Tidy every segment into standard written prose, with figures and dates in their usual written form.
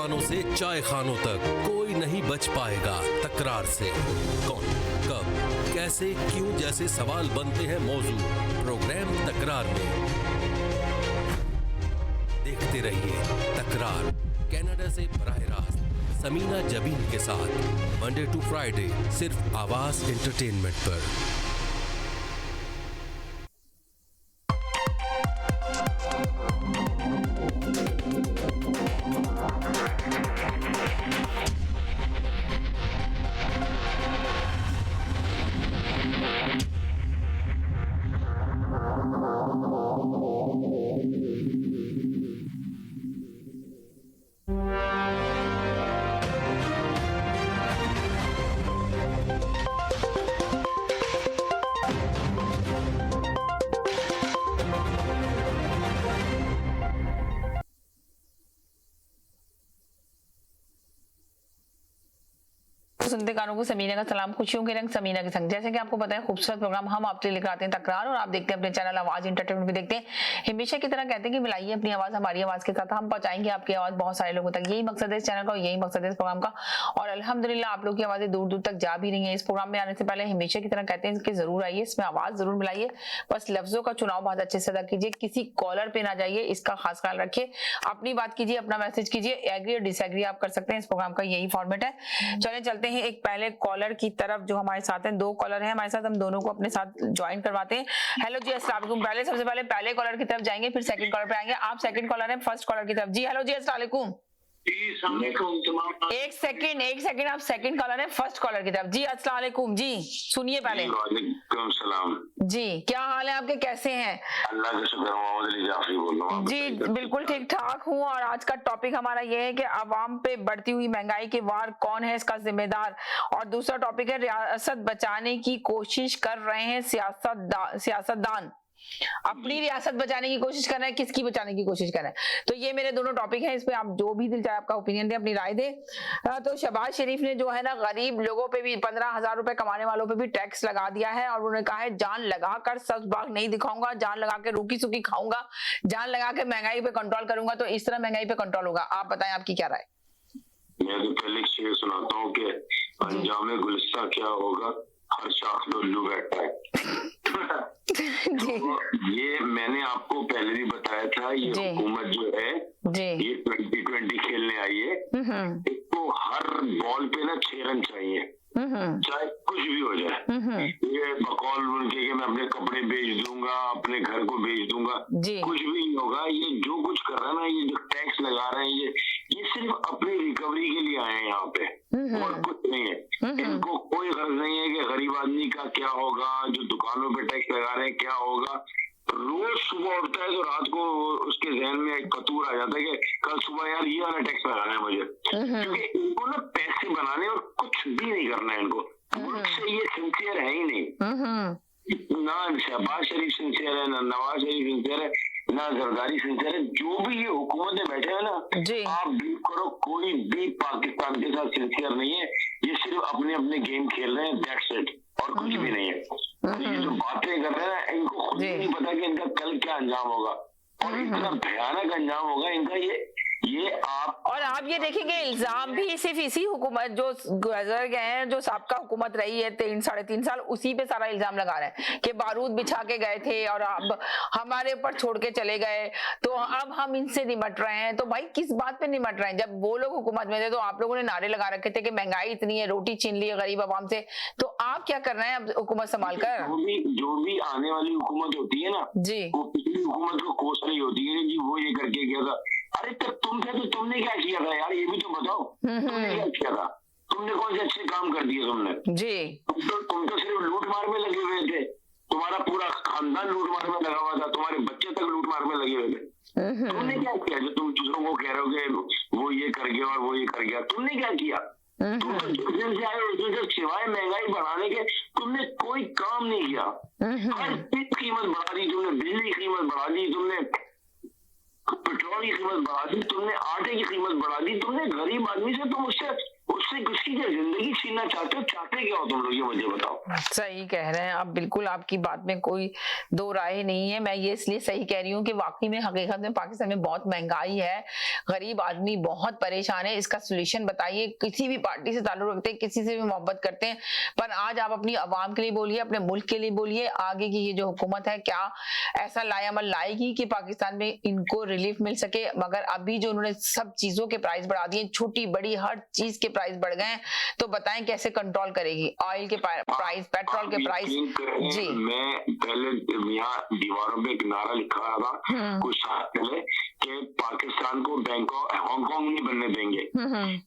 दुकानों से चाय खानों तक कोई नहीं बच पाएगा तकरार से। कौन, कब, कैसे, क्यों जैसे सवाल बनते हैं मौजू प्रोग्राम तकरार में। देखते रहिए तकरार कनाडा से बराह रास्त समीना जबीन के साथ मंडे टू फ्राइडे सिर्फ आवाज एंटरटेनमेंट पर। सुनते गानों को समीना का सलाम, खुशियों के रंग समीना के संग। जैसे कि आपको पता है खूबसूरत प्रोग्राम हम आपके लिए लेकर आते हैं तकरार, और आप देखते हैं अपने चैनल आवाज एंटरटेनमेंट भी देखते हैं। हमेशा की तरह कहते हैं कि मिलाइए अपनी आवाज हमारी आवाज के साथ, हम पहुंचाएंगे आपकी आवाज बहुत सारे लोगों तक। यही मकसद है इस चैनल का, यही मकसद है इस प्रोग्राम का, और अल्हम्दुलिल्लाह आप लोग की आवाजें दूर दूर तक जा भी रही है। इस प्रोग्राम में आने से पहले हमेशा की तरह कहते हैं कि जरूर आइए, इसमें आवाज जरूर मिलाइए, बस लफ्जों का चुनाव बहुत अच्छे से अदा कीजिए, किसी कॉलर पे ना जाइए, इसका खास ख्याल रखिए। अपनी बात कीजिए, अपना मैसेज कीजिए, एग्री और डिसएग्री आप कर सकते हैं। इस प्रोग्राम का यही फॉर्मेट है। चले चलते हैं एक पहले कॉलर की तरफ जो हमारे साथ हैं। दो कॉलर हैं हमारे साथ, हम दोनों को अपने साथ ज्वाइन करवाते हैं। हेलो जी, अस्सलाम वालेकुम। पहले सबसे पहले कॉलर की तरफ जाएंगे, फिर सेकंड कॉलर पे आएंगे। आप सेकंड कॉलर हैं, फर्स्ट कॉलर की तरफ। जी हेलो जी, अस्सलाम वालेकुम। एक सेकंड, आप सेकंड कॉलर हैं, फर्स्ट कॉलर की तरफ। जी अस्सलाम वालेकुम। जी सुनिए पहले। वालेकुम सलाम जी, क्या हाल है आपके, कैसे हैं? अल्लाह का शुक्र, मोहम्मद अली जाफरी बोल रहा हूँ। जी बिल्कुल ठीक ठाक हूँ, और आज का टॉपिक हमारा ये है कि आवाम पे बढ़ती हुई महंगाई के वार कौन है इसका जिम्मेदार, और दूसरा टॉपिक है रियासत बचाने की कोशिश कर रहे हैं सियासतदान। अपनी रियासत बचाने की कोशिश कर रहे हैं, किसकी बचाने की कोशिश कर रहे हैं? तो ये मेरे दोनों टॉपिक हैं, इस पे आप जो भी दिल चाहे आपका ओपिनियन दे, अपनी राय दे। तो शहबाज शरीफ ने जो है ना गरीब लोगों पे भी 15,000 रुपए कमाने वालों पे भी टैक्स लगा दिया है, और उन्होंने कहा है जान लगा कर सब्ज बाग नहीं दिखाऊंगा, जान लगा के रूखी सूखी खाऊंगा, जान लगा के महंगाई पे कंट्रोल करूंगा। तो इस तरह महंगाई पे कंट्रोल होगा? आप बताएं आपकी क्या राय? मैं तो पहले शेर सुनाता हूँ कि अंजाम गुलिस्ता क्या होगा, हर शाख में उल्लू बैठा है। तो ये मैंने आपको पहले भी बताया था, ये हुकूमत जो है ये 2020 खेलने आई है। इसको हर बॉल पे ना 6 रन चाहिए, चाहे कुछ भी हो जाए। ये बकौल उनके कि मैं अपने कपड़े बेच दूंगा, अपने घर को बेच दूंगा, कुछ भी नहीं होगा। ये जो कुछ कर रहा है ना, ये जो टैक्स लगा रहे हैं, ये सिर्फ अपनी रिकवरी के लिए आए हैं यहाँ पे, और कुछ नहीं है। इनको कोई गर्ज नहीं है कि गरीब आदमी का क्या होगा, जो दुकानों पे टैक्स लगा रहे हैं क्या होगा। रोज सुबह उठता है तो रात को उसके जहन में एक कतूर आ जाता है कि कल सुबह यार ये वाला टैक्स लगाना है मुझे, क्योंकि इनको ना पैसे बनाने और कुछ भी नहीं करना है इनको। मुल्क से ये सिंसियर है ही नहीं, ना शहबाज शरीफ सिंसियर है, ना नवाज शरीफ सिंसियर है, ना जरदारी सिंसियर है। जो भी ये हुकूमत में बैठे हैं ना, आप बिलीव करो कोई भी पाकिस्तान के साथ सिंसियर नहीं है। ये सिर्फ अपने अपने गेम खेल रहे हैं, दैट्स इट, और कुछ भी नहीं है। ये जो बातें कर रहे हैं ना, इनको खुद ही नहीं पता कि इनका कल क्या अंजाम होगा, और इतना भयानक अंजाम होगा इनका। ये आप ये देखेंगे इल्जाम भी सिर्फ इसी हुकूमत जो गुजर गए हैं, जो साबका हुकूमत रही है 3-3.5 साल, उसी पे सारा इल्जाम लगा रहे हैं कि बारूद बिछा के गए थे और अब हमारे ऊपर छोड़ के चले गए, तो अब हम इनसे निमट रहे हैं। तो भाई किस बात पे निमट रहे हैं? जब वो लोग हुकूमत में थे तो आप लोगों ने नारे लगा रखे थे कि महंगाई इतनी है, रोटी छीन ली है गरीब आवाम से। तो आप क्या कर रहे हैं अब हुकूमत संभाल कर? जो भी आने वाली हुकूमत होती है ना जी, वो पिछली हुकूमत को कोस रही होती है जी, वो ये करके गया था। अरे तब तुम थे तो तुमने क्या किया था यार, ये भी तो बताओ। तुमने क्या किया था? तुमने कौन से अच्छे काम कर दिए तुमने जी? तुम तो सिर्फ लूट मार में लगे हुए थे, तुम्हारा पूरा खानदान लूट मार में लगा हुआ था, तुम्हारे बच्चे तक लूट मार में लगे हुए थे। तुमने क्या किया जो तुम दूसरों को कह रहे हो कि वो ये कर गया और वो ये कर गया? तुमने क्या किया? तुम तो जिस दिन से आए उस दिन से सिवाय महंगाई बढ़ाने के तुमने कोई काम नहीं किया। हर चीज की कीमत बढ़ा दी तुमने, बिजली की कीमत बढ़ा दी तुमने, पेट्रोल की कीमत बढ़ा दी तुमने, आटे की कीमत बढ़ा दी तुमने। गरीब आदमी से तुम उससे उससे किसकी क्या जिंदगी छीनना चाहते हो? चाहते क्या हो तुम लोग, ये मुझे बताओ। सही कह रहे हैं आप, बिल्कुल आपकी बात में कोई दो राय नहीं है। मैं ये इसलिए सही कह रही हूँ कि वाकई में हकीकत में पाकिस्तान में बहुत महंगाई है, गरीब आदमी बहुत परेशान है। इसका सोल्यूशन बताइए। किसी भी पार्टी से ताल्लुक रखते हैं, किसी से भी मोहब्बत करते हैं, पर आज आप अपनी आवाम के लिए बोलिए, अपने मुल्क के लिए बोलिए, आगे की ये जो हुकूमत है क्या ऐसा लायामल लाएगी कि पाकिस्तान में इनको रिलीफ मिल सके। मगर अभी जो उन्होंने सब चीजों के प्राइस बढ़ा दिए, छोटी बड़ी हर चीज के प्राइस बढ़ गए हैं, तो बताएं कैसे कंट्रोल करेगी? ऑयल के प्राइस, पेट्रोल के प्राइस। जी, मैं पहले यहाँ दीवारों पे एक नारा लिखा था कुछ साल पहले कि पाकिस्तान को बैंकॉक हांगकांग नहीं बनने देंगे।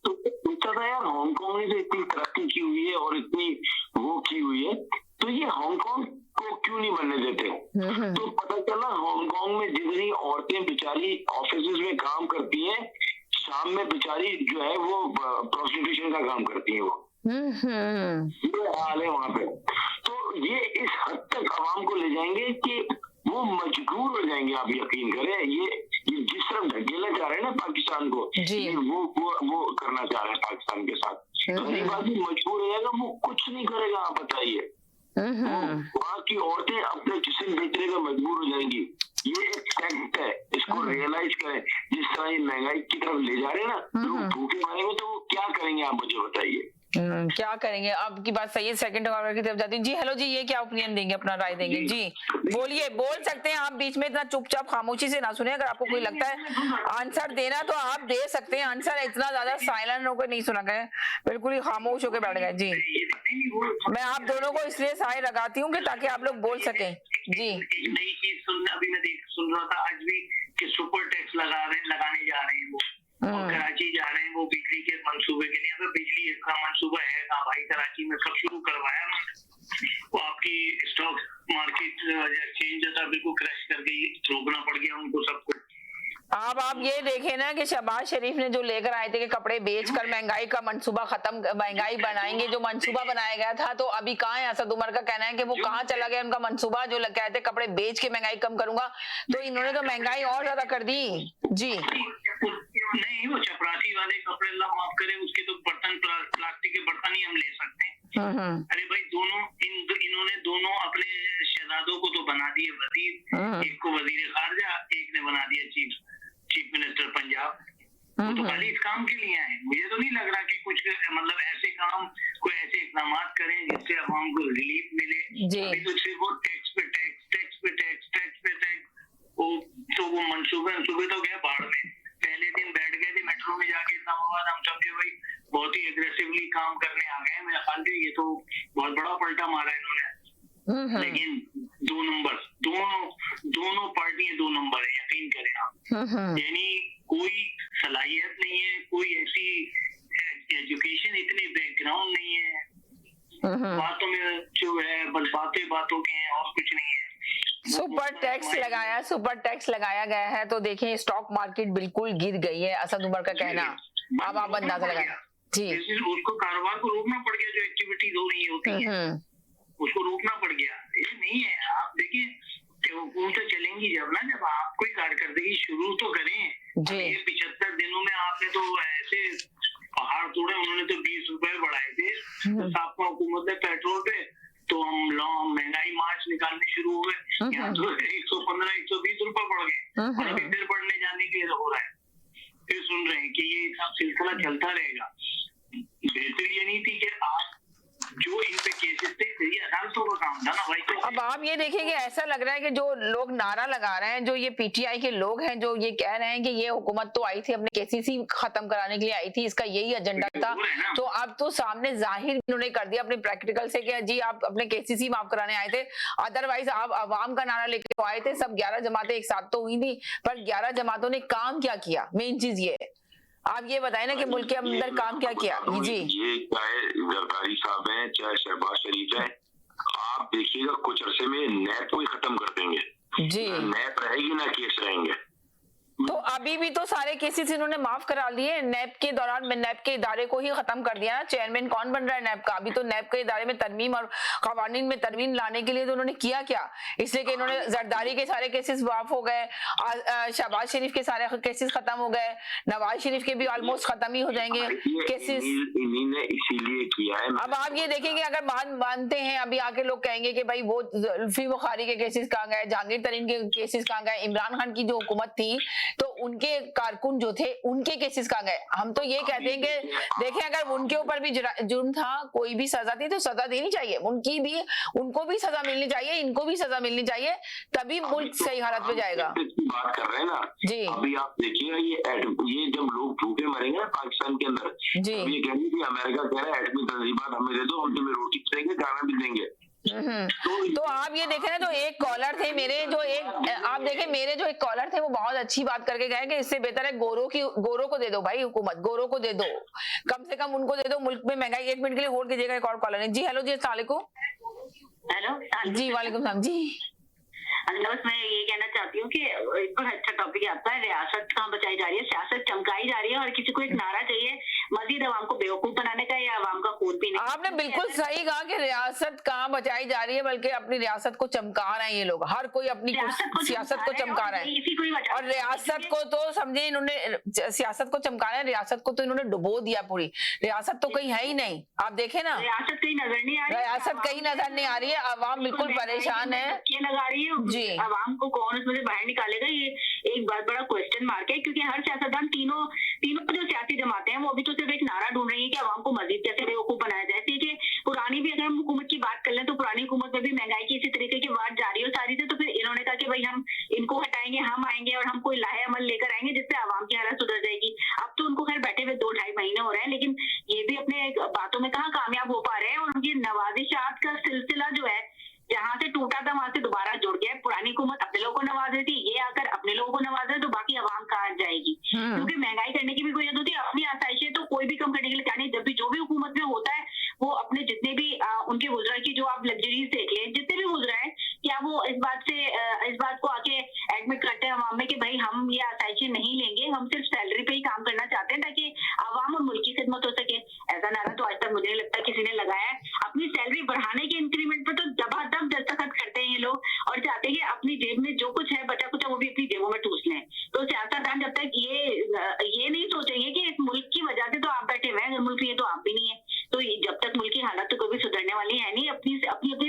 तो पूछा था यार, हांगकांग ने तो इतनी तरक्की की हुई है और इतनी वो की हुई है, तो ये हांगकांग को क्यों नहीं बनने देते? तो पता चला हांगकांग में जितनी औरतें बेचारी ऑफिस में काम करती हैं, शाम में बेचारी जो है वो प्रोस्टिट्यूशन का काम करती है। वो ये हाल है वहां पे। तो ये इस हद तक आवाम को ले जाएंगे कि वो मजबूर हो जाएंगे। आप यकीन करें, ये जिस तरह ढकेला चाह रहे हैं ना पाकिस्तान को, ये वो करना चाह रहे हैं पाकिस्तान के साथ। गरीब आदमी मजबूर हो जाएगा, वो कुछ नहीं करेगा। आप बताइए, वहाँ की औरतें अपने जिस्म बेचने का मजबूर हो जाएंगी। ये एक फैक्ट है, इसको रियलाइज करें। जिस तरह ये महंगाई की तरफ ले जा रहे हैं ना, लोग भूखे मरेंगे तो वो क्या करेंगे? आप मुझे बताइए। क्या करेंगे? आपकी बात सही है। सेकंड कॉलर की तरफ जाती हूँ। जी हेलो जी, ये क्या ओपिनियन देंगे, अपना राय देंगे? जी बोलिए, बोल सकते हैं आप, बीच में इतना चुपचाप खामोशी से ना सुने। अगर आपको कोई लगता है आंसर देना तो आप दे सकते हैं आंसर। इतना ज्यादा साइलेंट होकर नहीं सुना गए, बिल्कुल ही खामोश होकर बैठ गए। जी, मैं आप दोनों को इसलिए साए लगाती हूँ कि ताकि आप लोग बोल सकें। जी, एक नई चीज अभी मैं सुन रहा था आज भी कि सुपर टैक्स लगाने जा रहे हैं वो, और कराची जा रहे हैं वो बिजली के मंसूबे के लिए। अगर बिजली का मंसूबा है ना भाई, कराची में सब शुरू करवाया ना, वो आपकी स्टॉक मार्केट एक्सचेंज था बिल्कुल क्रैश कर गई, रोकना पड़ गया उनको सबको। अब आप ये देखें ना कि शहबाज शरीफ ने जो लेकर आए थे कि कपड़े बेचकर महंगाई का मंसूबा खत्म, महंगाई बनाएंगे, जो मंसूबा बनाया गया था, तो अभी कहाँ है? असद उमर का कहना है कि वो कहाँ चला गया उनका मंसूबा जो कहते थे कपड़े बेच के महंगाई कम करूंगा, तो इन्होंने तो महंगाई और ज्यादा कर दी। जी नहीं, वो चपरासी वाले कपड़े अल्लाह माफ करे, उसके तो बर्तन प्लास्टिक के बर्तन ही हम ले सकते हैं। अरे भाई, इन्होंने दोनों अपने शहजादों को तो बना दिए वजीर, एक को वजीर खारजा, एक ने बना दिया चीफ मिनिस्टर पंजाब। वो तो खाली इस काम के लिए आए। मुझे तो नहीं लग रहा कि कुछ मतलब ऐसे काम, कोई ऐसे इकदाम करें जिससे आवाम को रिलीफ मिले। अभी तो सिर्फ वो टैक्स पे टैक्स, वो मंसूबे तो गए बाढ़ में। पहले दिन बैठ गए थे मेट्रो में जाके इस्लामाबाद, हम समझे भाई बहुत ही एग्रेसिवली काम करने आ गए। मेरा ख्याल है ये तो बहुत बड़ा पलटा मारा इन्होंने। लेकिन दो नंबर, दोनों पार्टियां दो नंबर है, यकीन करें आप। यानी कोई सलाहियत नहीं है, कोई ऐसी एजुकेशन, इतने बैकग्राउंड नहीं है। बातों में जो है बस बातों के हैं और कुछ नहीं है। सुपर टैक्स लगाया गया है, तो देखिए स्टॉक मार्केट बिल्कुल गिर गई है, असद उमर का कहना। अब आप अंदाजा लगाएं। जी, उसको कारोबार को रोकना पड़ गया, जो एक्टिविटीज हो रही होती है उसको रोकना पड़ गया। ये नहीं है, आप देखिए हुकूमतें चलेंगी जब ना, जब आप कोई कारकर्दगी शुरू तो करें। ये 75 दिनों में आपने तो ऐसे पहाड़ तोड़े। उन्होंने तो 20 रुपए बढ़ाए थे साहब हुकूमत ने पेट्रोल पे, तो हम महंगाई मार्च निकालने शुरू हो गए। यहाँ तो 115-120 रुपए बढ़ गए, और अभी फिर बढ़ने जाने के लिए हो रहा है। फिर सुन रहे हैं कि ये सब सिलसिला चलता रहेगा। बेहतर ये नहीं थी कि आप जो इन पे केसेस थे, ये अदालतों का काम था ना भाई। तो अब आप ये देखिए कि ऐसा लग रहा है कि जो लोग नारा लगा रहे हैं, जो ये पीटीआई के लोग हैं, जो ये कह रहे हैं कि ये हुकूमत तो आई थी अपने केसीसी खत्म कराने के लिए आई थी, इसका यही एजेंडा था, तो अब तो सामने जाहिर इन्होंने कर दिया अपने प्रैक्टिकल से कि जी आप अपने केसीसी माफ कराने आए थे। अदरवाइज आप अवाम का नारा लेके आए थे। सब 11 जमातें एक साथ तो हुई थी, पर 11 जमातों ने काम क्या किया? मेन चीज ये है, आप ये बताएं ना कि मुल्क के अंदर काम क्या किया। जी, ये चाहे जरदारी साहब हैं, चाहे शहबाज शरीफ है, आप देखिएगा कुछ अरसे में नैप को ही खत्म कर देंगे। जी, नैप रहेगी ना केस रहेंगे। तो अभी भी तो सारे केसेस इन्होंने माफ करा लिए। नैब के दौरान नैब के इदारे को ही खत्म कर दिया ना। चेयरमैन कौन बन रहा है नैब का? अभी तो नैब के इदारे में तरमीम और कवानीन में तरमीम लाने के लिए तो उन्होंने किया क्या? इसलिए कि इन्होंने जरदारी के सारे केसेस माफ हो गए, शहबाज शरीफ के सारे केसेस खत्म हो गए, नवाज शरीफ के भी ऑलमोस्ट खत्म ही हो जाएंगे केसेस। इन्हीं ने इसीलिए किया है। अब आप ये देखेंगे, अगर मानते हैं, अभी आके लोग कहेंगे कि भाई वो जुल्फी बुखारी के केसेस कहाँ गए, जहांगीर तरीन के केसेस कहाँ गए, इमरान खान की जो हुकूमत थी तो उनके कारकुन जो थे उनके केसेस कहाँ गए? हम तो ये कहते हैं कि देखें, अगर उनके ऊपर भी जुर्म था, कोई भी सजा थी तो सजा देनी चाहिए, उनको भी सजा मिलनी चाहिए, इनको भी सजा मिलनी चाहिए, तभी मुल्क सही हालत पे जाएगा। बात कर रहे हैं ना जी। अभी आप देखिएगा ये जब लोग भूखे मरेंगे ना पाकिस्तान के अंदर, जी। ये कहेंगे कि अमेरिका कह रहा है एटमी तंजीमात हमें दे दो, हम तुम्हें रोटी देंगे, खाना भी देंगे। तो आप ये देखें ना, तो एक कॉलर थे मेरे, जो एक कॉलर थे वो बहुत अच्छी बात करके गए कि इससे बेहतर है गोरों को दे दो भाई, हुकूमत गोरों को दे दो, कम से कम उनको दे दो, मुल्क में महंगाई। 1 मिनट के लिए होल्ड कीजिएगा, एक और कॉलर है। जी हेलो जी, अस्सलाम वालेकुम। हेलो जी वालेकुम सलाम जी। बस मैं ये कहना चाहती हूँ कि एक बहुत अच्छा टॉपिक आता है, रियासत कहाँ बचाई जा रही है, सियासत चमकाई जा रही है, और किसी को एक नारा चाहिए मजीद अवाम को बेवकूफ बनाने का या अवाम का खून पीने का। आपने बिल्कुल सही कहा कि रियासत कहाँ बचाई जा रही है, बल्कि अपनी रियासत को चमका रहे हैं ये लोग, हर कोई अपनी सियासत को चमका रहा है। और रियासत को तो समझे इन्होंने, सियासत को चमका रहे हैं, रियासत को तो इन्होंने डुबो दिया पूरी। रियासत तो कहीं है ही नहीं, आप देखें ना, रियासत कहीं नजर नहीं आ रही, रियासत कहीं नजर नहीं आ रही है, अवाम बिल्कुल परेशान है। लगा रही है जी। अवाम को कौन उसमें से बाहर निकालेगा, ये एक बहुत बड़ा क्वेश्चन मार्क है, क्योंकि हर सियासतदान तीनों जो सियासी जमातें हैं वो अभी तो सिर्फ एक नारा ढूंढ रही है कि अवाम को मजीद कैसे बेवकूफ बनाया जाए। कि पुरानी भी अगर हम हुकूमत की बात कर लें तो पुरानी हुकूमत में भी महंगाई की इसी तरीके की बात जारी हो सारी थी, तो फिर इन्होंने कहा कि भाई हम इनको हटाएंगे, हम आएंगे और हम कोई लाहे अमल लेकर आएंगे जिससे अवाम की हालत सुधर जाएगी। अब तो उनको खैर बैठे हुए 2-2.5 महीने हो रहे हैं, लेकिन ये भी अपने बातों में कहाँ कामयाब हो पा रहे हैं। और उनकी नवाजिशात का सिलसिला जो है, जहां से टूटा था वहां से दोबारा जुड़ गया। पुरानी हुकूमत अपने लोगों को नवाज रही थी, ये आकर अपने लोगों को नवाज रहे, तो बाकी अवाम कहाँ जाएगी? क्योंकि महंगाई करने की भी कोई जरूरत होती है, अपनी आसाइशें तो कोई भी कम करने के लिए क्या नहीं। जब भी जो भी हुकूमत में होता है वो अपने जितने भी उनके गुजरा की जो आप लग्जरीज देख लें, जितने भी गुजरा है, क्या वो इस बात को आके एडमिट करते हैं अवाम में कि भाई हम ये आसाइशें नहीं लेंगे, हम सिर्फ सैलरी पे ही काम करना चाहते हैं ताकि अवाम और मुल्क की खिदमत हो सके। ऐसा नारा तो आज तक मुझे नहीं लगता किसी ने लगाया है। अपनी सैलरी बढ़ाने के इंक्रीमेंट पे तो दबादब दस्तखत करते हैं ये लोग, और चाहते हैं कि अपनी जेब में जो कुछ है बचा कुछ वो भी अपनी जेबों में ठूस लें। तो सियासतदान जब तक ये नहीं सोचेंगे कि इस मुल्क की वजह से तो आप बैठे हुए हैं, अगर मुल्क ये तो आप भी नहीं है, तो जब तक मुल्क की हालत तो कभी सुधरने वाली है नहीं। अपनी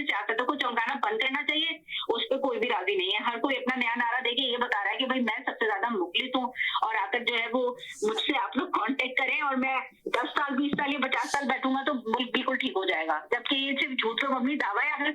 सियासतों को चमकाना बंद करना चाहिए, उस पर कोई भी राजी नहीं है। हर कोई अपना नया नारा देके ये बता रहा है कि भाई मैं सबसे ज्यादा मुखलिस हूँ, और आकर जो है वो मुझसे आप लोग कांटेक्ट करें और मैं 10 साल 20 साल या 50 साल बैठूंगा तो मुल्क बिल्कुल ठीक हो जाएगा। जबकि ये सिर्फ झूठ का मबनी दावा है। अगर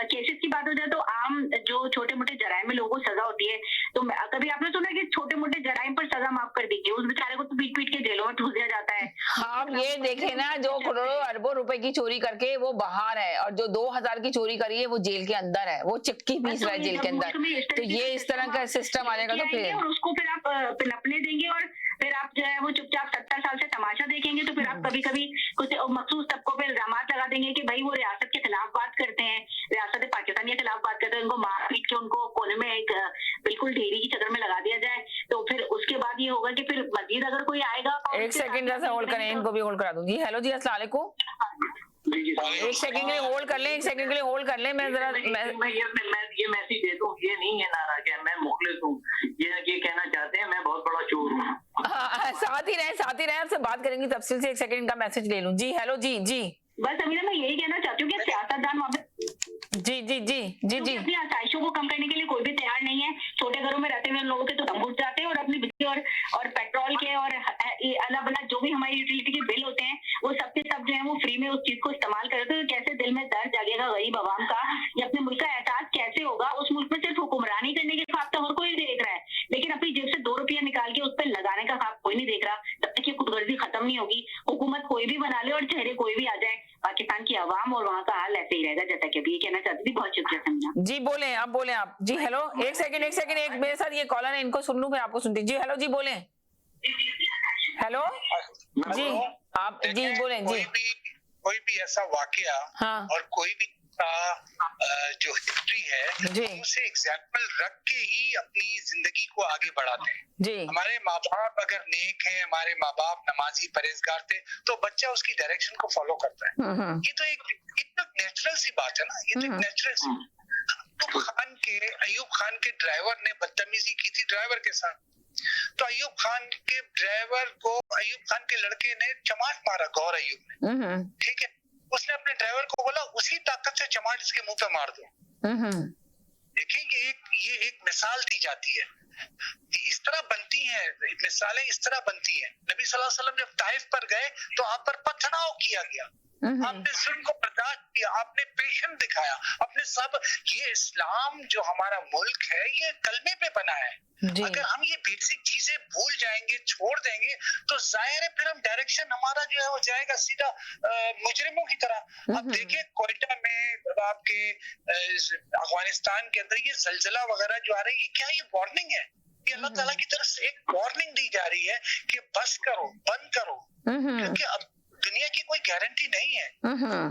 केसेस की बात हो जाए तो आम जो छोटे मोटे जराइम में लोगों को सजा होती है, तो कभी आपने सुना कि छोटे मोटे जराइम पर सजा माफ कर दी, उस बेचारे को तो पीट के जेलों में ठूस दिया जाता है। आप ये देखें ना, जो करोड़ों अरबों रुपए की चोरी करके वो बाहर है, और जो 2000 की चोरी करी है वो जेल के अंदर है, वो चिक्की पीस रहा है जेल के अंदर। तो ये इस तरह का सिस्टम आ जाएगा, तो फिर उसको फिर आप पिनपने देंगे, और फिर आप जो है वो चुपचाप 70 साल से तमाशा देखेंगे। तो फिर आप कभी कभी कुछ मखसूस तबकों पे इल्जाम लगा देंगे कि भाई वो रियासत के खिलाफ बात करते हैं, रियासत पाकिस्तान के खिलाफ बात करते हैं, उनको मार पीट के उनको कोने में एक बिल्कुल ढेरी की चदर में लगा दिया जाए। तो फिर उसके बाद ये होगा कि फिर मजीद अगर कोई आएगा। एक सेकंड जैसा होल्ड करें, इनको भी होल्ड करा दूंगी। हेलो जी, अस्सलाम वालेकुम। एक सेकंड के लिए होल्ड कर लें, एक सेकंड के लिए होल्ड कर लें। मैं जरा मैं ये मैसेज दे दूं, ये नहीं है नारा कि मैं मुखलिस हूँ, ये कहना चाहते हैं मैं बहुत बड़ा चोर हूँ। साथ ही रहे, आपसे बात करेंगे तफसील से। एक सेकंड का मैसेज ले लूं। जी हेलो जी। बस अमीना, मैं यही कहना चाहती हूँ कि सियासतदान वहाँ पे जी अपनी आसाइशों को कम करने के लिए कोई भी तैयार नहीं है। छोटे घरों में रहते हुए लोगों के तो दम घुट जाते हैं, और अपनी बिजली और पेट्रोल के और अलग अलग जो भी हमारी यूटिलिटी के बिल होते हैं वो सब के सब जो है वो फ्री में उस चीज को इस्तेमाल करते हैं। कैसे दिल में दर्द जागेगा गरीब आवाम का, या अपने मुल्क का एहसास कैसे होगा? उस मुल्क में सिर्फ हुक्मरानी करने के ख्वाब तो हर कोई देख रहा है, लेकिन अपनी जेब से 2 रुपया निकाल के उस पर लगाने का ख्वाब कोई नहीं देख रहा। तब तक ये खुदगर्जी खत्म नहीं होगी। हुकूमत कोई भी बना ले और चेहरे कोई भी आ जाए, पाकिस्तान की आवाम और वहाँ का हाल ऐसे ही रहेगा। जैसा कि अभी ये कहना चाहती थी। बहुत शुक्रिया समीना जी। बोले आप जी। हेलो, एक सेकंड एक मेरे साथ ये कॉलर है, इनको सुन लूं फिर आपको सुनती। जी हेलो जी, बोले। हेलो जी, आप जी बोले जी। कोई भी ऐसा वाकया, हाँ। और कोई भी का जो हिस्ट्री है जी। हम उसे एग्जाम्पल रख के ही अपनी जिंदगी को आगे बढ़ाते हैं। जी। हमारे माँ बाप अगर नेक हैं, हमारे माँ बाप नमाजी परहेजगार थे, तो बच्चा उसकी डायरेक्शन को फॉलो करता है। ये तो एक नेचुरल सी बात है ना, ये तो एक नेचुरल सी। अयूब खान के ड्राइवर ने बदतमीजी की थी ड्राइवर के साथ, तो अयूब खान के ड्राइवर को अयूब खान के लड़के ने चमाट मारा, गौर अयूब ने, ठीक है। उसने अपने ड्राइवर को बोला उसी ताकत से चमाट इसके मुंह पे मार दो। देखिए ये एक मिसाल दी जाती है, इस तरह बनती है मिसालें, इस तरह बनती है। नबी सल्लल्लाहु अलैहि वसल्लम जब ताइफ पर गए तो आप पर पथराव किया गया, आपने जुल्म को बर्दाश्त किया, आपने पेशेंस दिखाया, आपने सब। ये इस्लाम जो हमारा मुल्क है ये कलमे पे बना है। अगर हम ये बेसिक चीजें भूल जाएंगे, छोड़ देंगे, तो जाहिर है फिर हम डायरेक्शन हमारा जो है वो जाएगा सीधा मुजरिमों की तरह। अब देखिए कोयटा में आपके अफगानिस्तान के अंदर ये जलजला वगैरह जो आ रही है, क्या ये वार्निंग है? ये अल्लाह ताला की तरफ से एक वार्निंग दी जा रही है कि बस करो, बंद करो, क्योंकि अब दुनिया की कोई गारंटी नहीं है,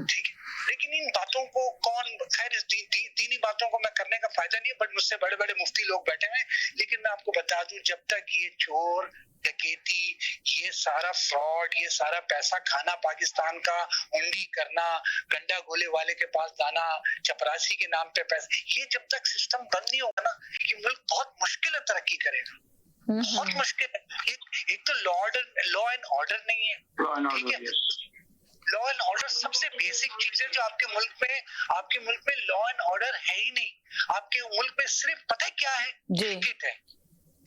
ठीक है। लेकिन इन बातों को कौन, खैर इस दीनी बातों को मैं करने का फायदा नहीं है, बट मुझसे बड़े बड़े मुफ्ती लोग बैठे हुए। लेकिन मैं आपको बता दूं, जब तक ये चोर डकैती, ये सारा फ्रॉड, ये सारा पैसा खाना पाकिस्तान का, हुंडी करना, गंडा गोले वाले के पास जाना, चपरासी के नाम पे पैसा, ये जब तक सिस्टम बंद नहीं होगा ना, ये मुल्क बहुत मुश्किल है तरक्की करेगा, बहुत मुश्किल है। एक तो लॉ एंड ऑर्डर नहीं है, ठीक है। लॉ एंड ऑर्डर सबसे बेसिक चीज है जो आपके मुल्क में लॉ एंड ऑर्डर है ही नहीं। आपके मुल्क में सिर्फ पता है क्या है, क्रिकेट है,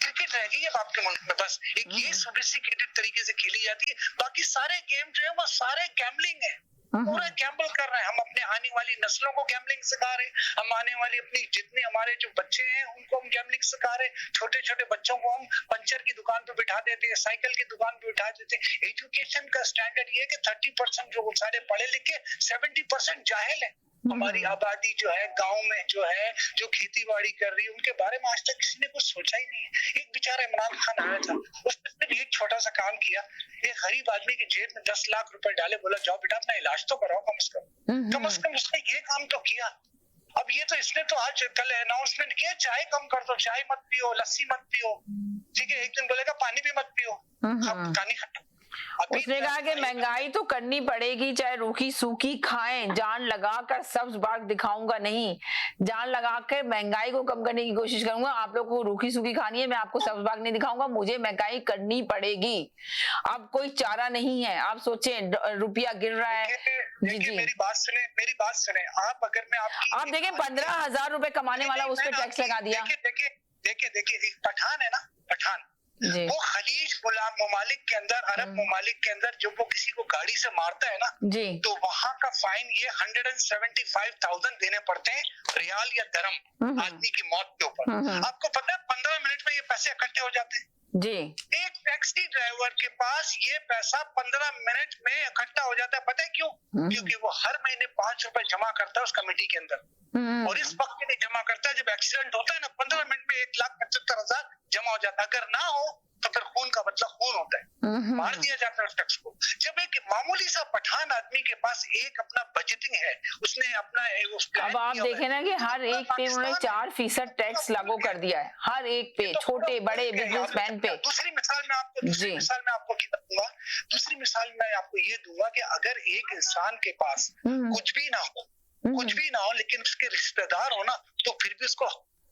क्रिकेट रह गई है आपके मुल्क में, बस एक ये सोफिस्टिकेटेड तरीके से खेली जाती है। बाकी सारे गेम जो है वो सारे गैम्बलिंग है, पूरा गैम्बल कर रहे हैं। हम अपने आने वाली नस्लों को गैम्बलिंग सिखा रहे हैं, हम आने वाली अपनी जितने हमारे जो बच्चे हैं उनको हम गैम्बलिंग सिखा रहे हैं। छोटे छोटे बच्चों को हम पंचर की दुकान पे बिठा देते हैं, साइकिल की दुकान पे बिठा देते हैं। एजुकेशन का स्टैंडर्ड ये है कि 30% जो सारे पढ़े लिखे, 70% जाहिल है। हमारी आबादी जो है गांव में जो है, जो खेती बाड़ी कर रही है, उनके बारे में आज तक किसी ने कुछ सोचा ही नहीं है। एक बेचारा इमरान खान आया था, उसने सिर्फ एक छोटा सा काम किया, एक गरीब आदमी की जेब में 10 लाख रुपए डाले, बोला जाओ बेटा अपना इलाज तो कराओ, कम से कम उसने ये काम तो किया। अब ये तो इसने तो आज कल अनाउंसमेंट किया, चाय कम कर दो, चाय मत पियो, लस्सी मत पियो, ठीक है। एक दिन बोलेगा पानी भी मत पियो, पानी खट्टा। उसने कहा कि महंगाई तो करनी पड़ेगी, चाहे रूखी सूखी खाएं, जान लगाकर सब्ज बाग दिखाऊंगा नहीं, जान लगाकर महंगाई को कम करने की कोशिश करूंगा। आप लोग को रूखी सूखी खानी है, मैं आपको सब्ज बाग नहीं दिखाऊंगा, मुझे महंगाई करनी पड़ेगी। अब कोई चारा नहीं है। आप सोचें रुपया गिर रहा है। जी मेरी बात सुने आप, अगर मैं आप देखें 15,000 रुपए कमाने वाला उस पर टैक्स लगा दिया। देखिए एक पठान है ना, पठान, वो खलीज गुलाम ममालिक के अंदर, अरब ममालिक के अंदर जब वो किसी को गाड़ी से मारता है ना जी, तो वहाँ का फाइन ये 175,000 देने पड़ते हैं, रियाल या दरम, आदमी की मौत के ऊपर। आपको पता है 15 मिनट में ये पैसे इकट्ठे हो जाते हैं जी। एक टैक्सी ड्राइवर के पास ये पैसा 15 मिनट में इकट्ठा हो जाता है। पता है क्यों? क्योंकि वो हर महीने 5 रुपए जमा करता है उस कमेटी के अंदर, और इस वक्त में जमा करता है जब एक्सीडेंट होता है ना, 15 मिनट में 1,75,000 जमा हो जाता है। अगर ना हो तो फिर खून का बदला खून होता है, मार दिया जाता है उस टैक्स को। जब एक मामूली सा पठान आदमी के पास एक अपना बजटिंग है, उसने अपना अब आप देखें ना कि हर एक पे उन्होंने 4% टैक्स लागू कर दिया है, हर एक पे, छोटे बड़े बिजनेसमैन पे। दूसरी मिसाल मैं आपको ये दूंगा कि अगर एक इंसान के पास कुछ भी ना हो लेकिन उसके रिश्तेदार हो ना, तो फिर भी उसको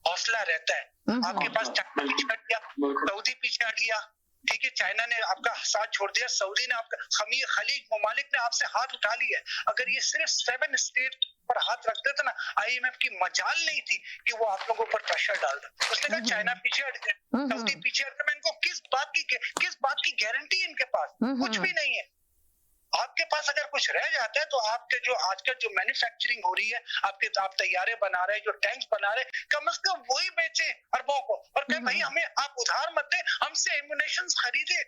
हौसला रहता है। आपके पास चाइना पीछे हट गया, सऊदी पीछे हट गया, ठीक है, चाइना ने आपका साथ छोड़ दिया, सऊदी ने आपका, खलीज ममालिक ने आपसे हाथ उठा लिया। अगर ये सिर्फ 7 स्टेट पर हाथ रख देते ना, IMF की मजाल नहीं थी कि वो आप लोगों पर प्रेशर डालता। उसने कहा चाइना पीछे हट गया, सऊदी पीछे हट गया, मैं इनको किस बात की गारंटी इनके पास कुछ भी नहीं है। आपके पास अगर कुछ रह जाता है तो आपके जो आजकल जो मैन्युफैक्चरिंग हो रही है, आप तैयारे बना रहे हैं, जो टैंक्स बना रहे हैं, कम से कम वही बेचे अरबों को, और कहे भाई हमें आप उधार मत दे, हमसे एम्युनिशन खरीदे,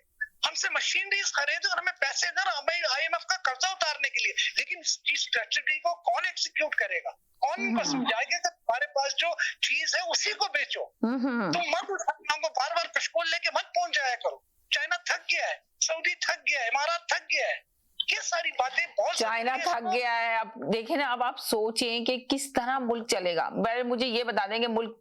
हमसे मशीनरीज खरीदे और हमें पैसे दे, हमें IMF का कर्जा उतारने के लिए। लेकिन इस स्ट्रेटजी को कौन एग्जीक्यूट करेगा? कौन इनको समझाएगा कि तुम्हारे पास जो चीज है उसी को बेचो, तुम मत उठाओ, बार बार कशकोल लेके मत पहुंच जाया करो। चाइना थक गया है, सऊदी थक गया है, इमारात थक गया है, ये सारी बातें बहुत चाइना थक गया है। अब देखें ना, अब आप सोचें कि किस तरह मुल्क चलेगा। पहले मुझे ये बता दें कि मुल्क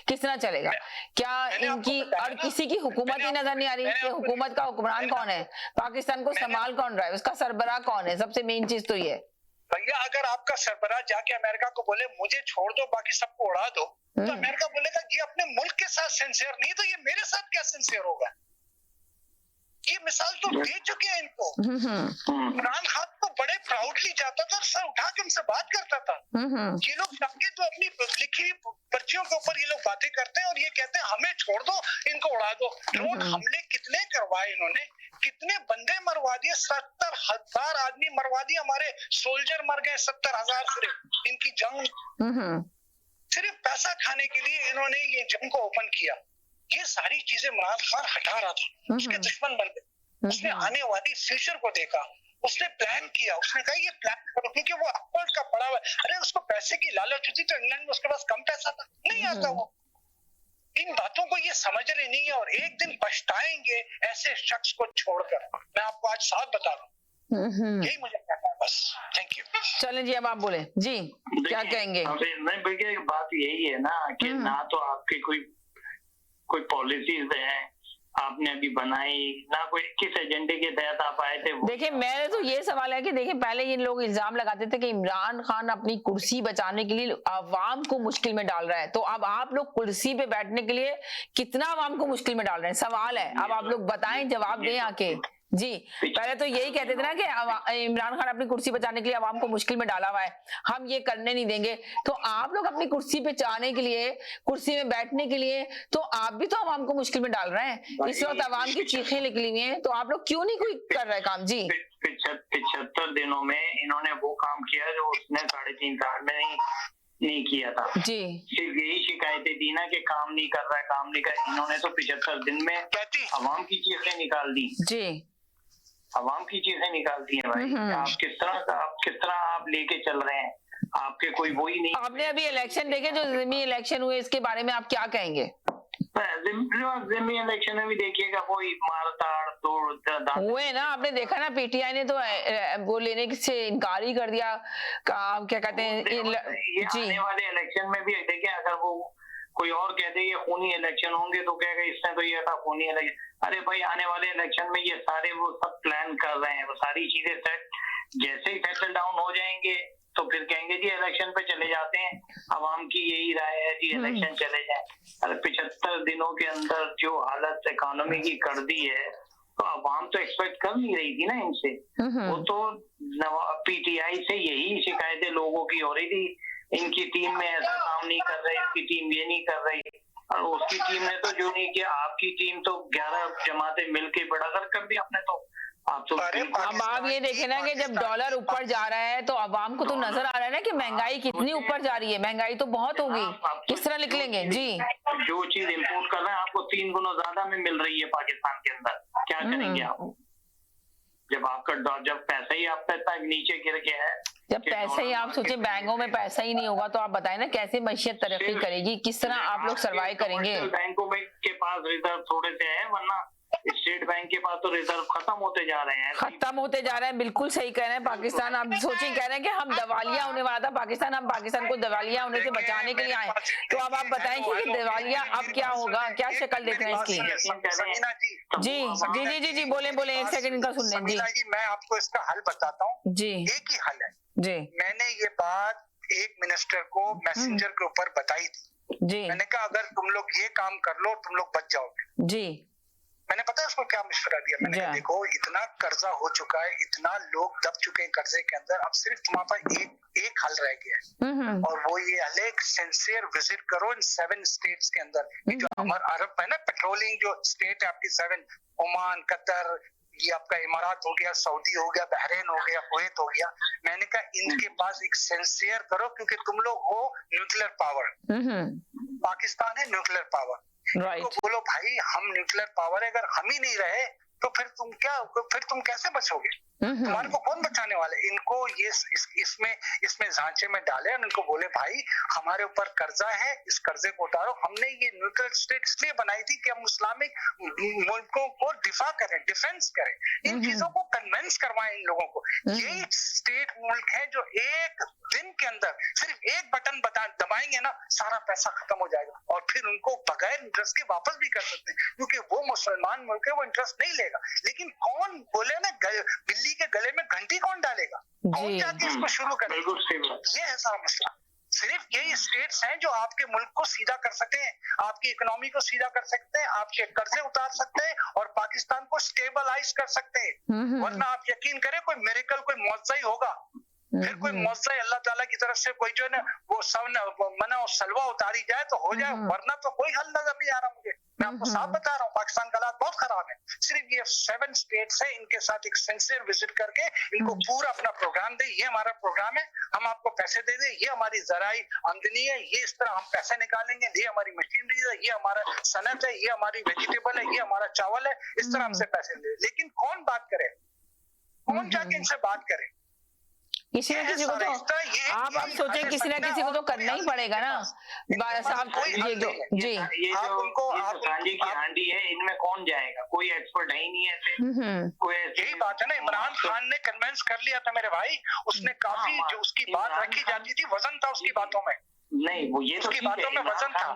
किस तरह चलेगा। क्या इनकी और किसी की हुकूमत ही नजर नहीं आ रही कि हुकूमत का हुक्मरान कौन है, पाकिस्तान को संभाल कौन रहा है, उसका सरबराह कौन है। सबसे मेन चीज तो ये भैया, अगर आपका सरबराह जाके अमेरिका को बोले मुझे छोड़ दो बाकी सबको उड़ा दो, तो अमेरिका बोलेगा ये अपने मुल्क के साथ सिंसियर नहीं तो ये मेरे साथ क्या सिंसियर होगा। ये मिसाल तो दे चुके हैं इनको। इमरान खान तो बड़े प्राउडली जाता था, सर उठा के उनसे बात करता था। ये लोग जाके तो अपनी लिखी हुई पर्चियों के ऊपर ये लोग बातें करते हैं और ये कहते हैं हमें छोड़ दो, इनको उड़ा दो। ड्रोन हमले कितने करवाए इन्होंने, कितने बंदे मरवा दिए, 70,000 आदमी मरवा दिए, हमारे सोल्जर मर गए 70,000 सिर्फ इनकी जंग, सिर्फ पैसा खाने के लिए इन्होंने ये जंग को ओपन किया। ये सारी चीजें इमरान खान हटा रहा था, उसके दुश्मन बन गए। उसने आने वाली फ्यूचर को देखा, उसने प्लान किया, उसने कहा ये प्लान करो, क्योंकि वो अपवर्ड का पड़ा हुआ है। अरे उसको पैसे की लालच होती तो इंग्लैंड में उसके पास कम पैसा था, नहीं आता वो। इन बातों को ये समझ रहे नहीं है और एक दिन पछताएंगे ऐसे शख्स को छोड़कर। मैं आपको आज साफ बता रहा हूँ, यही मुझे कहना है बस। Thank you. चलें जी, अब आप बोले जी, क्या कहेंगे। नहीं भैया, बात यही है ना कि ना तो आपके कोई पॉलिसीज है आपने अभी बनाई, ना कोई किस एजेंडे के तहत आप आए थे। देखिए, मेरे तो ये सवाल है कि देखिए, पहले ये लोग इल्जाम लगाते थे कि इमरान खान अपनी कुर्सी बचाने के लिए आवाम को मुश्किल में डाल रहा है। तो अब आप लोग कुर्सी पे बैठने के लिए कितना आवाम को मुश्किल में डाल रहे हैं, सवाल है। अब आप लोग बताएं, जवाब दें आके जी। पहले तो यही कहते थे ना कि इमरान खान अपनी कुर्सी बचाने के लिए आवाम को मुश्किल में डाला हुआ है, हम ये करने नहीं देंगे। तो आप लोग अपनी कुर्सी पे जाने के लिए, कुर्सी में बैठने के लिए, तो आप भी तो आवाम को मुश्किल में डाल रहे हैं। इस वक्त आवाम की चीखें निकली हुई हैं, तो आप लोग क्यों नहीं कोई कर रहे काम जी। 75 दिनों में इन्होंने वो काम किया जो उसने 3.5 साल में नहीं किया था जी। सिर्फ यही शिकायतें थी ना कि काम नहीं कर रहा है, काम नहीं कर। इन्होंने तो 75 दिन में आवाम की चीखें निकाल दी जी, आवाम की चीजें निकालती हैं भाई। आप किस तरह आप लेके चल रहे हैं, आपके कोई वो ही नहीं। आपने अभी इलेक्शन देखे, जो ज़िमनी इलेक्शन हुए, इसके बारे में आप क्या कहेंगे। ज़िमनी इलेक्शन में भी देखिएगा वही मारताड़ तोड़ हुए ना, आपने देखा ना, पीटीआई ने तो वो लेने से इनकार ही कर दिया। क्या कहते हैं जी। आने वाले इलेक्शन में भी देखिए, अगर वो कोई और कहते हैं ये खूनी इलेक्शन होंगे तो कहेगा इसने तो ये था खूनी इलेक्शन। अरे भाई, आने वाले इलेक्शन में ये सारे वो सब प्लान कर रहे हैं, वो सारी चीजें सेट, जैसे ही सेटल डाउन हो जाएंगे तो फिर कहेंगे जी इलेक्शन पे चले जाते हैं, आवाम की यही राय है जी इलेक्शन चले जाए। अरे 75 दिनों के अंदर जो हालत इकोनॉमी की कर दी है, तो आवाम तो एक्सपेक्ट कर नहीं रही थी ना इनसे। वो तो पीटीआई से यही शिकायतें लोगों की हो रही थी, इनकी टीम में ऐसा काम नहीं कर रही, इसकी टीम ये नहीं कर रही, और उसकी टीम ने तो जो नहीं किया। आपकी टीम तो 11 जमातें मिलके बड़ा कर दिया आपने तो। आप तो अब आप ये देखें ना कि जब डॉलर ऊपर जा रहा है तो आवाम को तो नजर आ रहा है ना कि महंगाई कितनी ऊपर जा रही है, महंगाई तो बहुत होगी, किस तरह निकलेंगे जी। जो चीज इम्पोर्ट कर रहे हैं आपको 3 गुना ज्यादा में मिल रही है पाकिस्तान के अंदर, क्या करेंगे आप जब पैसा ही आपका इतना नीचे गिर गया है। जब पैसा ही, आप सोचे बैंकों में पैसा ही नहीं होगा तो आप बताएं ना कैसे मईशत तरक्की करेगी, किस तरह आप लोग सर्वाइव करेंगे। बैंकों के पास रिजर्व थोड़े से है, वरना स्टेट बैंक के पास तो रिजर्व खत्म होते जा रहे हैं। बिल्कुल सही कह रहे हैं। पाकिस्तान, आप सोचिए, कह रहे हैं कि हम दिवालिया होने वाला था पाकिस्तान, हम पाकिस्तान को दिवालिया होने से बचाने के लिए आए। तो अब आप बताएं कि दिवालिया अब क्या होगा, क्या शक्ल देख रहे हैं इसकी। जी, बोले 1 सेकंड इनका सुन लें जी। मैं आपको इसका हल बताता हूँ जी, एक ही हल है जी। मैंने ये बात एक मिनिस्टर को मैसेंजर के ऊपर बताई थी जी। मैंने कहा अगर तुम लोग ये काम कर लो तुम लोग बच जाओगे जी। मैंने पता है उसको क्या मशवरा दिया, मैंने कहा देखो इतना कर्जा हो चुका है, इतना लोग दब चुके हैं कर्जे के अंदर, अब सिर्फ तुम्हारे पास एक हल रह गया है और वो ये हल है, एक सिंसियर विजिट करो इन 7 स्टेट्स के अंदर। ये जो हमारा अरब है ना पेट्रोलिंग जो स्टेट है आपकी 7, ओमान, कतर, ये आपका इमारात हो गया, सऊदी हो गया, बहरीन हो गया, कुवैत हो गया। मैंने कहा इनके पास एक सिंसियर करो, क्योंकि तुम लोग हो न्यूक्लियर पावर, पाकिस्तान है न्यूक्लियर पावर। तो बोलो भाई हम न्यूक्लियर पावर है, अगर हम ही नहीं रहे तो फिर तुम कैसे बचोगे, तुम्हारे को कौन बचाने वाले। इनको उनको ये इसमें झांचे में डाले और उनको बोले भाई हमारे ऊपर कर्जा है, इस कर्जे को उतारो। हमने ये न्यूट्रल स्टेट इसलिए बनाई थी कि हम इस्लामिक मुल्कों को दिफा करें, डिफेंस करें, इन चीजों को कन्विंस करवाएं इन लोगों को। यही स्टेट मुल्क है जो एक दिन के अंदर सिर्फ एक बटन दबाएंगे ना, सारा पैसा खत्म हो जाएगा और फिर उनको बगैर इंटरेस्ट के वापस भी कर सकते हैं, क्योंकि वो मुसलमान मुल्क है, वो इंटरेस्ट नहीं लेगा। लेकिन कौन बोले ना, बिल्ली के गले में घंटी कौन डालेगा, कौन जाके इसको शुरू करेगा? ये है सारा मसला। सिर्फ यही स्टेट्स हैं जो आपके मुल्क को सीधा कर सकते हैं, आपकी इकोनॉमी को सीधा कर सकते हैं, आपके कर्जे उतार सकते हैं और पाकिस्तान को स्टेबलाइज कर सकते हैं। वरना आप यकीन करें कोई मिरेकल, कोई मौजज़ा ही होगा, फिर कोई मौजज़ा अल्लाह ताला की तरफ से कोई जो है ना वो मना और सलवा उतारी जाए तो हो जाए, वरना तो कोई हल नजर नहीं आ रहा मुझे। मैं आपको साफ बता रहा हूँ, पाकिस्तान का हालात बहुत खराब है। सिर्फ ये 7 स्टेट्स है, इनके साथ एक सिंसियर विजिट करके इनको पूरा अपना प्रोग्राम दे, ये हमारा प्रोग्राम है, हम आपको पैसे दे दें, ये हमारी ज़राई आमदनी है, ये इस तरह हम पैसे निकालेंगे, ये हमारी मशीनरी है, ये हमारा सनत है, ये हमारी वेजिटेबल है, ये हमारा चावल है, इस तरह हमसे पैसे ले। लेकिन कौन बात करे, कौन जाके इनसे बात करे? किसी न किसी को तो आप सोचें, किसी न किसी को तो करना ही पड़ेगा ना। साहब ये जो सांझे की हांडी है, इनमें कौन जाएगा? कोई एक्सपर्ट है ही नहीं है। कोई यही बात है ना, इमरान खान ने कन्विंस कर लिया था मेरे भाई, उसने काफी जो उसकी बात रखी जाती थी, वजन था उसकी बातों में। नहीं, वो ये तो उसकी बातों में वजन था।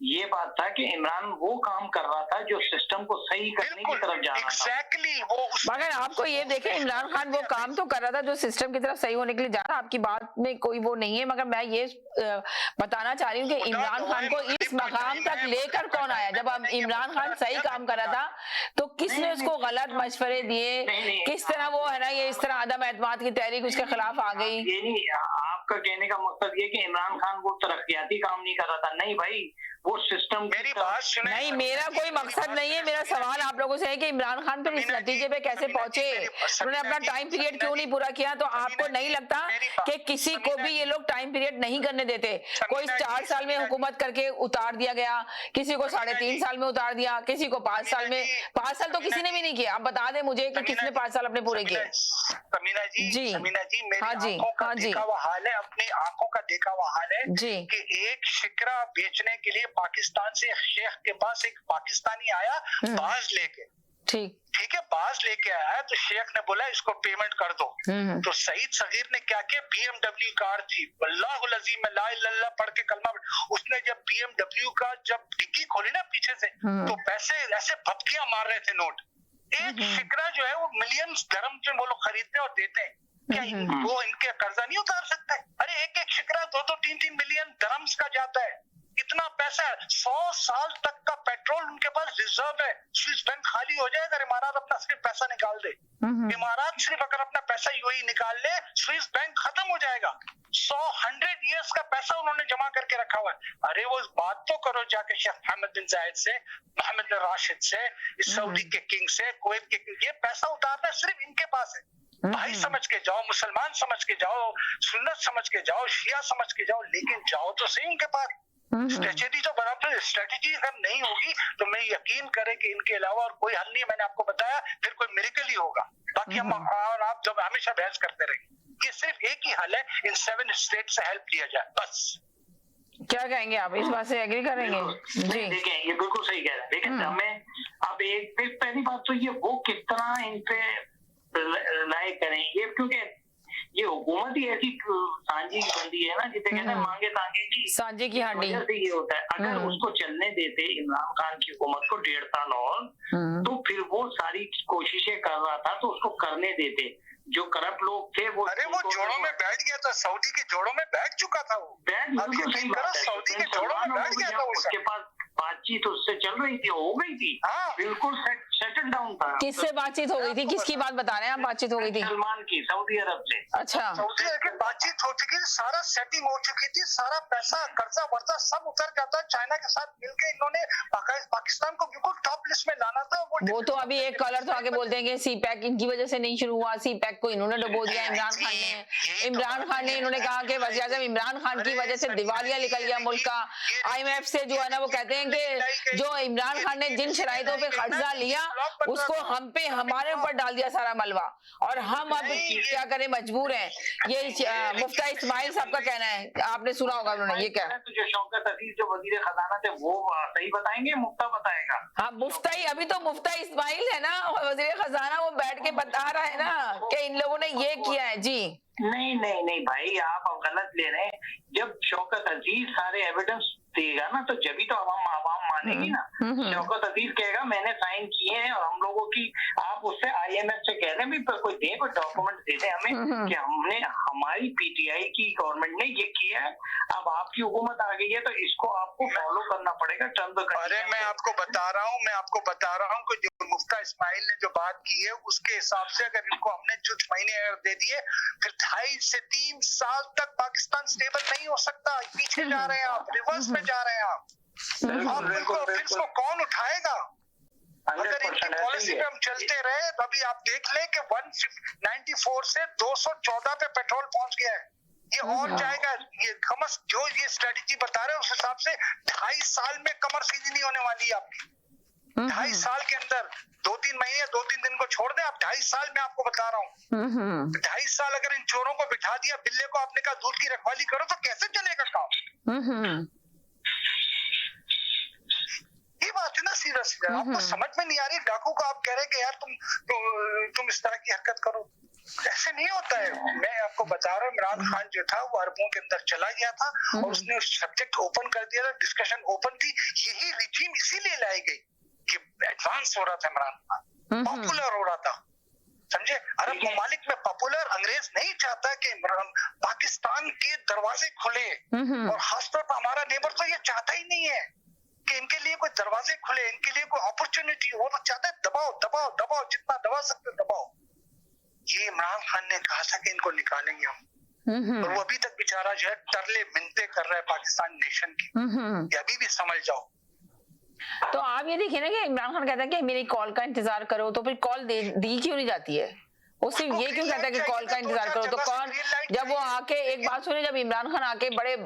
ये बात था कि इमरान वो काम कर रहा था जो सिस्टम को सही करने की तरफ जा रहा था। एग्जैक्टली वो मगर आपको ये देखें, इमरान खान वो काम तो कर रहा था जो सिस्टम की तरफ सही होने के लिए जा रहा था, आपकी बात में कोई वो नहीं है। मगर मैं ये बताना चाह रही हूँ कि इमरान खान को इस मकाम तक लेकर कौन आया? जब अब इमरान खान सही काम कर रहा था तो किसने उसको गलत मशवरे दिए, किस तरह वो है ना ये इस तरह आदम एतमाद की तहरीक उसके खिलाफ आ गई? ये नहीं, आपका कहने का मकसद ये कि इमरान खान वो तरक्याती काम नहीं कर रहा था। नहीं भाई, वो सिस्टम, मेरी बात सुने। नहीं, मेरा कोई मकसद नहीं है। मेरा सवाल आप लोगों से है कि इमरान खान फिर इस नतीजे पे कैसे पहुंचे, उन्होंने अपना टाइम पीरियड क्यों नहीं पूरा किया? तो आपको नहीं लगता कि किसी को भी ये लोग टाइम पीरियड नहीं करने देते? कोई 4 साल में हुकूमत करके उतार दिया गया, किसी को 3.5 साल में उतार दिया, किसी को 5 साल में। 5 साल तो किसी ने भी नहीं किया। आप बता दें मुझे कि किसने 5 साल अपने पूरे किए? समीना जी, मेरी हाँ जी, आंखों का हाँ जी, देखा हुआ हाल है, अपनी आंखों का देखा हुआ हाल है जी कि एक शिकरा बेचने के लिए पाकिस्तान से शेख के पास एक पाकिस्तानी आया बाज लेके। ठीक है, बाज लेके आया तो शेख ने बोला इसको पेमेंट कर दो। तो सईद सगीर ने क्या किया, BMW कार थी, वल्लाहुल अज़ीम ला इलाहा इल्लल्लाह पढ़ के कलमा, उसने जब BMW का जब डिक्की खोली ना पीछे से, तो पैसे ऐसे भपकियां मार रहे थे नोट। एक शिकरा जो है वो मिलियंस धर्म में वो लोग खरीदते और देते हैं, क्या वो इनके कर्जा नहीं उतार सकते? अरे एक शिकरा 2-2, 3-3 मिलियन धर्म्स का जाता है, इतना पैसा है। 100 साल तक का पेट्रोल उनके पास रिजर्व है। स्विस बैंक खाली हो जाए अगर इमारात अपना सिर्फ पैसा निकाल दे, इमारात सिर्फ अगर अपना पैसा यूएई निकाल ले, स्विस बैंक खत्म हो जाएगा। 100 ईयर्स का पैसा उन्होंने जमा करके रखा हुआ है। अरे वो बात तो करो जाके शेख मोहम्मद बिन जायद से, मोहम्मद बिन राशिद से, सऊदी के किंग से, कुवैत के किंग, ये पैसा उतारना सिर्फ इनके पास है। भाई समझ के जाओ, मुसलमान समझ के जाओ, सुन्नत समझ के जाओ, शिया समझ के जाओ, लेकिन जाओ तो सही उनके पास। स्ट्रेटेजी तो बराबर, स्ट्रेटेजी अगर नहीं होगी तो मैं यकीन करें कि इनके अलावा और कोई हल नहीं है। मैंने आपको बताया, फिर कोई मिरेकल ही होगा। बाकी हम और आप जब हमेशा बहस करते रहेंगे, ये सिर्फ एक ही हल है, इन 7 स्टेट से हेल्प लिया जाए, बस। क्या कहेंगे आप, इस बात से एग्री करेंगे? जी देखें, ये बिल्कुल सही कह रहे हैं। लेकिन हमें अब एक पहली बात तो ये वो किस तरह इन पे रिलाय करें, ये क्योंकि ये हुकूमत ही ऐसी सांझी बंदी है ना, जिसे कहते हैं मांगे तांगे की सांझे की हांडी। ये होता है, अगर उसको चलने देते इमरान खान की हुकूमत को 1.5 साल और, तो फिर वो सारी कोशिशें कर रहा था तो उसको करने देते। जो करप्ट लोग थे वो, अरे वो जोड़ों में बैठ गया था, सऊदी के जोड़ों में बैठ चुका था वो। सऊदी के जोड़ों में बैठ गया था, उसके पास बातचीत उससे चल रही थी, हो गई थी, बिल्कुल सेटल डाउन था। किससे बातचीत हो गई थी? किसकी बात बता रहे हैं आप? बातचीत हो गई थी सलमान की, सऊदी अरब से। अच्छा, सऊदी अरब की बातचीत हो चुकी थी, सारा सेटिंग हो चुकी थी, सारा पैसा कर्जा वर्जा सब उतर जाता। चाइना के साथ मिलकर इन्होंने पाकिस्तान को बिल्कुल टॉप लिस्ट में लाना था। वो तो अभी एक कॉलर तो आगे बोलते हैं कि CPEC इनकी वजह से नहीं शुरू हुआ, CPEC को इन्होंने डुबो दिया इमरान खान ने इन्होंने कहा कि वज़ीर-ए-आज़म इमरान खान की वजह से दिवालिया निकल गया मुल्क का। IMF से जो है ना वो कहते हैं कि जो इमरान खान ने जिन शराइतों पे कर्जा लिया उस उसको हम पे हमारे ऊपर डाल दिया सारा मलबा, और हम अब क्या करें, मजबूर हैं। ये मुफ्ती इस्माइल साहब का कहना है, आपने सुना होगा उन्होंने ये क्या। तो जो शौकत अजीज जो वजीर खजाना थे वो सही बताएंगे, मुफ्ता बताएगा? हाँ मुफ्ती, अभी तो मुफ्ती इस्माइल है ना वजीर खजाना, वो बैठ के बता रहा है ना कि इन लोगों ने ये किया है। जी नहीं भाई, आप अब गलत ले रहे हैं। जब शौकत अजीज सारे एविडेंस देगा ना तो जब ही तो आवाम मानेगी ना। शौकत अजीज कहेगा मैंने साइन किए हैं, और हम लोगों की आप उससे IMF से कह रहे हैं भी कोई दे, कोई डॉक्यूमेंट दे दे हमें कि हमने, हमारी PTI की गवर्नमेंट ने ये किया है, अब आपकी हुकूमत आ गई है तो इसको आपको फॉलो करना पड़ेगा। अरे मैं आपको बता रहा हूँ कि जो मुफ्ती इस्माइल ने जो बात की है उसके हिसाब से अगर इनको हमने कुछ महीने अगर दे दिए, फिर 2.5 से 3 साल तक पाकिस्तान स्टेबल नहीं हो सकता। पीछे जा रहे हैं आप, रिवर्स में जा रहे हैं आप। इसको कौन उठाएगा? अगर इनकी पॉलिसी पे हम चलते रहे, अभी आप देख लें कि 194 से 214 पे पेट्रोल पहुंच गया है। ये और जाएगा। ये कमर जो ये स्ट्रेटेजी बता रहे हैं उस हिसाब से 2.5 साल में कमर सीधी नहीं होने वाली है आपकी। 2.5 साल के अंदर 2-3 महीने 2-3 दिन को छोड़ दें, आप 2.5 साल में आपको बता रहा हूँ। 2.5 साल अगर इन चोरों को बिठा दिया, बिल्ले को आपने कहा दूध की रखवाली करो, तो कैसे चलेगा काम? ये बात है ना सीधा सीधा। आपको समझ में नहीं आ रही। डाकू को आप कह रहे हैं कि यार तुम इस तरह की हरकत करो, ऐसे नहीं होता है। मैं आपको बता रहा हूँ, इमरान खान जो था वो अरबों के अंदर चला गया था और उसने उस सब्जेक्ट ओपन कर दिया था, डिस्कशन ओपन थी। यही रिजीम इसीलिए लाई गई कि एडवांस हो रहा था इमरान खान, पॉपुलर हो रहा था, समझे। अरब ममालिक में पॉपुलर अंग्रेज नहीं चाहता कि पाकिस्तान के दरवाजे खुले, और खासतौर पर हमारा नेबर तो ये चाहता ही नहीं है कि इनके लिए कोई दरवाजे खुले, इनके लिए कोई अपॉर्चुनिटी। वो तो चाहते दबाओ, जितना दबा सकते दबाओ। ये इमरान खान ने कहा था कि इनको निकालेंगे हम, और वो अभी तक बेचारा जो है तरले मिन्नतें कर रहा है पाकिस्तान नेशन की। ये अभी भी समझ जाओ। तो आप ये देखिए ना कि इमरान खान कहता है कि मेरी कॉल का इंतजार करो, तो फिर कॉल दी क्यों नहीं जाती है? वो सिर्फ ये क्यों कहता है कि कॉल का इंतजार करो? तो कौन, जब वो आके, एक बात सुने, जब इमरान खान आके बड़े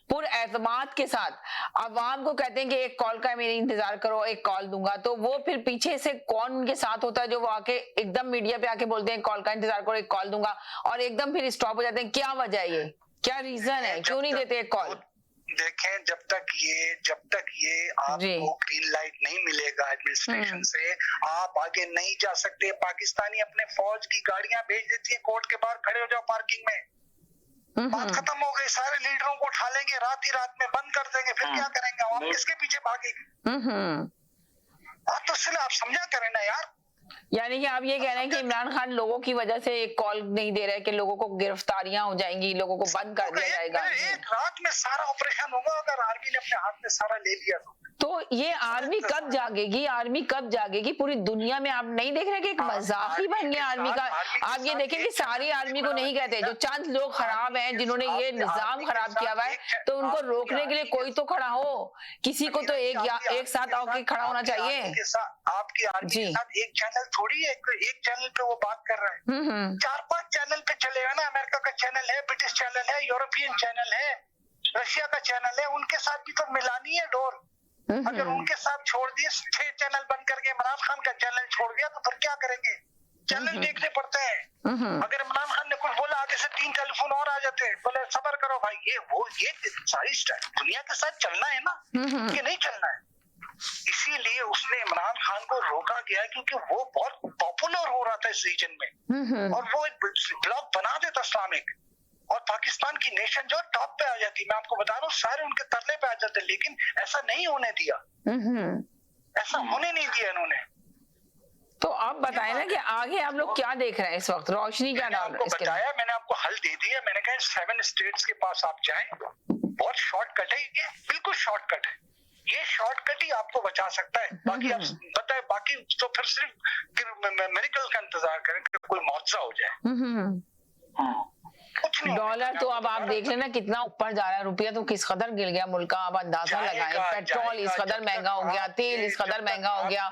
पुरएतमाद के साथ अवाम को कहते हैं कि एक कॉल का मेरी इंतजार करो, एक कॉल दूंगा, तो वो फिर पीछे से कौन उनके साथ होता है जो वो आके एकदम मीडिया पे आके बोलते हैं कॉल का इंतजार करो, एक कॉल दूंगा, और एकदम फिर स्टॉप हो जाते हैं? क्या वजह है? ये क्या रीजन है, क्यों नहीं देते एक कॉल? देखें, जब तक ये आपको ग्रीन लाइट नहीं मिलेगा एडमिनिस्ट्रेशन से, आप आगे नहीं जा सकते। पाकिस्तानी अपने फौज की गाड़ियां भेज देती है, कोर्ट के बाहर खड़े हो जाओ पार्किंग में, बात खत्म हो गई। सारे लीडरों को उठा लेंगे, रात ही रात में बंद कर देंगे, फिर क्या करेंगे? आप किसके पीछे भागेंगे? आप तो सिर्फ आप समझा करें ना यार। यानी कि आप ये कह रहे हैं कि इमरान खान लोगों की वजह से एक कॉल नहीं दे रहे कि लोगों को गिरफ्तारियां हो जाएंगी, लोगों को बंद कर दिया जाएगा। एक रात में सारा ऑपरेशन होगा अगर आर्मी ने अपने हाथ में सारा ले लिया तो ये आर्मी कब जागेगी? आर्मी कब जागेगी? पूरी दुनिया में आप नहीं देख रहे कि एक मजाक ही बन गया आर्मी का। आप ये देखें कि सारी आर्मी को नहीं कहते, जो चंद लोग खराब हैं जिन्होंने ये निजाम खराब किया हुआ है, तो उनको रोकने के लिए कोई तो खड़ा हो, किसी को तो एक साथ आके खड़ा होना चाहिए। आपकी आर्मी के साथ एक चैनल थोड़ी है, एक चैनल पे वो बात कर रहे हैं। 4-5 चैनल पे चलेगा ना। अमेरिका का चैनल है, ब्रिटिश चैनल है, यूरोपियन चैनल है, रशिया का चैनल है, उनके साथ भी तो मिलानी है डोर। अगर उनके साथ छोड़ दिए, 6 चैनल बंद करके इमरान खान का चैनल छोड़ दिया, तो फिर क्या करेंगे? चैनल देखने पड़ते हैं। अगर इमरान खान ने कुछ बोला, आगे से 3 टेलीफोन और आ जाते हैं, बोले सबर करो भाई, ये सारी दुनिया के साथ चलना है ना, कि नहीं चलना है। इसीलिए उसने इमरान खान को रोका गया क्योंकि वो बहुत पॉपुलर हो रहा था इस रीजन में, और वो एक ब्लॉक बना देता इस्लामिक, और पाकिस्तान की नेशन जो टॉप पे आ जाती। मैं आपको बता रहा हूँ, सारे उनके तरले पे आ जाते, लेकिन ऐसा नहीं होने दिया। ऐसा होने नहीं दिया इन्होंने। तो आप बताएं ना कि आगे आप लोग क्या देख रहे हैं इस वक्त, रोशनी क्या डाल रहे हैं? बताया, मैंने आपको हल दे दिया। मैंने कहा 7 स्टेट्स के पास आप जाएं, बहुत शॉर्टकट है ये, बिल्कुल शॉर्टकट है। ये शॉर्टकट ही आपको बचा सकता है। बाकी आप बताए, बाकी तो फिर सिर्फ मेडिकल का इंतजार करें कि कोई मुआवजा हो जाए। डॉलर तो अब आप देख लेना कितना ऊपर जा रहा है, रुपया तो किस कदर गिर गया मुल्क का, आप अंदाजा लगाएं। पेट्रोल इस कदर महंगा हो गया, तेल इस कदर महंगा हो गया,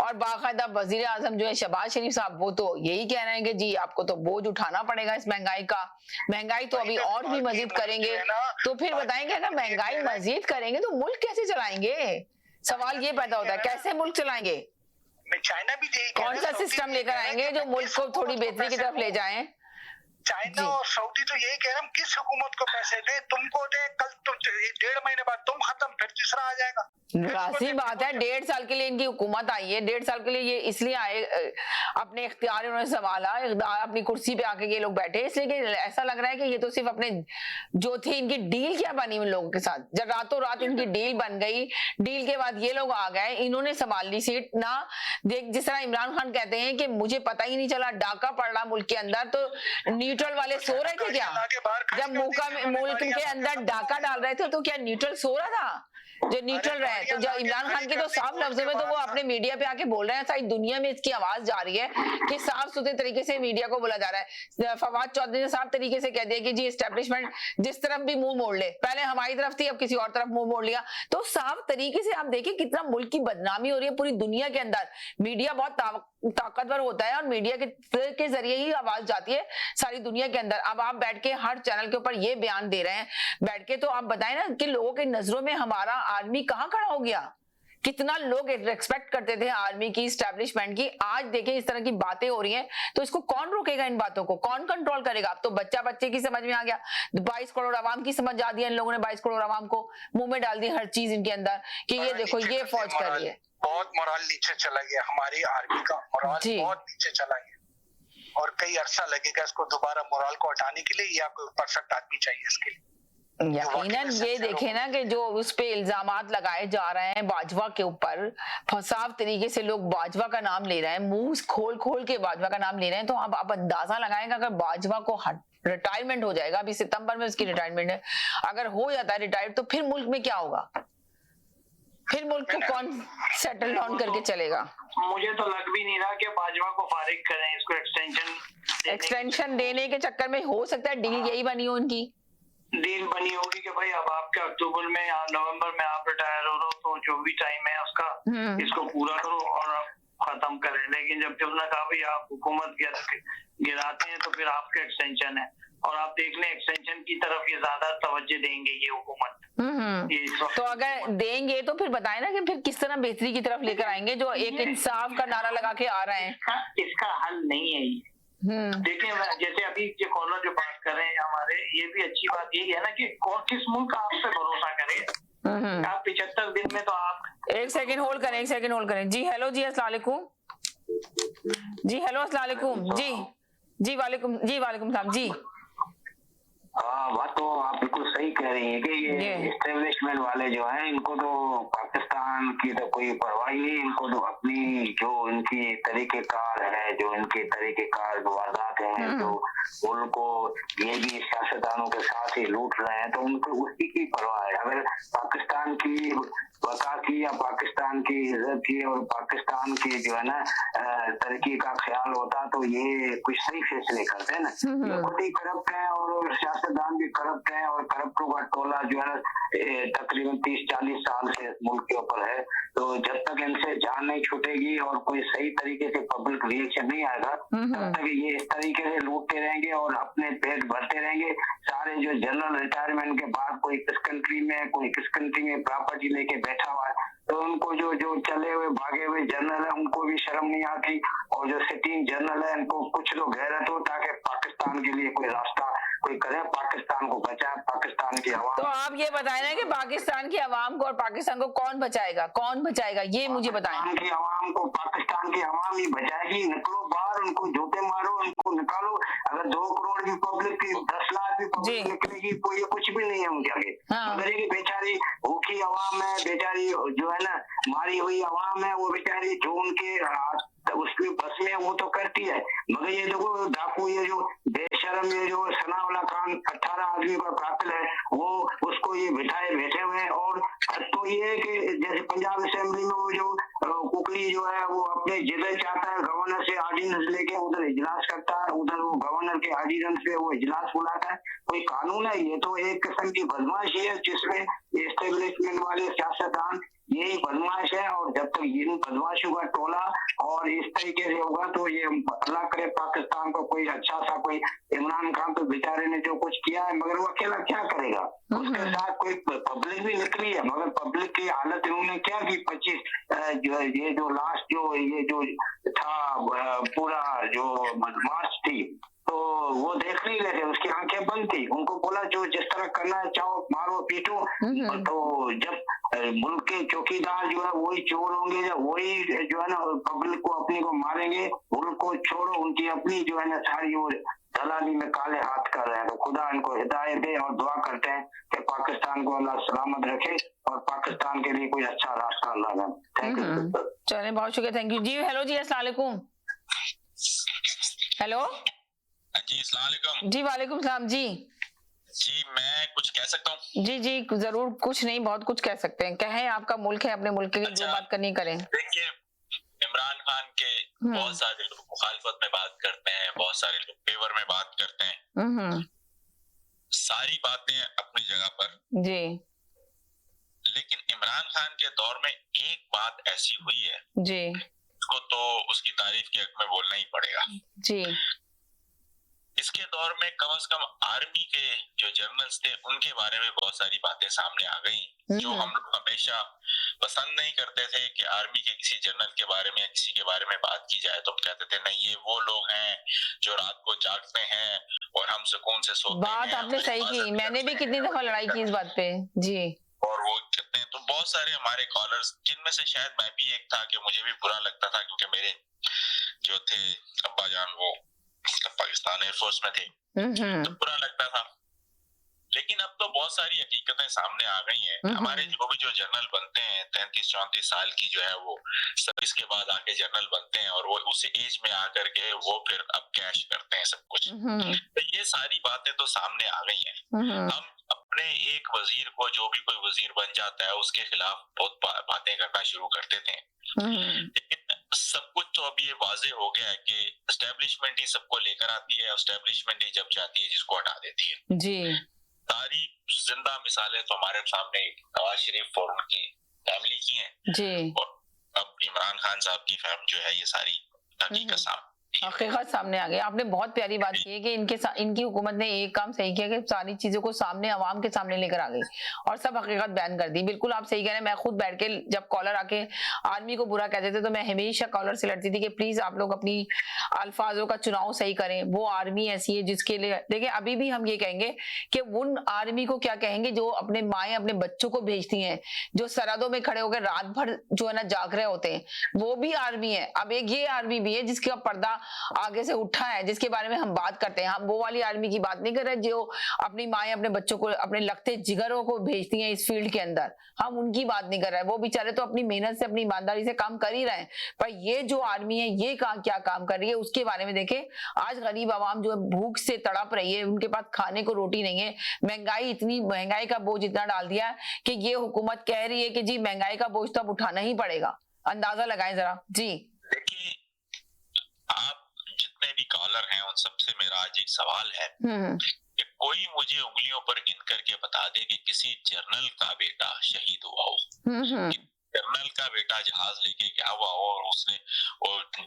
और बाकायदा वजीर आजम जो है शहबाज शरीफ साहब, वो तो यही कह रहे हैं कि जी आपको तो बोझ उठाना पड़ेगा इस महंगाई का। महंगाई तो अभी और भी मजीद करेंगे। तो फिर बताएंगे अगर महंगाई मजीद करेंगे तो मुल्क कैसे चलाएंगे? सवाल ये पैदा होता है, कैसे मुल्क चलाएंगे? मैं चाइना भी यही कह कौन रहा सा है, सऊदी सिस्टम भी यही लेकर कह रहा है आएंगे कि जो मैं मुल्क किस को थोड़ी हुकूमत को बेहतरी की पैसे तरफ ले दूं? जाएं? चाइना जी। और सऊदी तो यही कह रहा हम किस हुकूमत को पैसे दे, तुमको दे, कल तुम 1.5 महीने बाद तुम खत्म, फिर तीसरा आ जाएगा। रासी बात है, 1.5 साल के लिए इनकी हुकूमत आई है, 1.5 साल के लिए ये इसलिए आए, अपने इख्तियार उन्होंने संभाला, अपनी कुर्सी पे आके ये लोग बैठे, इसलिए कि ऐसा लग रहा है कि ये तो सिर्फ अपने जो थी इनकी डील क्या बनी उन लोगों के साथ, जब रातों रात इनकी डील बन गई, डील के बाद ये लोग आ गए, इन्होंने संभाल ली सीट ना। देख जिस तरह इमरान खान कहते हैं कि मुझे पता ही नहीं चला, डाका पड़ रहा मुल्क के अंदर, तो न्यूट्रल वाले सो रहे थे क्या? जब मुल्क के अंदर डाका डाल रहे थे तो क्या न्यूट्रल सो रहा था जो न्यूट्रल रहे? तो जब इमरान खान के तो साफ लफ्जों में तो वो अपने मीडिया पे आके बोल रहे हैं, सारी दुनिया में इसकी आवाज जा रही है कि साफ सुथरे तरीके से मीडिया को बोला जा रहा है। फवाद चौधरी ने साफ तरीके से कह दिया कि जी एस्टेब्लिशमेंट जिस तरफ भी मुंह मोड़ ले, पहले हमारी तरफ थी अब किसी और तरफ मुंह मोड़ लिया, तो साफ तरीके से आप देखिए कितना मुल्क की बदनामी हो रही है पूरी दुनिया के अंदर। मीडिया बहुत ताकतवर होता है और मीडिया के जरिए ही आवाज जाती है सारी दुनिया के अंदर। अब आप बैठ के हर चैनल के ऊपर ये बयान दे रहे हैं बैठ के, तो आप बताएं ना कि लोगों की नजरों में हमारा आर्मी कहाँ खड़ा हो गया? कितना लोग एक्सपेक्ट करते थे आर्मी की, स्टैब्लिशमेंट की। आज देखिए इस तरह की बातें हो रही हैं, तो इसको कौन रोकेगा? इन बातों को कौन कंट्रोल करेगा? अब तो बच्चा बच्चे की समझ में आ गया, 22 करोड़ आवाम की समझ आ दी है इन लोगों ने, 22 करोड़ आवाम को मुंह में डाल दी हर चीज इनके अंदर कि ये देखो ये फौज कर रही है। बहुत मोरल नीचे चला गया, हमारी आर्मी का मोरल बहुत नीचे चला गया और कई अरसा लगेगा इसको दोबारा मोरल को हटाने के लिए, या कोई परफेक्ट आदमी चाहिए इसके लिए। यकीनन ये देखे ना कि जो उस पे इल्जामात लगाए जा रहे हैं बाजवा के ऊपर, साफ तरीके से लोग बाजवा का नाम ले रहे हैं, मुंह खोल खोल के बाजवा का नाम ले रहे हैं, तो अब आप अंदाजा लगाएंगे अगर बाजवा को रिटायरमेंट हो जाएगा, अभी सितंबर में उसकी रिटायरमेंट है, अगर हो जाता है रिटायर्ड तो फिर मुल्क में क्या होगा? फिर मुल्क को कौन सेटल डाउन करके चलेगा? मुझे तो लग भी नहीं रहा कि बाजवा को फारिग करें, इसको एक्सटेंशन देने के चक्कर में हो सकता है डील यही बनी हो उनकी, डील बनी होगी कि भाई अब आपके अक्टूबर में या नवंबर में आप रिटायर हो रहे हो, तो जो भी टाइम है उसका इसको पूरा करो और खत्म करें। लेकिन जब उन्होंने कहा भाई आप हुकूमत गिराते हैं तो फिर आपका एक्सटेंशन है, और आप देख लें एक्सटेंशन की तरफ ये ज्यादा तवज्जो देंगे ये हुकूमत। तो अगर देंगे तो फिर बताए ना कि फिर किस तरह बेहतरी की तरफ लेकर आएंगे, जो एक इंसाफ का नारा लगा के आ रहे हैं। इसका हल नहीं है ये। देखिए जैसे अभी जो कॉलर जो बात कर रहे हैं हमारे, ये भी अच्छी बात यही है ना कि किस मुल्क आप पे भरोसा करें। आप 75 दिन में तो आप एक सेकंड होल्ड करें, जी हेलो जी अस्सलाम वालेकुम, जी हेलो अस्सलाम वालेकुम, जी वालेकुम सलाम जी। हाँ बात तो आप बिल्कुल सही कह रही है कि ये एस्टेब्लिशमेंट वाले जो हैं इनको तो पाकिस्तान की तो कोई परवाह ही नहीं, इनको तो अपनी जो इनकी तरीकेकार है, जो इनके तरीकेकार वारदात हैं, जो उनको ये भी सियासतदानों के साथ ही लूट रहे हैं, तो उनको उसी की परवाह है। अगर पाकिस्तान की वक़ा की या पाकिस्तान की इज्जत की और पाकिस्तान की जो है ना तरक्की का ख्याल होता तो ये कुछ सही फैसले करते हैं ना। ये खुद ही करप्ट है और सियासतदान भी करप्ट है, और करप्टों का टोला जो है तकरीबन 30-40 साल से मुल्क के ऊपर है। तो जब तक इनसे जान नहीं छूटेगी और कोई सही तरीके से पब्लिक रिएक्शन नहीं आएगा, तब तक ये इस तरीके से लूटते रहेंगे और अपने पेट भरते रहेंगे। सारे जो जनरल रिटायरमेंट के बाद कोई किस कंट्री में प्रॉपर्टी लेके बैठा हुआ है, तो उनको जो चले हुए भागे हुए जनरल है उनको भी शर्म नहीं आती, और जो सिटिंग जनरल है उनको कुछ तो गैरत हो ताकि पाकिस्तान के लिए कोई रास्ता कोई करे, पाकिस्तान को बचाए, पाकिस्तान की आवाम। तो आप ये बताएं ना कि पाकिस्तान की आवाम को और पाकिस्तान को कौन बचाएगा ये मुझे बताएं। पाकिस्तान की आवाम ही बचाएगी। निकलो बाहर, उनको जूते मारो, उनको निकालो। अगर 2 करोड़ की पब्लिक की 10 लाख की पब्लिक निकलेगी तो ये कुछ भी नहीं है उनके आगे। मगर ये बेचारी भूखी आवाम है, बेचारी जो है ना मारी हुई आवाम है, वो बेचारी जो उनके उसकी बस में वो तो करती है। मगर ये देखो डाकू, ये जो बेशरम, ये जो सनाउल्लाह खान 18 आदमी का कातिल है, वो उसको ये बैठे हुए हैं। और तो ये है कि जैसे पंजाब असेंबली में वो जो कुकली जो है वो अपने जिले चाहता है, गवर्नर से ऑर्डिनेंस लेके उधर इजलास करता है, उधर वो गवर्नर के ऑर्डिनेंस पे वो इजलास बुलाता है। कोई कानून है? ये तो एक किस्म की बदमाशी है जिसमें एस्टेब्लिशमेंट वाले सियासतदान यही बदमाश है, और जब तक इन बदमाशों का टोला और इस तरीके से होगा तो ये अल्लाह करे पाकिस्तान को कोई अच्छा सा कोई, इमरान खान तो बेचारे ने जो कुछ किया है मगर वो अकेला क्या करेगा, उसके साथ कोई पब्लिक भी निकली है मगर पब्लिक की हालत इन्होंने क्या की, 25 ये जो लास्ट जो ये जो था पूरा जो मार्च थी तो वो देख नहीं रहे थे, उसकी आंखें बंद थी, उनको बोला जो जिस तरह करना है चाहो मारो पीटो, तो जब मुल्क के चौकीदार जो है वही चोर होंगे, जब वही जो है ना पब्लिक को अपनी को मारेंगे, मुल्क को छोड़ो, उनकी अपनी जो है ना सारी वो दलाली में काले हाथ कर रहे हैं। तो खुदा इनको हिदायत दे और दुआ करते हैं कि पाकिस्तान को अल्लाह सलामत रखे और पाकिस्तान के लिए कोई अच्छा रास्ता अल्लाह दे। Thank you. चलिए बहुत शुक्रिया, थैंक यू जी। हेलो जी, अस्सलाम वालेकुम। हेलो जी, अस्सलाम वालेकुम। जी वालेकुम सलाम जी। जी मैं कुछ कह सकता हूँ? जी जी जरूर, कुछ नहीं बहुत कुछ कह सकते हैं, कहें, आपका मुल्क है, अपने मुल्क के लिए जो बात करनी करें। देखिए, इमरान खान के बहुत सारे लोग मुखालफत में बात करते हैं, बहुत सारे लोग फेवर में बात करते हैं, सारी बातें अपनी जगह पर जी, लेकिन इमरान खान के दौर में एक बात ऐसी हुई है जी, उसको तो उसकी तारीफ के हक में बोलना ही पड़ेगा जी। इसके दौर में कम से कम आर्मी के जो जर्नल्स थे उनके बारे में बहुत सारी बातें सामने आ गई जो हम लोग हमेशा पसंद नहीं करते थे कि आर्मी के किसी जनरल के बारे में या किसी के बारे में बात की जाए, तो हम कहते थे नहीं ये वो लोग हैं जो रात को जागते हैं और हम सुकून से सोते हैं। बात आपने सही की, मैंने भी कितनी दफा लड़ाई की इस बात पे जी। और वो कहते हैं, तो बहुत सारे हमारे कॉलर्स जिनमें से शायद मैं भी एक था कि मुझे भी बुरा लगता था क्योंकि मेरे जो थे अब्बा जान वो पाकिस्तान एयरफोर्स में थे, तो बुरा लगता था। लेकिन अब तो बहुत सारी हकीकतें सामने आ गई हैं। हमारे जो जनरल बनते हैं 33-34 साल की जो है वो सर्विस के बाद आके जनरल बनते हैं और वो उस एज में आकर के वो फिर अब कैश करते हैं सब कुछ। तो ये सारी बातें तो सामने आ गई हैं। हम अपने एक वजीर को, जो भी कोई वजीर बन जाता है, उसके खिलाफ बहुत बातें करना शुरू करते थे, लेकिन सब कुछ तो अब ये वाजे हो गया है कि एस्टेब्लिशमेंट ही सबको लेकर आती है, एस्टेब्लिशमेंट ही जब चाहती है जिसको हटा देती है जी। सारी जिंदा मिसालें तो हमारे सामने नवाज शरीफ और उनकी फैमिली की हैं जी, और अब इमरान खान साहब की फैमिली जो है ये सारी हकीकत सामने आ गई। आपने बहुत प्यारी बात की है कि इनकी हुकूमत ने एक काम सही किया कि सारी चीजों को सामने अवाम के सामने लेकर आ गई और सब हकीकत बयान कर दी। बिल्कुल आप सही कह रहे हैं। मैं खुद बैठ के जब कॉलर आके आर्मी को बुरा कहते थे तो मैं हमेशा कॉलर से लड़ती थी कि प्लीज आप लोग अपनी अल्फाजों का चुनाव सही करें। वो आर्मी ऐसी है जिसके लिए देखिए अभी भी हम ये कहेंगे कि उन आर्मी को क्या कहेंगे जो अपने माएँ अपने बच्चों को भेजती हैं, जो सरहदों में खड़े होकर रात भर जो है ना जाग रहे होते हैं, वो भी आर्मी है। अब एक ये आर्मी भी है जिसका पर्दा आगे से उठा है, जिसके बारे में हम बात करते हैं। हम वो वाली आर्मी की बात नहीं कर रहे जो अपनी माएँ अपने बच्चों को, अपने लगते जिगरों को भेजती हैं इस फील्ड के अंदर, हम उनकी बात नहीं कर रहे। वो बेचारे तो अपनी मेहनत से अपनी ईमानदारी से काम कर ही रहे हैं, पर ये जो आर्मी है ये क्या काम कर रही है उसके बारे में देखें। आज गरीब आवाम जो है भूख से तड़प रही है, उनके पास खाने को रोटी नहीं है। महंगाई का बोझ इतना डाल दिया है कि ये हुकूमत कह रही है कि जी महंगाई का बोझ तो अब उठाना ही पड़ेगा। अंदाजा लगाएं जरा जी। देखिए आप जितने भी कॉलर हैं उन सबसे मेरा आज एक सवाल है कि कोई मुझे उंगलियों पर गिन करके बता दे कि किसी जनरल का बेटा शहीद हुआ हो, जनरल का बेटा जहाज लेके गया हुआ हो और उसने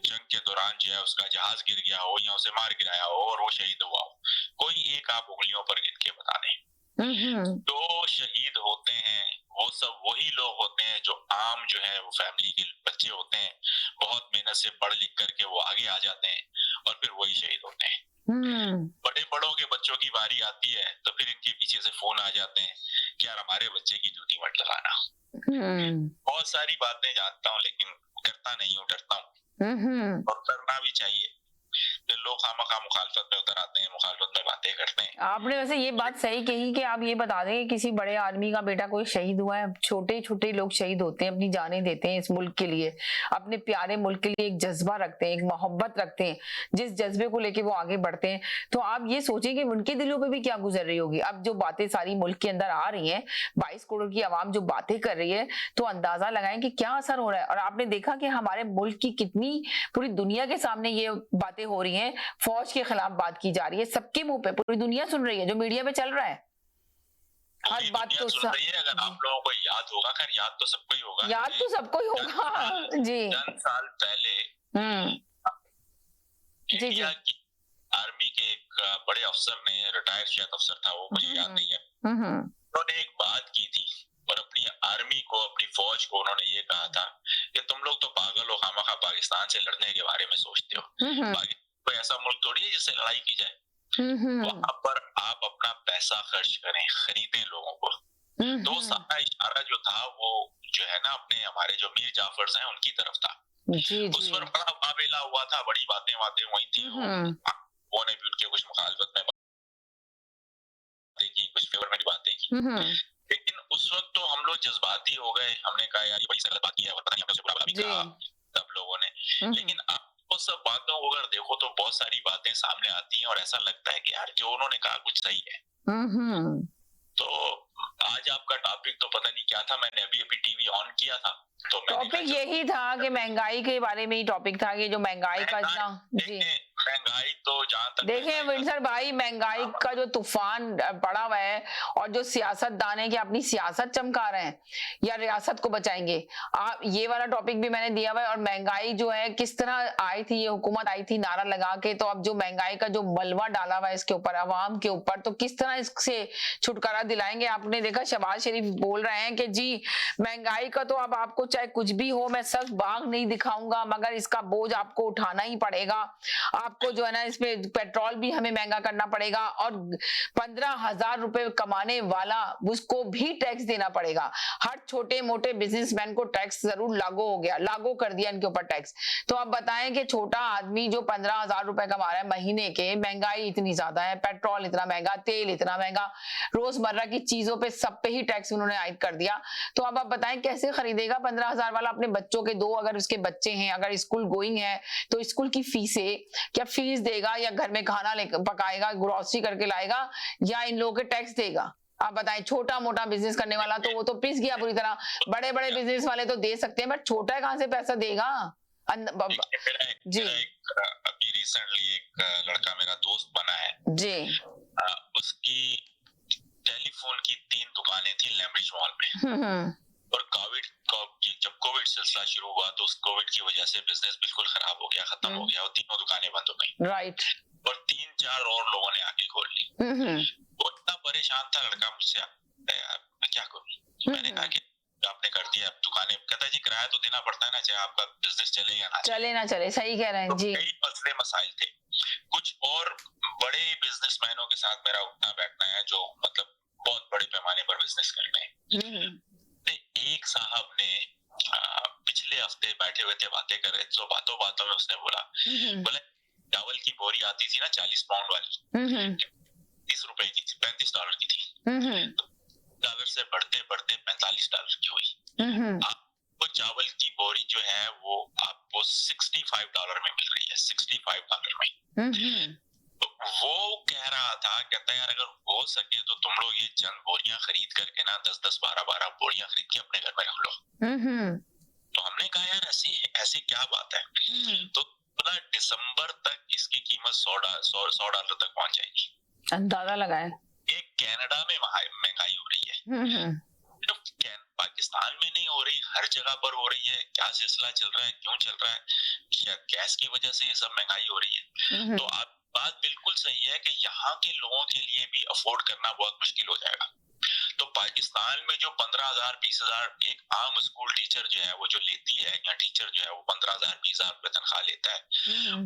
जंग के दौरान जो है उसका जहाज गिर गया हो या उसे मार गिराया हो और वो शहीद हुआ हो। कोई एक आप उंगलियों पर गिन के बता दें। जो शहीद होते हैं वो सब वही लोग होते हैं जो आम जो है वो फैमिली के बच्चे होते हैं, बहुत मेहनत से पढ़ लिख करके वो आगे आ जाते हैं और फिर वही शहीद होते हैं। बड़ों के बच्चों की बारी आती है तो फिर इनके पीछे से फोन आ जाते हैं कि यार हमारे बच्चे की जूती मत लगाना। बहुत सारी बातें जानता हूँ लेकिन करता नहीं हूँ, डरता हूँ और करना भी चाहिए। तो लोग खामखा मुखालफत में उतर आते हैं, मुखालफत में बातें करते हैं। आपने वैसे ये बात सही कही कि आप ये बता दें कि किसी बड़े आदमी का बेटा कोई शहीद हुआ है। छोटे छोटे लोग शहीद होते हैं, अपनी जानें देते हैं इस मुल्क के लिए, अपने प्यारे मुल्क के लिए एक जज्बा रखते हैं, एक मोहब्बत रखते हैं, जिस जज्बे को लेके वो आगे बढ़ते हैं। तो आप ये सोचें कि उनके दिलों पे भी क्या गुजर रही होगी। अब जो बातें सारी मुल्क के अंदर आ रही हैं, 22 करोड़ की आवाम जो बातें कर रही है, तो अंदाजा लगाएं कि क्या असर हो रहा है। और आपने देखा कि हमारे मुल्क की कितनी पूरी दुनिया के सामने ये बातें हो रही हैं, फौज के खिलाफ बात की जा रही है, सबके मुंह पे पूरी दुनिया सुन रही है, जो मीडिया पे चल रहा है। हर पूरी बात दुनिया तो सुन रही है। अगर आप लोगों को याद होगा, खैर याद तो सबको ही होगा, याद तो सबको ही होगा जी। चंद साल पहले जी जी। इंडिया की आर्मी के एक बड़े अफसर ने, रिटायर्ड शायद अफसर था वो, मुझे याद नहीं है, उन्होंने एक बात की थी और अपनी आर्मी को, अपनी फौज को उन्होंने ये कहा था कि तुम लोग तो पागल हो, खामखा पाकिस्तान से लड़ने के बारे में सोचते हो। पाकिस्तान कोई ऐसा मुल्क थोड़ी है जिससे लड़ाई की जाए। वहां पर आप अपना पैसा खर्च करें, खरीदें लोगों को। तो सारा इशारा जो था वो जो है ना, अपने हमारे जो मीर जाफर हैं उनकी तरफ था। जी उस पर बड़ा वावेला हुआ था, बड़ी बातें हुई थी। वो ने भी उनके कुछ मुखालफत में बातें की, कुछ फेवर में भी बातें की। लेकिन उस वक्त तो हम लोग जज्बाती हो गए, हमने कहा यार ये बड़ी गलत बात की है और पता नहीं हमने बुरा भी कहा सब लोगों ने। लेकिन अब वो सब बातों को अगर देखो तो बहुत सारी बातें सामने आती हैं और ऐसा लगता है कि यार जो उन्होंने कहा कुछ सही है। तो आज आपका टॉपिक तो पता नहीं क्या था, मैंने अभी टीवी ऑन किया था तो टॉपिक यही था कि महंगाई के बारे में ही टॉपिक था कि जो महंगाई का इतना जी। महंगाई तो जहाँ तक देखिए विंसर भाई, महंगाई का जो तूफान पड़ा हुआ है और जो सियासतदान है कि अपनी सियासत चमका रहे हैं या रियासत को बचाएंगे, आप ये वाला टॉपिक भी मैंने दिया हुआ है। और महंगाई जो है किस तरह आई थी, ये हुकूमत आई थी नारा लगा के, तो अब जो महंगाई का जो मलबा डाला हुआ है इसके ऊपर, अवाम के ऊपर, तो किस तरह इससे छुटकारा दिलाएंगे। आपने देखा शहबाज शरीफ बोल रहे हैं कि जी महंगाई का तो अब आपको चाहे कुछ भी हो, मैं सख्त बाग नहीं दिखाऊंगा, मगर इसका बोझ आपको उठाना ही पड़ेगा। आपको जो है ना इसमें पेट्रोल भी हमें महंगा करना पड़ेगा और 15,000 रुपए कमाने वाला उसको भी टैक्स देना पड़ेगा। हर छोटे मोटे बिजनेसमैन को टैक्स जरूर लागू कर दिया इनके ऊपर टैक्स। तो अब बताएं कि छोटा आदमी जो 15,000 रुपए कमा रहा है महीने के, महंगाई इतनी ज्यादा है, पेट्रोल इतना महंगा, तेल इतना महंगा, रोजमर्रा की चीजों पे सब पे ही टैक्स उन्होंने आयद कर दिया। तो अब आप बताएं कैसे खरीदेगा 15,000 वाला अपने बच्चों के दो, अगर उसके बच्चे हैं, अगर स्कूल गोइंग है तो स्कूल की फीसें क्या फीस देगा या घर में खाना पकाएगा, ग्रोसरी करके लाएगा या इन लोगों के टैक्स देगा। आप बताएं, छोटा मोटा बिजनेस करने वाला तो वो तो पिस गया पूरी तरह, बड़े बड़े बिजनेस वाले तो दे सकते हैं, बट छोटा कहां से पैसा देगा। जी अभी रिसेंटली एक लड़का मेरा दोस्त बना है जी, उसकी टेलीफोन की 3 दुकानें थी लैम्ब्रिज मॉल में। और जब कोविड सिलसिला शुरू हुआ तो उस कोविड की वजह से बिजनेस बिल्कुल खराब हो गया, खत्म हो गया और तीनों दुकानें बंद हो गई। राइट। और 3-4 और लोगों ने आगे खोल ली। वो इतना परेशान था लड़का मुझसे, यार मैं क्या करूं। मैंने कहा कि आपने कर दिया, अब दुकानें, कहता जी किराया तो देना पड़ता है ना, चाहे आपका बिजनेस चले या ना चले। सही कह रहे हैं जी। कई मसले मसाइल थे। कुछ और बड़े बिजनेसमैनों के साथ मेरा उठना बैठना है जो मतलब बहुत बड़े पैमाने पर बिजनेस करते हैं। एक साहब ने पिछले हफ्ते बैठे हुए थे, बातें कर रहे थे, तो बातों में उसने बोला चावल की बोरी आती थी ना 40 पाउंड वाली, 30 रुपए की थी, $35 की थी, डॉलर से बढ़ते बढ़ते $45 की हुई। आपको चावल की बोरी जो है वो आपको $65 में मिल रही है, $65 में। तो वो कह रहा था, कहता यार अगर हो सके तो तुम लोग ये चंद बोरियां खरीद करके ना 10-10, 12-12 बोरियां खरीद के अपने घर में रख लो। तो हमने कहा यार ऐसी क्या बात है। तो दिसंबर तक इसकी कीमत $100 तक पहुंच जाएगी। अंदाजा लगाए। एक कनाडा में महंगाई हो रही है, पाकिस्तान में नहीं हो रही, हर जगह पर हो रही है। क्या सिलसिला चल रहा है, क्यों चल रहा है? शायद गैस की वजह से ये सब महंगाई हो रही है। तो आप बात बिल्कुल सही है कि यहाँ के लोगों के लिए भी अफोर्ड करना बहुत मुश्किल हो जाएगा। तो पाकिस्तान में जो 15,000 20,000 एक आम स्कूल टीचर जो है वो जो लेती है, या टीचर जो है वो 15,000 20,000 रुपए तनख्वाह लेता है,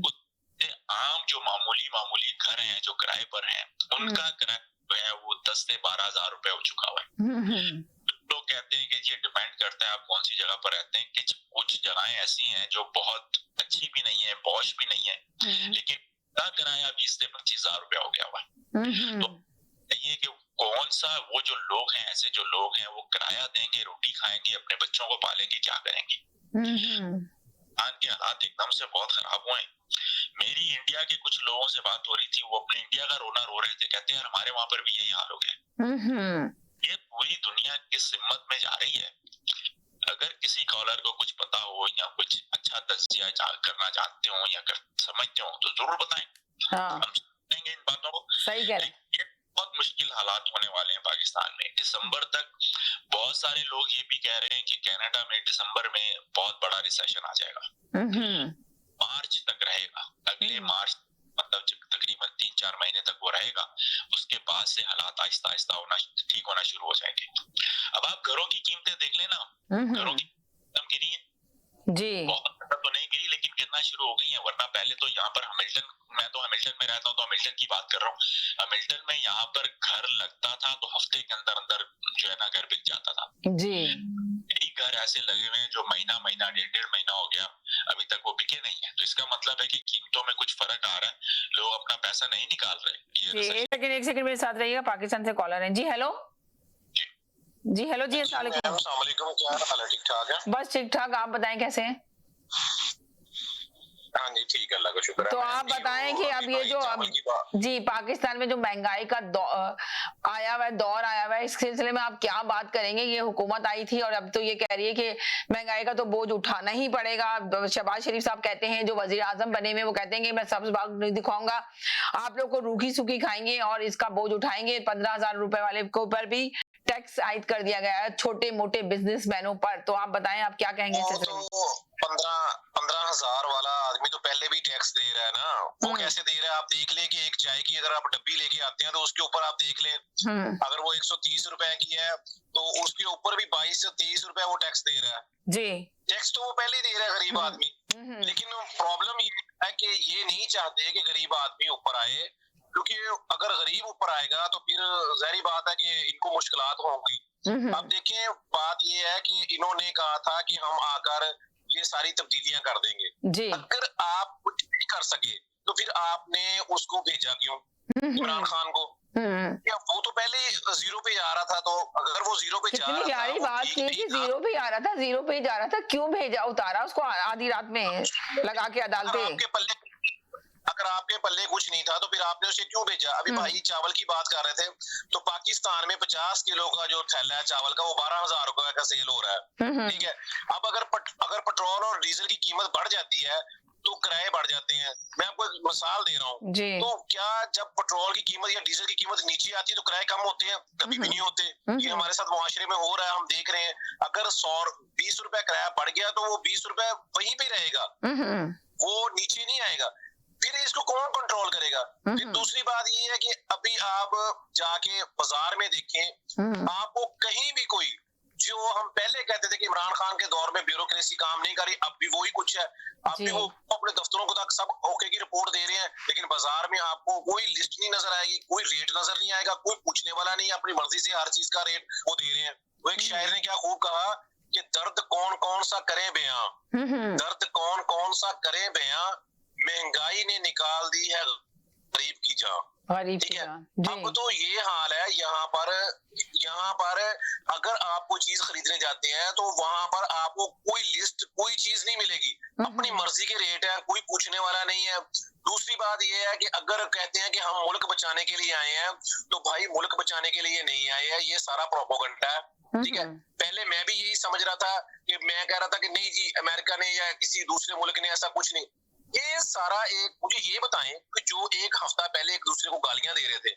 उससे आम जो मामूली घर हैं जो किराए पर हैं, उनका किराया जो है वो 10 से 12,000 रुपए हो चुका हुआ है। लोग कहते हैं कि ये डिपेंड करता है आप कौन सी जगह पर रहते हैं, कि कुछ जगहें ऐसी हैं जो बहुत अच्छी भी नहीं है, पॉश भी नहीं है, लेकिन किराया 20 से 25,000 रुपया हो गया हुआ। तो ये कि कौन सा वो जो लोग हैं, ऐसे जो लोग हैं वो किराया देंगे, रोटी खाएंगे, अपने बच्चों को पालेंगे, क्या करेंगे। आज के हालात एकदम से बहुत खराब हुए हैं। मेरी इंडिया के कुछ लोगों से बात हो रही थी, वो अपने इंडिया का रोना रो रहे थे, कहते हैं हमारे वहां पर भी यही हाल हो गया। ये पूरी दुनिया किस हिम्मत में जा रही है। अगर किसी कॉलर को कुछ पता हो या कुछ अच्छा तज्जिया करना चाहते हो या समझते हो तो जरूर बताएं। हम सुनेंगे इन बातों को। सही कह रहे हैं। ये बहुत मुश्किल हालात होने वाले हैं पाकिस्तान में। दिसंबर तक बहुत सारे लोग ये भी कह रहे हैं कि कनाडा में दिसंबर में बहुत बड़ा रिसेशन आ जाएगा। मार्च तक रहेगा, अगले मार्च मतलब तकरीबन 3-4 महीने तक वो रहेगा। उसके बाद से हालात आहिस्ता आहिस्ता ठीक होना शुरू हो जाएंगे। अब आप घरों की कीमतें देख लेना, घरों की कीमतें गिरी है जी, बहुत ज्यादा तो नहीं गिरी लेकिन गिरना शुरू हो गई है। वरना पहले तो यहाँ पर हैमिल्टन, मैं तो हैमिल्टन में रहता हूँ तो हैमिल्टन की बात कर रहा हूँ, हैमिल्टन में यहाँ पर घर लगता था तो हफ्ते के अंदर अंदर जो है ना घर बिक जाता था जी। यही घर ऐसे लगे हुए हैं जो महीना 1.5 महीना हो गया अभी तक वो बिके नहीं है। तो इसका मतलब है कि कीमतों में कुछ फर्क आ रहा है, लोग अपना पैसा नहीं निकाल रहे। एक सेकंड मेरे साथ रहिएगा, पाकिस्तान से कॉलर है जी। हेलो जी, हेलो जी, अस्सलाम वालेकुम। क्या हाल है? ठीक ठाक है? बस ठीक ठाक, आप बताएं कैसे हैं? हाँ जी ठीक है, अल्लाह का शुक्र है। तो आप बताएं कि अब ये जो अब जी पाकिस्तान में जो महंगाई का आया हुआ है, दौर आया हुआ है, इस सिलसिले में आप क्या बात करेंगे? ये हुकूमत आई थी और अब तो ये कह रही है कि महंगाई का तो बोझ उठाना ही पड़ेगा। शहबाज शरीफ साहब कहते हैं, जो वजीर आजम बने हुए, वो कहते हैं कि मैं सब्ज बाग नहीं दिखाऊंगा, आप लोग को रूखी सूखी खाएंगे और इसका बोझ उठाएंगे। 15,000 रुपए वाले को ऊपर भी टैक्स आयद कर दिया गया है, छोटे मोटे बिजनेसमैनों पर। तो आप बताएं, आप क्या कहेंगे? 15,000 वाला आदमी तो पहले भी टैक्स दे रहा है ना। वो कैसे दे रहा है? आप देख ले कि एक चाय की अगर आप डब्बी लेके आते हैं तो उसके ऊपर आप देख ले, अगर वो 130 रुपए की है तो उसके ऊपर भी 22 से 23 रुपए वो टैक्स दे रहा है जी। टैक्स तो वो पहले ही दे रहा है गरीब आदमी। लेकिन प्रॉब्लम ये है कि ये नहीं चाहते कि गरीब आदमी ऊपर आए, क्योंकि अगर गरीब ऊपर आएगा तो फिर जाहिर बात है कि इनको मुश्किलात होंगी। अब देखें, बात ये है कि इन्होंने कहा था कि हम आकर ये सारी तब्दीलियां कर देंगे जी। अगर आप कुछ नहीं कर सके तो फिर आपने उसको भेजा क्यों, इमरान खान को? क्या वो तो पहले 0 पे जा रहा था, तो अगर वो 0 पे जा रहा था, प्यारी बात की कि 0 पे आ रहा था, 0 पे जा रहा था, क्यों भेजा, उतारा उसको आधी रात में लगा के अदालतें? अगर आपके पल्ले कुछ नहीं था तो फिर आपने उसे क्यों भेजा? अभी भाई चावल की बात कर रहे थे, तो पाकिस्तान में 50 किलो का जो थैला है चावल का वो 12,000 रुपए का सेल हो रहा है, ठीक है। अब अगर पेट्रोल और डीजल की कीमत बढ़ जाती है तो किराए बढ़ जाते हैं। मैं आपको एक मिसाल दे रहा हूँ, तो क्या जब पेट्रोल की कीमत या डीजल की कीमत नीचे आती है तो किराए कम होते हैं? कभी भी नहीं होते। ये हमारे साथ मुआशरे में हो रहा है, हम देख रहे हैं। अगर 120 रुपए किराया बढ़ गया तो वो 20 रुपए वहीं पे रहेगा, वो नीचे नहीं आएगा। फिर इसको कौन कंट्रोल करेगा? फिर दूसरी बात ये है कि अभी आप जाके बाजार में देखें, आपको कहीं भी कोई, जो हम पहले कहते थे कि इमरान खान के दौर में ब्यूरोक्रेसी काम नहीं करी, अब भी वही कुछ है। अब भी वो अपने दफ्तरों को तक सब ओके की रिपोर्ट दे रहे हैं, लेकिन बाजार में आपको कोई लिस्ट नहीं नजर आएगी, कोई रेट नजर नहीं आएगा, कोई पूछने वाला नहीं, अपनी मर्जी से हर चीज का रेट वो दे रहे हैं। वो एक शायर ने क्या खूब कहा कि दर्द कौन कौन सा करे बयां, दर्द कौन कौन सा करे बयां, महंगाई ने निकाल दी है गरीब की जान। ठीक है, अब तो ये हाल है यहाँ पर अगर आप कोई चीज खरीदने जाते हैं तो वहां पर आपको कोई लिस्ट, कोई चीज नहीं मिलेगी, अपनी मर्जी के रेट है, कोई पूछने वाला नहीं है। दूसरी बात ये है कि अगर कहते हैं कि हम मुल्क बचाने के लिए आए हैं, तो भाई मुल्क बचाने के लिए नहीं आए हैं, ये सारा प्रोपेगेंडा है, ठीक है। पहले मैं भी यही समझ रहा था कि मैं कह रहा था कि नहीं जी अमेरिका ने या किसी दूसरे मुल्क ने, ऐसा कुछ नहीं। ये सारा एक, मुझे ये बताएं कि जो एक हफ्ता पहले एक दूसरे को गालियां दे रहे थे,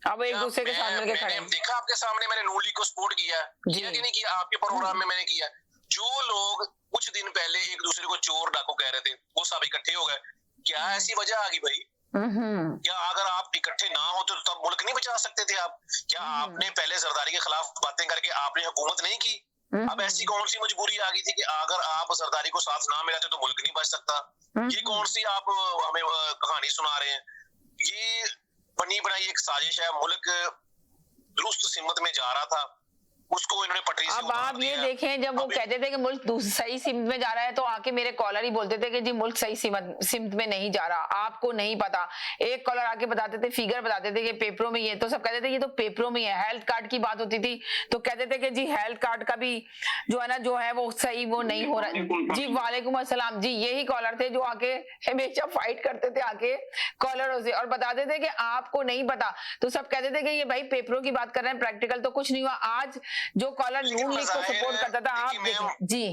अब एक दूसरे के साथ मिलकर खड़े हैं। देखा आपके सामने, मैंने नून लीग को सपोर्ट किया कि नहीं किया? आपके प्रोग्राम में मैंने किया। जो लोग कुछ दिन पहले एक दूसरे को चोर डाकू कह रहे थे, वो सब इकट्ठे हो गए। क्या ऐसी वजह आ गई भाई? क्या अगर आप इकट्ठे ना होते तो तब मुल्क नहीं बचा सकते थे आप? क्या आपने पहले जरदारी के खिलाफ बातें करके आपने हुकूमत नहीं की? अब ऐसी कौन सी मजबूरी आ गई थी कि अगर आप जरदारी को साथ ना मिलाते तो मुल्क नहीं बच सकता? ये कौन सी आप हमें कहानी सुना रहे हैं? ये बनी बनाई एक साजिश है। मुल्क दुरुस्त सिमत में जा रहा था, उसको इन्होंने पटरी से अब आप ये देखें, जब वो कहते थे कि मुल्क सही सिमत में जा रहा है, तो आके मेरे कॉलर ही बोलते थे कि जी मुल्क सही सिमत में नहीं जा रहा, आपको नहीं पता। एक कॉलर आके बताते थे, फिगर बताते थे कि पेपरों में, ये तो सब कहते थे ये तो पेपरों में है। हेल्थ कार्ड की बात होती थी तो कहते थे कि जी हेल्थ कार्ड का भी जो है ना, जो है वो सही वो नहीं हो रहा। जी वालेकुम अस्सलाम जी, यही कॉलर थे जो आके हमेशा फाइट करते थे आके कॉलरों से और बताते थे कि आपको नहीं पता। तो सब कहते थे कि ये भाई पेपरों की बात कर रहे हैं, प्रैक्टिकल तो कुछ नहीं हुआ। आज जो कॉलर लेकिन नून लीग को बज़ाहिर- सपोर्ट करता था, आप देखिए मैम, देखें जी,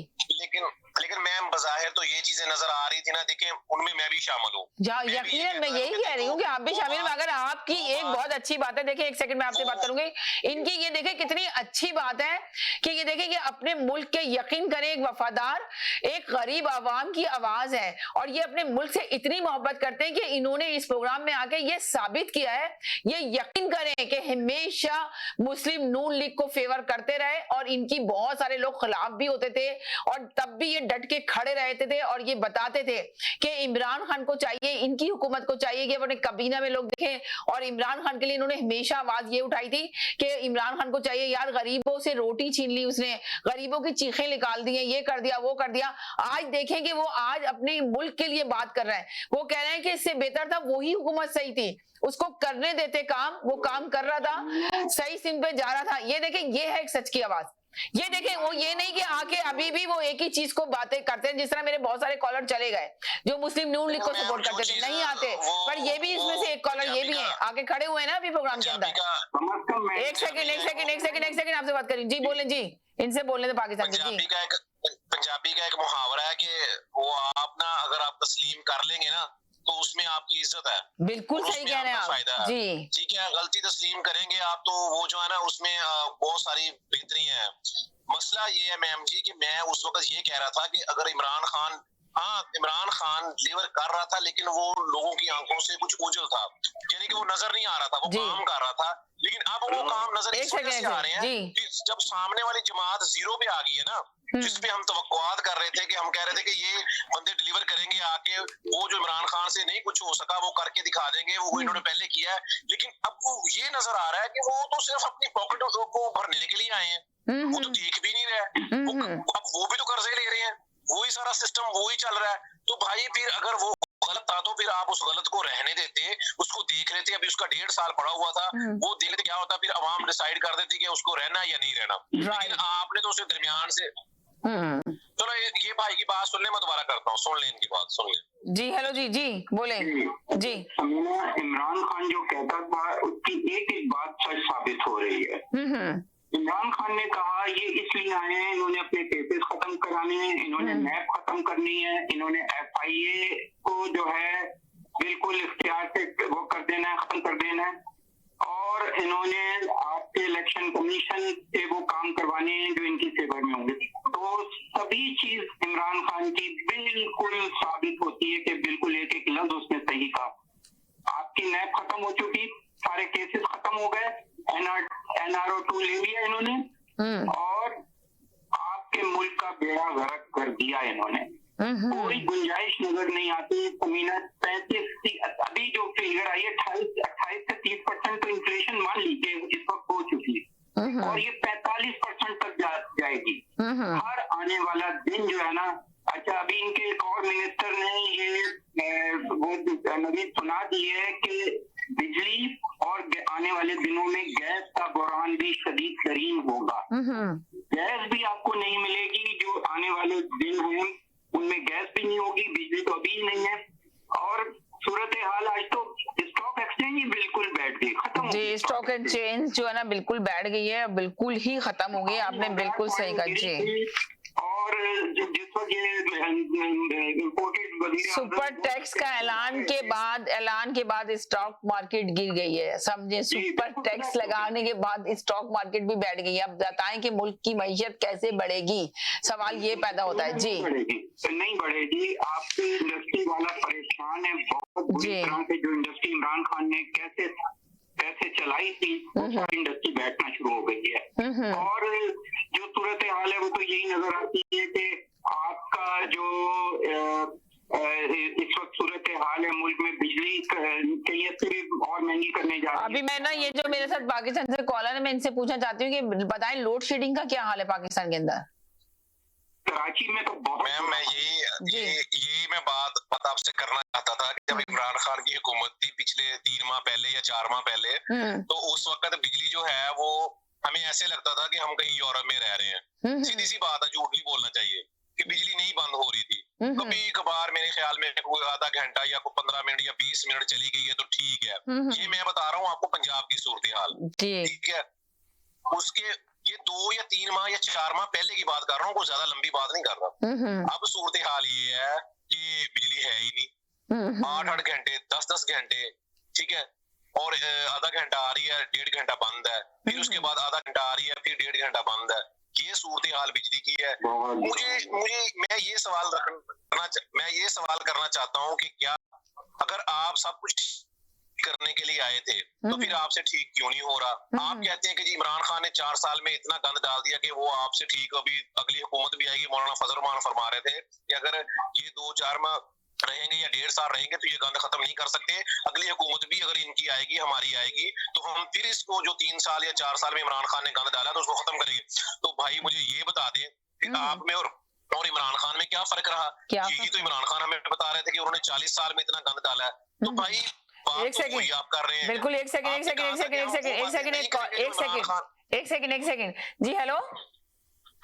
लेकिन मैम बज़ाहिर तो ये चीजें नजर आ रही थी ना, देखिए उनमें मैं भी शामिल हूँ। यकीनन मैं यही कह रही हूँ कि आप भी शामिल हैं। मगर आपकी एक बहुत अच्छी बात है, देखिए एक सेकंड में आपसे बात करूंगी, इनकी ये देखिए कितनी अच्छी बात है कि ये देखिए कि अपने मुल्क के, यकीन करें, एक वफादार, एक गरीब आवाम की आवाज है और ये अपने मुल्क से इतनी मोहब्बत करते हैं कि इन्होंने इस प्रोग्राम में आके ये साबित किया है, ये यकीन करें कि हमेशा मुस्लिम नून लीग को फेवर करते रहे और इनकी बहुत सारे लोग खिलाफ भी होते थे और तब भी ये डट के खड़े रहते थे और ये बताते थे कि इमरान खान को चाहिए, इनकी हुकूमत को चाहिए कि अपने काबीना में लोग देखें। और इमरान खान के लिए इन्होंने हमेशा आवाज ये उठाई थी कि इमरान खान को चाहिए, यार गरीबों से रोटी छीन ली उसने, गरीबों की चीखें निकाल दी हैं, ये कर दिया वो कर दिया। आज देखें कि वो आज अपने मुल्क के लिए बात कर रहे हैं, वो कह रहे हैं कि इससे बेहतर था वही हुकूमत सही थी, उसको करने देते काम, वो काम कर रहा था, सही सिम पे जा रहा था। ये देखें, ये है एक सच की आवाज। ये देखें, वो ये नहीं कि आके अभी भी वो एक ही चीज को बातें करते हैं, जिस तरह मेरे बहुत सारे कॉलर चले गए जो मुस्लिम नून लीग को सपोर्ट करते थे, नहीं आते, पर ये भी इसमें से एक कॉलर ये भी है आके खड़े हुए हैं ना अभी प्रोग्राम के अंदर। एक सेकंड आपसे बात करें जी, बोलें जी, इनसे बोलने दे पाकिस्तान के जी। पंजाबी का एक मुहावरा है कि वो आप ना अगर आप तस्लीम कर लेंगे ना तो उसमें आपकी इज्जत है। बिल्कुल सही कह रहे हैं आप जी, ठीक है, गलती तस्लीम करेंगे आप तो वो जो है ना उसमें बहुत सारी बेहतरी है। मसला ये है मैम जी कि मैं उस वक्त ये कह रहा था कि अगर इमरान खान डिलीवर कर रहा था लेकिन वो लोगों की आंखों से कुछ ओझल था, यानी कि वो नजर नहीं आ रहा था, वो काम कर रहा था, लेकिन अब वो काम नजर इस वजह से आ रहे हैं कि जब सामने वाली जमात जीरो पे आ गई है ना, जिसपे हम तवक्कुआत कर रहे थे कि हम कह रहे थे कि ये बंदे डिलीवर करेंगे आके, वो जो इमरान खान से नहीं कुछ हो सका वो करके दिखा देंगे, वो इन्होंने पहले किया है, लेकिन अब वो ये नजर आ रहा है कि वो तो सिर्फ अपनी पॉकेट को भरने के लिए आए हैं, वो तो देख भी नहीं रहे, अब वो भी तो कर्जे ले रहे हैं, वही सारा सिस्टम वही चल रहा है। तो भाई फिर अगर वो गलत था तो फिर आप उस गलत को रहने देते, उसको देख लेते, अभी उसका 1.5 साल पड़ा हुआ था, वो देख लेते क्या होता, फिर अवाम डिसाइड कर देती कि उसको रहना या नहीं रहना, लेकिन आपने तो उसे दरमियान से। चलो ये भाई की बात सुन ले, मैं दोबारा करता हूँ, सुन ले इनकी बात, सुन ले जी। हेलो जी, जी बोले जी। इमरान खान जो कहता था उसकी एक एक बात सच साबित हो रही है। इमरान खान ने कहा ये इसलिए आए हैं, इन्होंने अपने केसेस खत्म कराने हैं, इन्होंने नैब खत्म करनी है, इन्होंने FIA को जो है बिल्कुल इख्तियार से वो कर देना है, खत्म कर देना है, और इन्होंने आपके इलेक्शन कमीशन से वो काम करवाने हैं जो इनकी फेवर में होंगे। तो सभी चीज इमरान खान की बिल्कुल साबित होती है कि बिल्कुल एक एक लफ्ज उसने सही कहा। आपकी नैब खत्म हो चुकी, सारे केसेस खत्म हो गए, NRO 2 ले लिया इन्होंने, और आपके मुल्क का बेड़ा गर्क कर दिया इन्होंने। कोई गुंजाइश नजर नहीं आती। तमीना 35, अभी जो फिगर आई है 28 से 30% तो इन्फ्लेशन मान लीजिए इस वक्त हो चुकी है, और ये 45% तक जाएगी। हर आने वाला दिन जो है ना, अच्छा अभी इनके एक और मिनिस्टर ने ये वो नवीद सुना दी है कि बिजली और आने वाले दिनों में गैस का बुरहान भी शदीद तरीन होगा। गैस भी आपको नहीं मिलेगी, जो आने वाले दिन हैं उनमें गैस भी नहीं होगी, बिजली तो अभी नहीं है, और सूरत हाल आज तो स्टॉक एक्सचेंज ही बिल्कुल बैठ गई, खत्म हो गई। स्टॉक एक्सचेंज जो है ना बिल्कुल बैठ गई है, बिल्कुल ही खत्म हो गई, आपने बिल्कुल सही कहा जी। और जिस वक्त ये इम्पोर्टेड सुपर टैक्स का ऐलान के बाद स्टॉक मार्केट गिर गई है, समझे। सुपर टैक्स लगाने के बाद स्टॉक मार्केट भी बैठ गई है। अब बताएं कि मुल्क की मईशत कैसे बढ़ेगी, सवाल ये पैदा होता है जी। नहीं बढ़ेगी, आपकी इंडस्ट्री वाला परेशान है बहुत बुरी तरह से। जो इंडस्ट्री इमरान खान ने कैसे चलाई थी, इंडस्ट्री बैठना शुरू हो गई है, और जो सूरत हाल है वो तो यही नजर आती है कि आपका जो इस वक्त सूरत हाल है मुल्क में, बिजली कई से भी और महंगी करने जा रही है। अभी मैं ना ये जो मेरे साथ पाकिस्तान से कॉलर है, मैं इनसे पूछना चाहती हूँ कि बताएं लोड शेडिंग का क्या हाल है पाकिस्तान के अंदर। कराची में तो बहुत मैम मैं यही मैं बात आपसे करना चाहता था कि जब इमरान खान की हुकूमत थी पिछले 3 माह पहले या 4 माह पहले, तो उस वक्त बिजली जो है वो हमें ऐसे लगता था कि हम कहीं यूरोप में रह रहे हैं। सीधी सी बात है, झूठ नहीं बोलना चाहिए, कि बिजली नहीं बंद हो रही थी। कभी कभार मेरे ख्याल में कोई आधा घंटा या 15 मिनट या 20 मिनट चली गई है तो ठीक है। ये मैं बता रहा हूँ आपको पंजाब की सूरत हाल, ठीक है। उसके ये 2 या 3 माह या 4 माह पहले की बात कर रहा हूँ, कोई ज्यादा लंबी बात नहीं कर रहा। अब सूरत हाल ये है कि बिजली है ही नहीं, 8-8 घंटे 10-10 घंटे, ठीक है, और आधा घंटा आ रही है, 1.5 घंटा बंद है, फिर उसके बाद आधा घंटा आ रही है, फिर 1.5 घंटा बंद है। ये सूरत हाल बिजली की है। मैं ये सवाल करना चाहता हूँ कि क्या अगर आप सब कुछ करने के लिए आए थे तो फिर आपसे ठीक क्यों नहीं हो रहा? आप कहते हैं कि जी इमरान खान ने 4 साल में इतना गंद डाल दिया कि वो आपसे ठीक, अभी अगली हुकूमत भी आएगी। मौलाना फजल रहमान फरमा रहे थे कि अगर ये 2-4 माह रहेंगे या 1.5 साल रहेंगे तो ये गंद खत्म नहीं कर सकते। अगली हुकूमत भी अगर इनकी आएगी, हमारी आएगी, तो हम फिर इसको जो 3 साल या 4 साल में इमरान खान ने गंद डाला तो उसको खत्म करेंगे। तो भाई मुझे ये बता दें आप में और इमरान खान में क्या फर्क रहा? यही तो इमरान खान हमें बता रहे थे कि उन्होंने 40 साल में इतना गंद डाला है। तो भाई एक सेकंड आप कर रहे हैं। बिल्कुल, एक सेकंड जी। हेलो,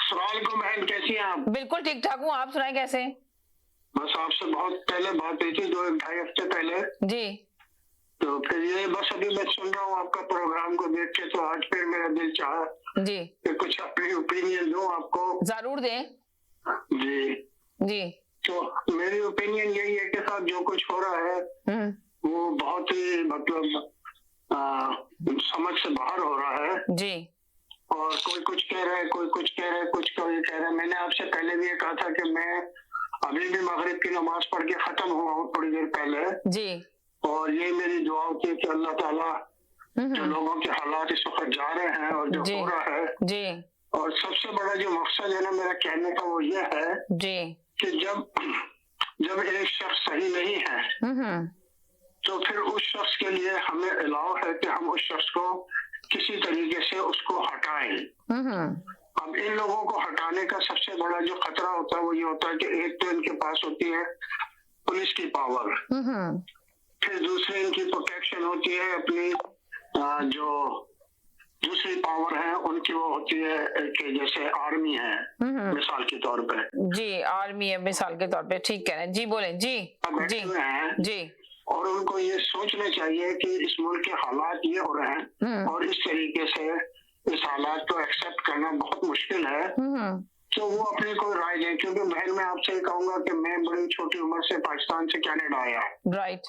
सलाम बहन, कैसी हैं आप? बिल्कुल ठीक ठाक हूँ, आप सुनाए कैसे? बस आपसे बहुत पहले बात हुई थी, 2-2.5 हफ्ते पहले जी। तो फिर ये बस अभी मैं सुन रहा हूँ आपका प्रोग्राम को देख के, तो आज फिर मेरा दिल चाहा जी कि कुछ अपनी ओपिनियन दूं आपको। जरूर दें जी जी। तो मेरी ओपिनियन यही है कि साहब जो कुछ हो रहा है वो बहुत ही मतलब समझ से बाहर हो रहा है जी। और कोई कुछ कह रहा है, कोई कुछ कह रहा है, कुछ कोई कह रहा है। मैंने आपसे पहले भी ये कहा था कि मैं अभी भी मगरिब की नमाज पढ़ के खत्म हुआ हूँ थोड़ी देर पहले जी। और ये मेरी दुआ होती है कि अल्लाह ताला जो लोगों के हालात इस वक्त जा रहे हैं और जो हो रहा है जी, और सबसे बड़ा जो मकसद है ना मेरा कहने का वो ये है जी कि जब एक शख्स सही नहीं है तो फिर उस शख्स के लिए हमें अलाउ है कि हम उस शख्स को किसी तरीके से उसको हटाएं। अब इन लोगों को हटाने का सबसे बड़ा जो खतरा होता है वो ये होता है कि एक तो इनके पास होती है पुलिस की पावर, फिर दूसरी इनकी प्रोटेक्शन होती है अपनी जो दूसरी पावर है उनकी वो होती है कि जैसे आर्मी है मिसाल के तौर पे। जी, आर्मी है मिसाल के तौर पे, ठीक कह रहे हैं जी, बोले जी जी जी। और उनको ये सोचना चाहिए कि इस मुल्क के हालात ये हो रहे हैं और इस तरीके से इस हालात को एक्सेप्ट करना बहुत मुश्किल है, तो वो अपनी कोई राय दें। क्योंकि बहन मैं आपसे ये कहूंगा कि मैं बड़ी छोटी उम्र से पाकिस्तान से कनाडा आया, राइट।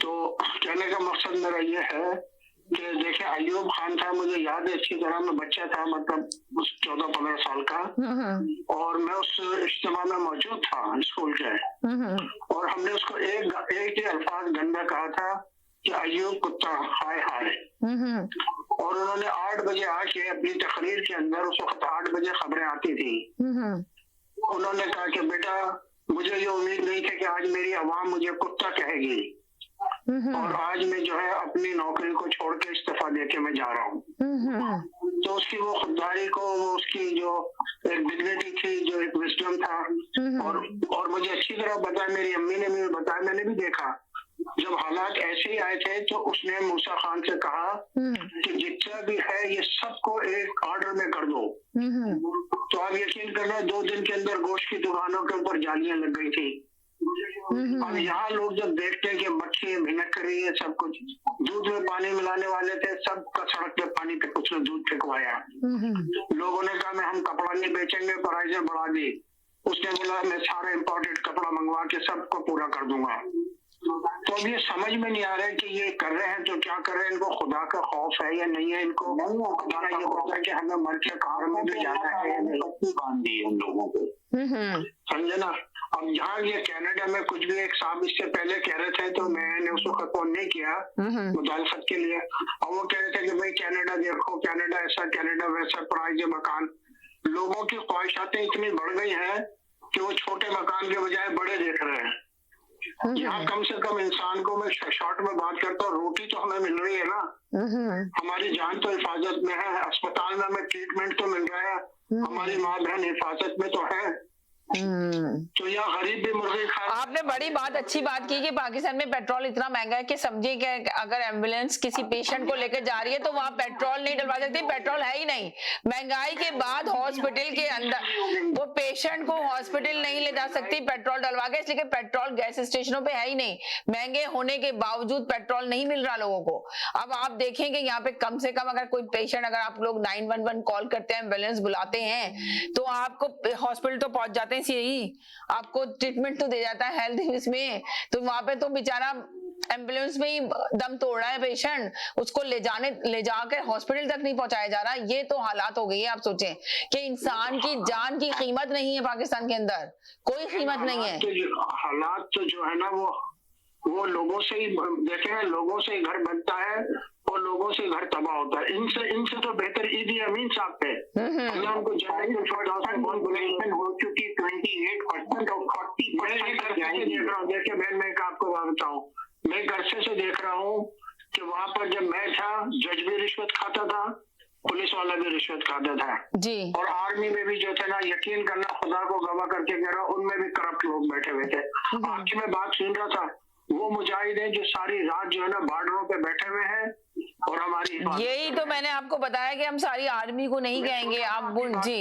तो कहने का मकसद मेरा ये है कि देखिए अयूब खान था, मुझे याद है अच्छी तरह, मैं बच्चा था मतलब 14-15 साल का और मैं उस इज्तिमा में मौजूद था स्कूल के और हमने उसको एक ही अल्फाज गंदा कहा था कि अयूब कुत्ता, हाय हाय। और उन्होंने 8 बजे आके अपनी तकरीर के अंदर, उस वक्त 8 बजे खबरें आती थी, उन्होंने कहा कि बेटा मुझे ये उम्मीद नहीं थी कि आज मेरी आवाम मुझे कुत्ता कहेगी और आज मैं जो है अपनी नौकरी को छोड़ के इस्तीफा दे के मैं जा रहा हूँ। तो उसकी वो खुददारी को, वो उसकी जो एक डिग्निटी थी, जो एक विजडम था और मुझे अच्छी तरह बताया, मेरी अम्मी ने मुझे बताया, मैंने भी देखा जब हालात ऐसे ही आए थे तो उसने मूसा खान से कहा कि जितना भी है ये सबको एक ऑर्डर में कर दो। तो आप यकीन करना 2 दिन के अंदर गोश्त की दुकानों के ऊपर जालियां लग गई थी। अब यहाँ लोग जब देखते हैं कि मक्खी भिनक रही है, सब कुछ, दूध में पानी मिलाने वाले थे, सब का सड़क पे पानी पे कुछ ने दूध फेंकवाया। लोगों ने कहा मैं हम कपड़ा नहीं बेचेंगे, प्राइजें बढ़ा दी। उसने बोला मैं सारा इम्पोर्टेड कपड़ा मंगवा के सबको पूरा कर दूंगा। तो अब ये समझ में नहीं आ रहा है कि ये कर रहे हैं तो क्या कर रहे हैं, इनको खुदा का खौफ है या नहीं है, इनको खुदा ये होता है कि हमें मर के कब्र में भी जाना है, बांध दी है उन लोगों को, समझे ना। अब यहाँ ये कनाडा में कुछ भी एक साहब इससे पहले कह रहे थे तो मैंने उस वक्त फोन नहीं किया मुदालफत के लिए, और वो कह रहे थे कि भाई कनाडा देखो, कनाडा ऐसा, कनाडा वैसा, प्राइज मकान। लोगों की ख्वाहिशातें इतनी बढ़ गई हैं कि वो छोटे मकान के बजाय बड़े देख रहे हैं। यहाँ कम से कम इंसान को, मैं शॉर्ट में बात करता हूँ, रोटी तो हमें मिल रही है ना, हमारी जान तो हिफाजत में है, अस्पताल में हमें ट्रीटमेंट तो मिल रहा है, हमारी माँ बहन हिफाजत में तो है, तो यहाँ गरीब भी मुर्गे खा। आपने बड़ी अच्छी बात की कि पाकिस्तान में पेट्रोल इतना महंगा है कि समझिए कि अगर एम्बुलेंस किसी पेशेंट को लेकर जा रही है तो वहाँ पेट्रोल नहीं डलवा सकती, पेट्रोल है ही नहीं। महंगाई के बाद हॉस्पिटल के अंदर वो पेशेंट को हॉस्पिटल नहीं ले जा सकती पेट्रोल डलवा के, इसलिए पेट्रोल गैस स्टेशनों पे है ही नहीं। महंगे होने के बावजूद पेट्रोल नहीं मिल रहा लोगों को। अब आप देखेंगे यहाँ पे कम से कम अगर कोई पेशेंट, अगर आप लोग 911 कॉल करते हैं, एम्बुलेंस बुलाते हैं तो आपको हॉस्पिटल तो पहुंच जाते हैं, सीधे आपको ट्रीटमेंट तो दे जाता है हेल्थ इसमें, तो वहां पे तो बेचारा एम्बुलेंस में ही दम तोड़ रहा है पेशेंट, उसको ले जाकर हॉस्पिटल तक नहीं पहुंचाया जा रहा। ये तो हालात हो गई है। आप सोचें कि इंसान की जान की कीमत नहीं है पाकिस्तान के अंदर, कोई कीमत नहीं है। हालात तो जो है ना वो लोगों से ही देखें, लोगों से ही घर बनता है और लोगों से घर तबाह होता है। इनसे तो बेहतर ईदी अमीन साहब थे। उनको हो चुकी 28% और 40%। देखिए बहन, मैं आपको बात बताऊं, मैं घर से देख रहा हूँ कि वहाँ पर जब मैं था, जज भी रिश्वत खाता था, पुलिस वाला भी रिश्वत खाता था जी। और आर्मी में भी जो थे ना, यकीन करना खुदा को गवाह करके कह रहा हूँ, उनमें भी करप्ट लोग बैठे हुए थे। आखिर में बात सुन रहा था, वो मुजाहिद है जो सारी रात जो है ना बॉर्डरों पे बैठे हुए हैं और हमारी यही तो मैंने आपको बताया कि हम सारी आर्मी को नहीं कहेंगे आप जी।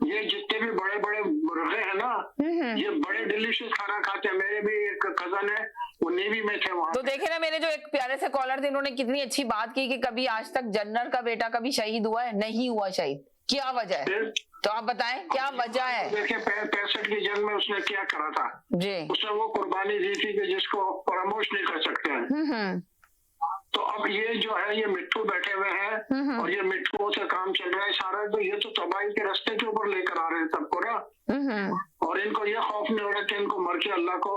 ये जितने भी बड़े बड़े मुर्गे हैं ना, ये बड़े डिलीशियस खाना खाते हैं। मेरे भी एक कजन है, वो नेवी में थे वहाँ। तो देखे ना, मेरे जो एक प्यारे से कॉलर थे, उन्होंने कितनी अच्छी बात की कि कभी आज तक जनरल का बेटा कभी शहीद हुआ है? नहीं हुआ शहीद। क्या वजह है? तो आप बताएं क्या वजह है? देखिए 65 की जंग में उसने क्या करा था जी, उसने वो कुर्बानी दी थी कि जिसको फरामोश नहीं कर सकते हैं। तो अब ये जो है, ये मिट्टू बैठे हुए हैं और ये मिट्टुओं से काम चल रहा है सारा। तो ये तो तबाही के रास्ते के ऊपर लेकर आ रहे हैं सबको ना। और इनको ये खौफ नहीं हो रहा कि इनको मर के अल्लाह को,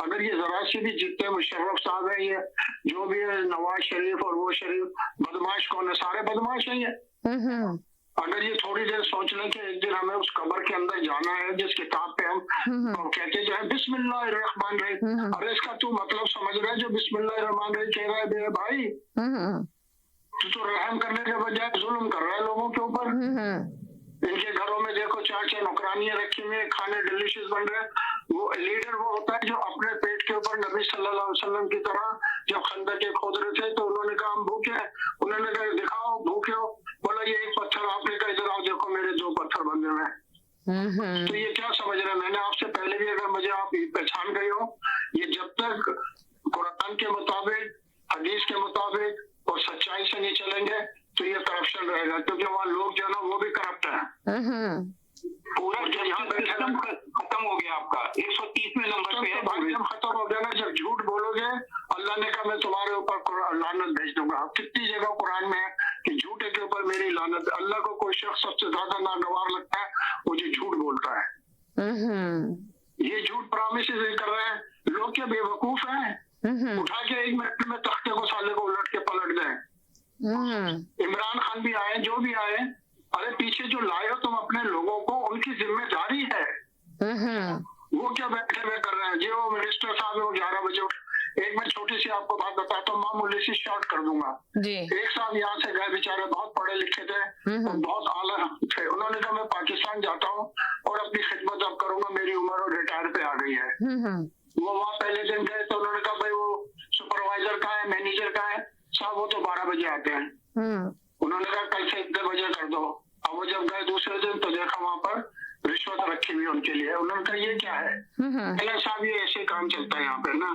अगर ये जरा सी भी जितने मुशर्रफ साहब है, ये जो भी है, नवाज शरीफ और वो शरीफ, बदमाश कौन है? सारे बदमाश हैं ये। अगर ये थोड़ी देर सोच लें कि एक दिन हमें उस कब्र के अंदर जाना है जिस किताब पे हम कहते जो है बिस्मिल्लाहिर्रहमानिर्रहीम, अरे इसका तू मतलब समझ रहा है? जो बिस्मिल्लाहिर्रहमानिर्रहीम कह रहा है मेरे भाई, तो रहम करने के बजाय जुल्म कर रहा है लोगों के ऊपर। इनके घरों में देखो 4-4 नौकरानियां रखी हुई है, खाने डिलीशियस बन रहे हैं। वो लीडर वो होता है जो अपने पेट के ऊपर, नबी सल्लल्लाहु अलैहि वसल्लम की तरह जब खंदक के खोद रहे थे तो उन्होंने कहा हम भूखे हैं, उन्होंने कहा दिखाओ भूखे हो, बोला ये एक पत्थर, आपने कहा इधर आओ देखो मेरे 2 पत्थर बंधे हुए हैं। तो ये क्या समझ रहे हैं? मैंने आपसे पहले भी, अगर मुझे आप पहचान गए हो, ये जब तक कुरान के मुताबिक, हदीस के मुताबिक और सच्चाई से नहीं चलेंगे तो ये करप्शन रहेगा, क्योंकि वहाँ लोग जो है ना वो भी करप्ट है। पूरा यहाँ खत्म हो गया आपका 130 में नंबर पे है। खत्म हो गया ना, जब झूठ बोलोगे अल्लाह ने कहा मैं तुम्हारे ऊपर लानत भेज दूंगा। कितनी जगह कुरान में है कि झूठे के ऊपर मेरी लानत। अल्लाह को कोई शख्स सबसे ज्यादा नागवार लगता है वो जो झूठ बोलता है। ये झूठ प्रॉमिस कर रहे हैं लोग, क्या बेवकूफ हैं? उठा के 1 मिनट में तख्ते को साले को उलट के पलट दें। इमरान खान भी आए, जो भी आए, अरे पीछे जो लाए हो तुम अपने लोगों को, उनकी जिम्मेदारी है। वो क्या बैठे हुए कर रहे हैं? जी वो मिनिस्टर साहब है, वो 11 बजे उठ। एक मैं छोटी सी आपको बात बताता हूँ, मामूली सी शॉर्ट कर दूंगा जी। एक साहब यहाँ से गए, बेचारे बहुत पढ़े लिखे थे और बहुत आला थे। उन्होंने कहा मैं पाकिस्तान जाता हूँ और अपनी खिदमत अब करूंगा, मेरी उम्र और रिटायर पे आ गई है। वो वहाँ पहले दिन गए तो उन्होंने कहा भाई वो सुपरवाइजर कहाँ है, मैनेजर कहाँ है? साहब वो तो 12 बजे आते हैं। उन्होंने कहा कल से इतने बजे कर दो। अब वो जब गए दूसरे दिन तो देखा वहाँ पर रिश्वत रखी हुई उनके लिए। उन्होंने कहा ये क्या है? साहब ये ऐसे काम चलता है यहाँ पे ना।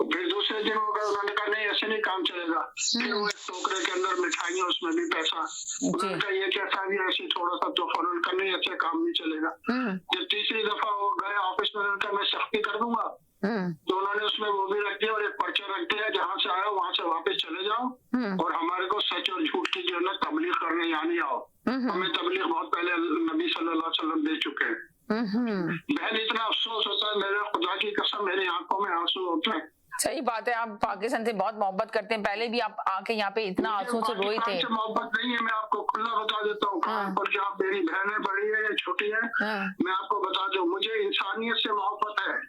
फिर दूसरे दिन हो गए, उन्होंने कहा नहीं ऐसे नहीं काम चलेगा। फिर वो एक टोकरे के अंदर मिठाइयाँ, उसमें भी पैसा। उन्होंने कहा ये क्या साहब, ये ऐसे थोड़ा सा तो फौरन का नहीं, ऐसे काम नहीं चलेगा। जब तीसरी दफा वो गए ऑफिस में, उन्होंने कहा मैं सख्ती कर दूंगा। तो उन्होंने उसमें वो भी रख दिया और एक पर्चा रख दिया, जहाँ से आए वहां से वापस चले जाओ और हमारे को सच और झूठ की जो है ना तबलीग करने यहाँ नहीं आओ। हमें तबलीग बहुत पहले नबी सल्लल्लाहु अलैहि वसल्लम दे चुके हैं। बहन इतना अफसोस होता है, मेरे खुदा की कसम मेरी आंखों में आंसू होते हैं। सही बात है, आप पाकिस्तान से बहुत मोहब्बत करते हैं। पहले भी आप आके यहाँ पे इतना आंसू से रोए थे। मोहब्बत नहीं है, मैं आपको खुला बता देता हूँ। कानपुर की आप मेरी बहनें बड़ी है या छोटी है, मैं आपको बता दूं, मुझे इंसानियत से मोहब्बत है।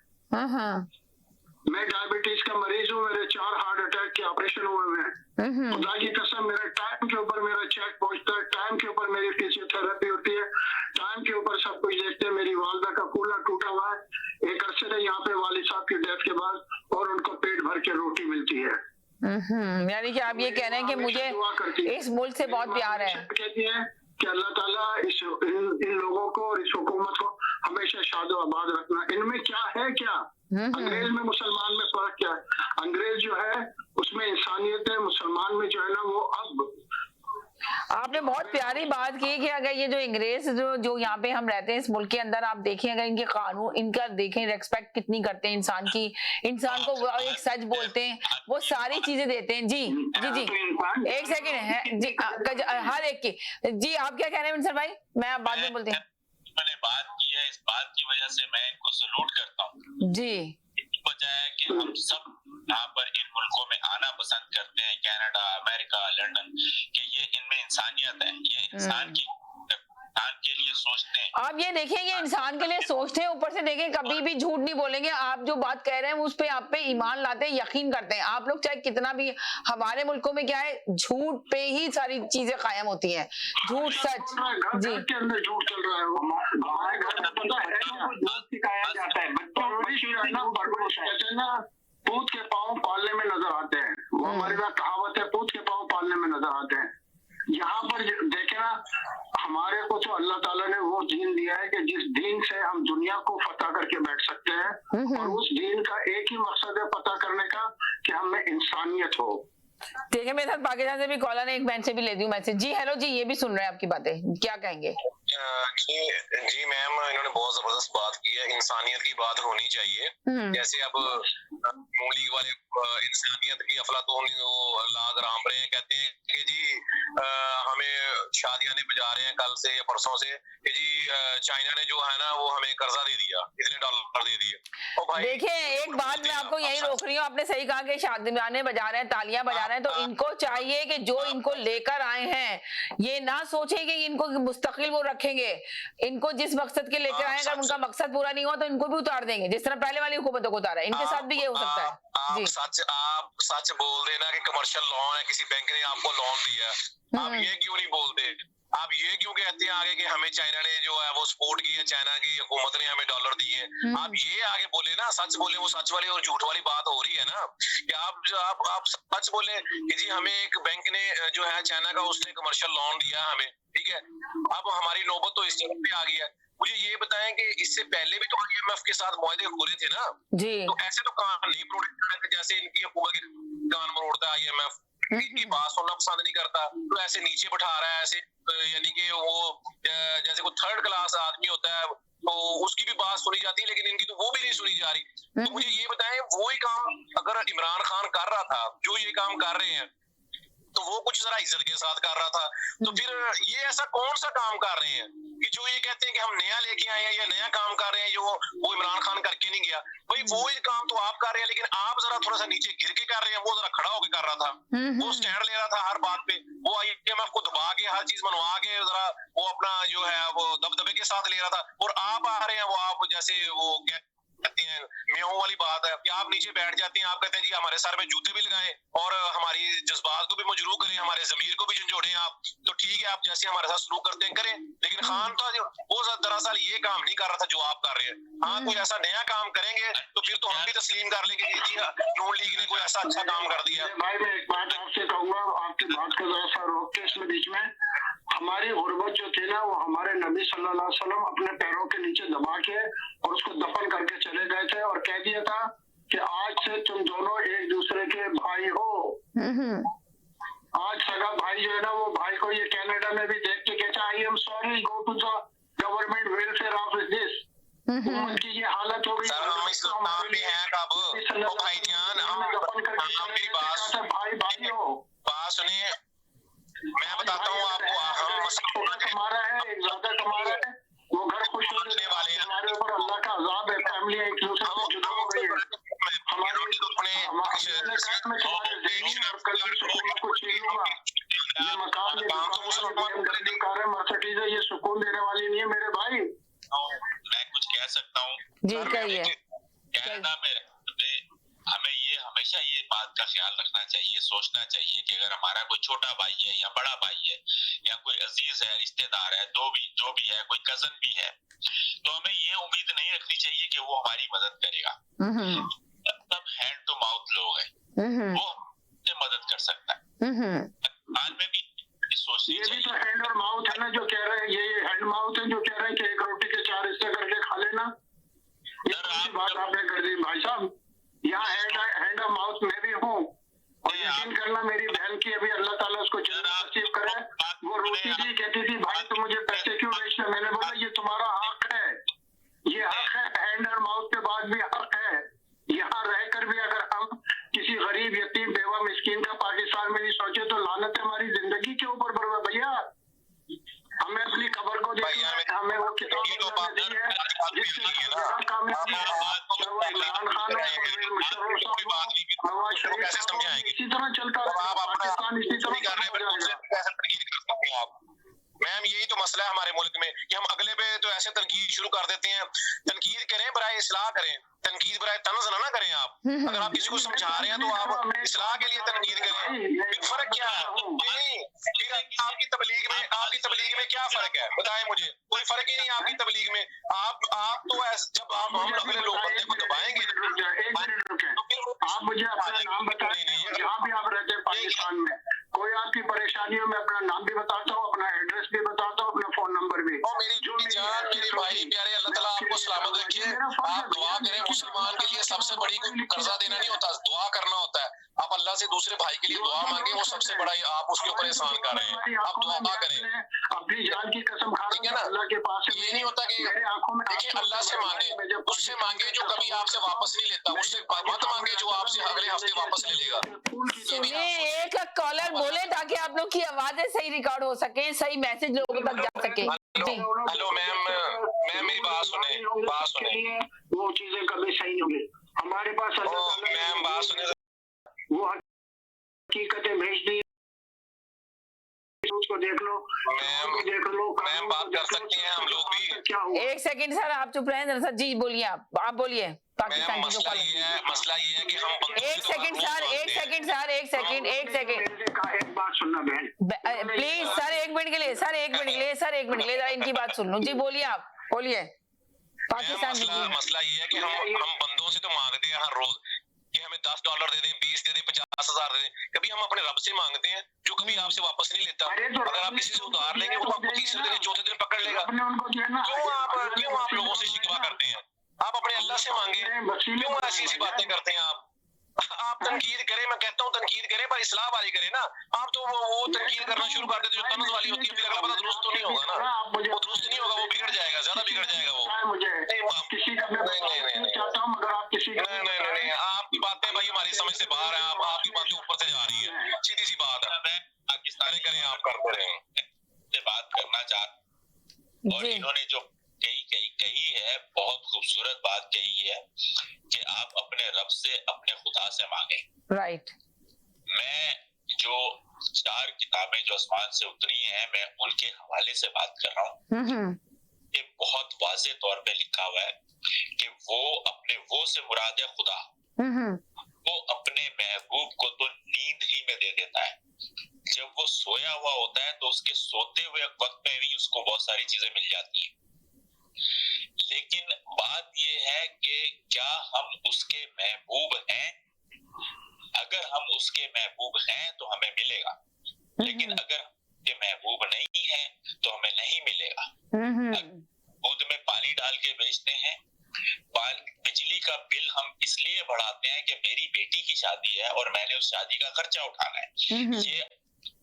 मैं डायबिटीज का मरीज हूँ, मेरे 4 हार्ट अटैक के ऑपरेशन हुए हैं। खुदा की कसम मेरे टाइम के ऊपर मेरा चेक पहुंचता है, टाइम के ऊपर मेरी फिजियोथेरेपी होती है, टाइम के ऊपर सब कुछ देखते हैं। मेरी वालदा का भर के रोटी मिलती है। यानी कि आप ये कह रहे हैं कि मुझे इस मुल्क से बहुत प्यार है। कहती है कि अल्लाह ताला इन लोगों को और इस हुकूमत को हमेशा शादो आबाद रखना। इनमें क्या है, क्या अंग्रेज में मुसलमान में फर्क क्या है? अंग्रेज जो है उसमें इंसानियत है, मुसलमान में जो है ना वो अब आपने बहुत प्यारी बात की कि अगर ये जो अंग्रेज जो यहाँ पे हम रहते हैं इस मुल्क के अंदर, आप देखें अगर इनके कानून, इनका देखें रेस्पेक्ट कितनी करते हैं इंसान की, इंसान को वो एक सच बोलते हैं, वो सारी चीजें देते हैं। जी जी जी एक सेकंड है जी, हर एक की। जी आप क्या कह रहे हैं मिनसर भाई? मैं आप बाद में बोलते हैं। मैंने बात की है, इस बात की वजह से मैं इनको सलूट करता हूँ। जी वजह है कि हम सब यहाँ पर इन मुल्कों में आना पसंद करते हैं, कनाडा, अमेरिका, लंदन, कि ये इनमें इंसानियत है, ये इंसान के लिए सोचते हैं। आप ये देखें कि इंसान के लिए सोचते हैं, ऊपर से देखें कभी भी झूठ नहीं बोलेंगे। आप जो बात कह रहे हैं उस पे आप पे ईमान लाते हैं, यकीन करते हैं। आप लोग चाहे कितना भी, हमारे मुल्कों में क्या है, झूठ पे ही सारी चीजें कायम होती हैं, झूठ सच। जी के अंदर झूठ चल रहा है। हमारे घर में पता है सिखाया जाता है ना, पूत के पाँव पालने में नजर आते हैं। वो हमारे यहाँ कहावत है, पूत के पाँव पालने में नजर आते हैं। यहाँ पर देखे ना, हमारे को तो अल्लाह ताला ने वो दीन दिया है कि जिस दीन से हम दुनिया को फतह करके बैठ सकते हैं, और उस दीन का एक ही मकसद है पता करने का कि हमें इंसानियत हो। देखिए मेरे साथ पाकिस्तान से भी कॉलर है, एक बहन से भी ले दूं मैसेज। जी हेलो जी, ये भी सुन रहे हैं आपकी बातें, क्या कहेंगे? जी मैम, इन्होंने बहुत जबरदस्त बात की है। इंसानियत की बात होनी चाहिए। जैसे अब नून लीग वाले इंसानियत की अफलातून लाग राम रहे हैं, कहते हैं कि जी हमें शादी आने पे जा रहे हैं कल से या परसों से कि जी चाइना ने जो है ना वो हमें कर्जा दे दिया, इतने डॉलर दे दिए। और भाई देखिए एक बात मैं आपको यही रोक रही हूँ, आपने सही कहा कि शादी गाने बजा रहे हैं, तालियां बजा रहे हैं, तो इनको चाहिए कि जो इनको लेकर आए हैं ये ना सोचे कि इनको मुस्तकिल वो रखेंगे। इनको जिस मकसद के लेकर आए, अगर उनका मकसद पूरा नहीं हुआ तो इनको भी उतार देंगे, जिस तरह पहले वाली हुकूमतों को उतारा। इनके साथ भी ये हो सकता है। आप सच बोल देना कि कमर्शियल लोन है, किसी बैंक ने आपको लोन दिया, आप ये क्यों नहीं बोलते? आप ये क्यों कहते हैं आगे कि हमें चाइना ने जो है वो सपोर्ट की है, चाइना की हुकूमत ने हमें डॉलर दिए हैं? आप ये आगे बोले ना, सच बोले। वो सच वाली और झूठ वाली बात हो रही है ना कि आप सच बोले कि जी हमें एक बैंक ने जो है चाइना का, उसने कमर्शियल लोन दिया हमें, ठीक है। अब हमारी नौबत तो इस जगह पे आ गई है। मुझे ये बताएं कि इससे पहले भी तो IMF के साथ मुआहदे हो रहे थे ना जी, तो ऐसे तो कान नहीं प्रोटेक्ट कर रहे जैसे इनकी हुकूमत के कान मरोड़ता है IMF, इनकी बात सुनना पसंद नहीं करता, तो ऐसे नीचे बैठा रहा है, ऐसे यानी कि वो जैसे कोई थर्ड क्लास आदमी होता है तो उसकी भी बात सुनी जाती है, लेकिन इनकी तो वो भी नहीं सुनी जा रही। तो मुझे ये बताएं, वो ही काम अगर इमरान खान कर रहा था जो ये काम कर रहे हैं, तो वो कुछ जरा इज्जत के साथ कर रहा था, तो फिर ये ऐसा कौन सा काम कर रहे हैं कि जो ये कहते हैं कि हम नया लेके आए हैं या नया काम कर रहे हैं जो वो इमरान खान करके नहीं गया? भाई वो ही काम तो आप कर रहे हैं, लेकिन आप जरा थोड़ा सा नीचे गिर के कर रहे हैं, वो जरा खड़ा होकर कर रहा था, वो स्टैंड ले रहा था हर बात पे, वो IMF को दबा के हर चीज मनवा के जरा वो अपना जो है वो दबदबे के साथ ले रहा था। और आप आ रहे हैं, वो आप जैसे वो कहते हैं मेहों वाली बात है कि आप नीचे बैठ जाते हैं, आप कहते हैं जी हमारे सर में जूते भी लगाएं और हमारी जज्बात को भी मजरूह करें, हमारे जमीर को भी झंझोड़ें आप, तो ठीक है आप जैसे हमारे साथ सलूक करते हैं करें। लेकिन खान तो वो दरअसल ये काम नहीं कर रहा था जो आप कर रहे हैं। हाँ, कोई ऐसा नया काम करेंगे तो फिर तो हम भी तस्लीम कर लेंगे जी नून लीग ने कोई ऐसा अच्छा काम कर दिया। भाई मैं एक बात आपसे कहूंगा, आपकी बात को जरा सा रोक के इसमें बीच में, हमारी गुर्बत जो थी ना वो हमारे नबी सल्लल्लाहु अलैहि वसल्लम अपने पैरों के नीचे दबा के और उसको दफन करके चले गए थे और कह दिया था कि आज से तुम दोनों एक दूसरे के भाई हो। आज सगा भाई जो है ना वो भाई को ये कनाडा में भी देख के कहता I am sorry, go to the government welfare office this. उम्मत की ये हालत हो गई। सर हम इस्लाम में हैं कब ओ भाईजान, भाई हो, बात सुनिए, मैं बताता हूँ आपको, हम कमा रहा है, एक ज्यादा कमा रहा है, वो घर खुश होने वाले हैं, हमारे ऊपर अल्लाह का अज़ाब है, फैमिली एक दूसरे से जुदा हो गई है। हमारे ये मकान मर्सिडीज है, ये सुकून देने वाली नहीं है मेरे भाई। मैं कुछ कह सकता हूँ जी, कहिए। कनाडा में हमें ये हमेशा ये बात का ख्याल रखना चाहिए, सोचना चाहिए कि अगर हमारा कोई छोटा भाई है या बड़ा भाई है या कोई अजीज है, रिश्तेदार है, जो भी है, कोई कजन भी है, तो हमें ये उम्मीद नहीं रखनी चाहिए कि वो हमारी मदद करेगा। तब हैंड टू माउथ लोग हैं, वो हमसे मदद कर सकता है। पाकिस्तान में भी सोचनी ये भी तो चाहिए। हैंड और माउथ है ना, जो कह रहे हैं ये हैंड माउथ है, जो कह रहे हैं कि एक रोटी के 4 हिस्से करके खा लेना। ये सर, कौन सी आप बात जब- आपने कर दी भाई साहब? यहाँ हैंड और माउथ में भी हूँ, और नहीं, यकीन करना मेरी बहन की अभी अल्लाह ताला उसको जन्नत नसीब करे, वो रोती थी, कहती थी भाई तुम मुझे पैसे क्यों बेचते? मैंने बोला ये तुम्हारा हक है, ये हक है, हैंड और माउथ के बाद भी हक है। यहाँ रहकर भी अगर हम किसी गरीब यतीम बेवा मिस्कीन का पाकिस्तान में नहीं सोचे तो लानत है हमारी जिंदगी के ऊपर बरवा भैया। हमें अपनी खबर को देखना है, हमें वो किताब दी है जिससे कामयाबी है, चाहे वो इमरान खान हो, परवेज मुशर्रफ साहब हो, नवाज शरीफ साहब हो, इसी तरह चलता रहेगा पाकिस्तान, इसी तरह खत्म हो जाएगा। मैम यही तो मसला है हमारे मुल्क में कि हम अगले पे तो ऐसे तनकीद शुरू कर देते हैं। तनकीद करें बराए इस्लाह करें, तनकीद बराए तंज ना करें। आप अगर आप किसी को समझा रहे हैं तो आप इस्लाह के लिए तनकीद करें। फिर फर्क क्या है? नहीं, फिर आपकी तबलीग में क्या फर्क है बताएं मुझे? कोई फर्क ही नहीं आपकी तबलीग में। आप तो जब आप हम अगले लोग बंदे को दबाएंगे एक मिनट रुके, आप मुझे अपना नाम बताएं, जहाँ भी आप रहते हैं पाकिस्तान में, कोई आपकी परेशानियों में अपना नाम भी बताता हूँ, अपना एड्रेस भी बताता हूँ, अपना फोन नंबर भी। मेरी जान, मेरे भाई प्यारे, अल्लाह ताला आपको सलामत रखिए। आप दुआ करें, मुसलमान के लिए सबसे बड़ी कोई कर्जा देना नहीं होता, दुआ करना होता है। आप अल्लाह से दूसरे भाई के लिए दुआ मांगे, वो सबसे बड़ा आप उसके ऊपर एहसान कर रहे हैं। आप दुआ करें, अपनी जान की कसम खा ठीक है ना? अल्लाह के पास ये नहीं होता कि देखिए अल्लाह से मांगे, उससे मांगे जो कभी आपसे वापस नहीं लेता, उससे मत मांगे जो आपसे अगले हफ्ते वापस ले लेगा। सुनिए, एक कॉलर बोले ताकि आप लोग की आवाजें सही रिकॉर्ड हो सके, सही मैसेज लोगों तक जा सके। जी हेलो मैम, मेरी बात सुने। वो चीजें कभी सही नहीं होंगी हमारे पास। मैम बात सुने, वो हकीकतें भेज दी, उसको देख लो, देख लो। मैम बात कर सकती हैं हम लोग भी। क्या हुआ? एक सेकंड सर, आप चुप रहे सर। जी बोलिए, आप बोलिए। पाकिस्तान की जो मसला ये है कि हम एक सेकंड सर, एक बात सुनना बहन, प्लीज सर, 1 मिनट के लिए सर, जरा इनकी बात सुन लो। जी बोलिए, आप बोलिए। पाकिस्तान मसला ये है कि हम बंदों से तो मांगते हैं हर रोज कि हमें $10 दे दें, 20 दे दें, 50,000 दे दें। कभी हम अपने रब से मांगते हैं जो कभी आपसे वापस नहीं लेता। अगर आप किसी से उधार लेंगे वो आपको तीसरे दिन चौथे दिन पकड़ लेगा। क्यों आप लोगों से शिकवा करते हैं? आप अपने अल्लाह से मांगे, क्यों ऐसी बातें करते हैं? आप तनकीद करें, मैं कहता हूँ तनकीद करें, पर इस्लाह वाली करें ना। आप तो वो तनकीद करना शुरू कर देते जो तनज वाली होती है, फिर अगला बंदा दुरुस्त तो नहीं होगा ना, वो दुरुस्त नहीं होगा, वो बिगड़ जाएगा, ज्यादा बिगड़ जाएगा वो। नहीं, आपकी बातें भाई हमारी समझ से बाहर है। आपकी बातें ऊपर से जा रही है, सीधी सी बात है। पाकिस्तानी करें, आप करते रहें। बात करना चाहते और इन्होंने जो कही है, बहुत खूबसूरत बात कही है कि आप अपने रब से, अपने खुदा से मांगे। राइट। मैं जो 4 किताबें जो आसमान से उतरी हैं, मैं उनके हवाले से बात कर रहा हूँ। ये बहुत वाज़ेह तौर पे लिखा हुआ है कि वो अपने वो से मुराद है खुदा। वो अपने महबूब को तो नींद ही में दे देता है। जब वो सोया हुआ होता है तो उसके सोते हुए वक्त में भी उसको बहुत सारी चीजें मिल जाती है। लेकिन बात यह है कि क्या हम उसके महबूब हैं? अगर हम उसके महबूब हैं तो हमें मिलेगा, लेकिन अगर उसके महबूब नहीं है तो हमें नहीं मिलेगा। दूध में पानी डाल के बेचते हैं, बिजली का बिल हम इसलिए बढ़ाते हैं कि मेरी बेटी की शादी है और मैंने उस शादी का खर्चा उठाना है।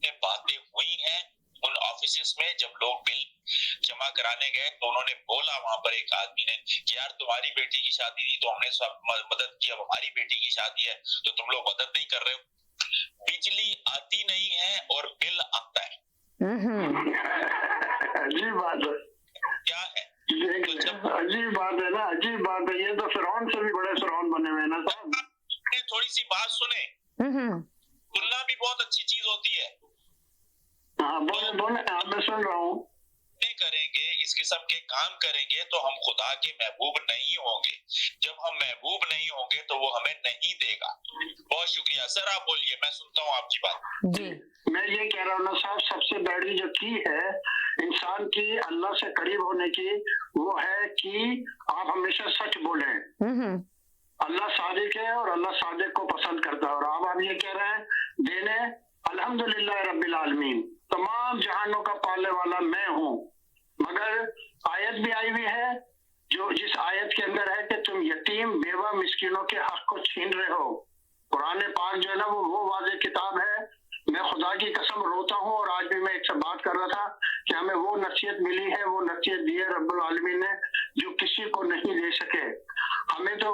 ये बातें हुई हैं उन ऑफिस में। जब लोग बिल जमा कराने गए तो उन्होंने बोला वहां पर एक आदमी ने कि यार तुम्हारी बेटी की शादी थी तो हमने सब मदद की, अब हमारी बेटी की शादी है तो तुम लोग मदद नहीं कर रहे हो। बिजली आती नहीं है और बिल आता है। अजीब बात है। क्या है? अजीब बात है ना, अजीब बात है। ये तो फिरौन से भी बड़े फिरौन बने हुए ना साहब। थोड़ी सी बात सुने, तुलना भी बहुत अच्छी चीज होती है। हाँ बोले, मैं सुन रहा हूँ। करेंगे, इस किस्म के काम करेंगे तो हम खुदा के महबूब नहीं होंगे। जब हम महबूब नहीं होंगे तो वो हमें नहीं देगा। बहुत शुक्रिया सर, आप बोलिए, मैं सुनता हूँ आपकी बात। जी मैं ये कह रहा हूँ ना साहब, सबसे बड़ी जो की है इंसान की अल्लाह से करीब होने की, वो है कि आप हमेशा सच बोलें। अल्लाह सादिक है और अल्लाह सादिक को पसंद करता है। और आप ये कह रहे हैं देने अल्हम्दुलिल्लाह रब्बिल आलमीन, तमाम जहानों का पालने वाला मैं हूँ। मगर आयत भी आई हुई है जो जिस आयत के अंदर है कि तुम यतीम बेवा मिस्किनों के हक को छीन रहे हो। कुरान पाक जो है ना वो वाज़ेह किताब है। मैं खुदा की कसम रोता हूँ। और आज भी मैं एक से बात कर रहा था कि हमें वो नसीहत मिली है, वो नसीहत दी है रब्बुल आलमीन ने जो किसी को नहीं दे सके। हमें तो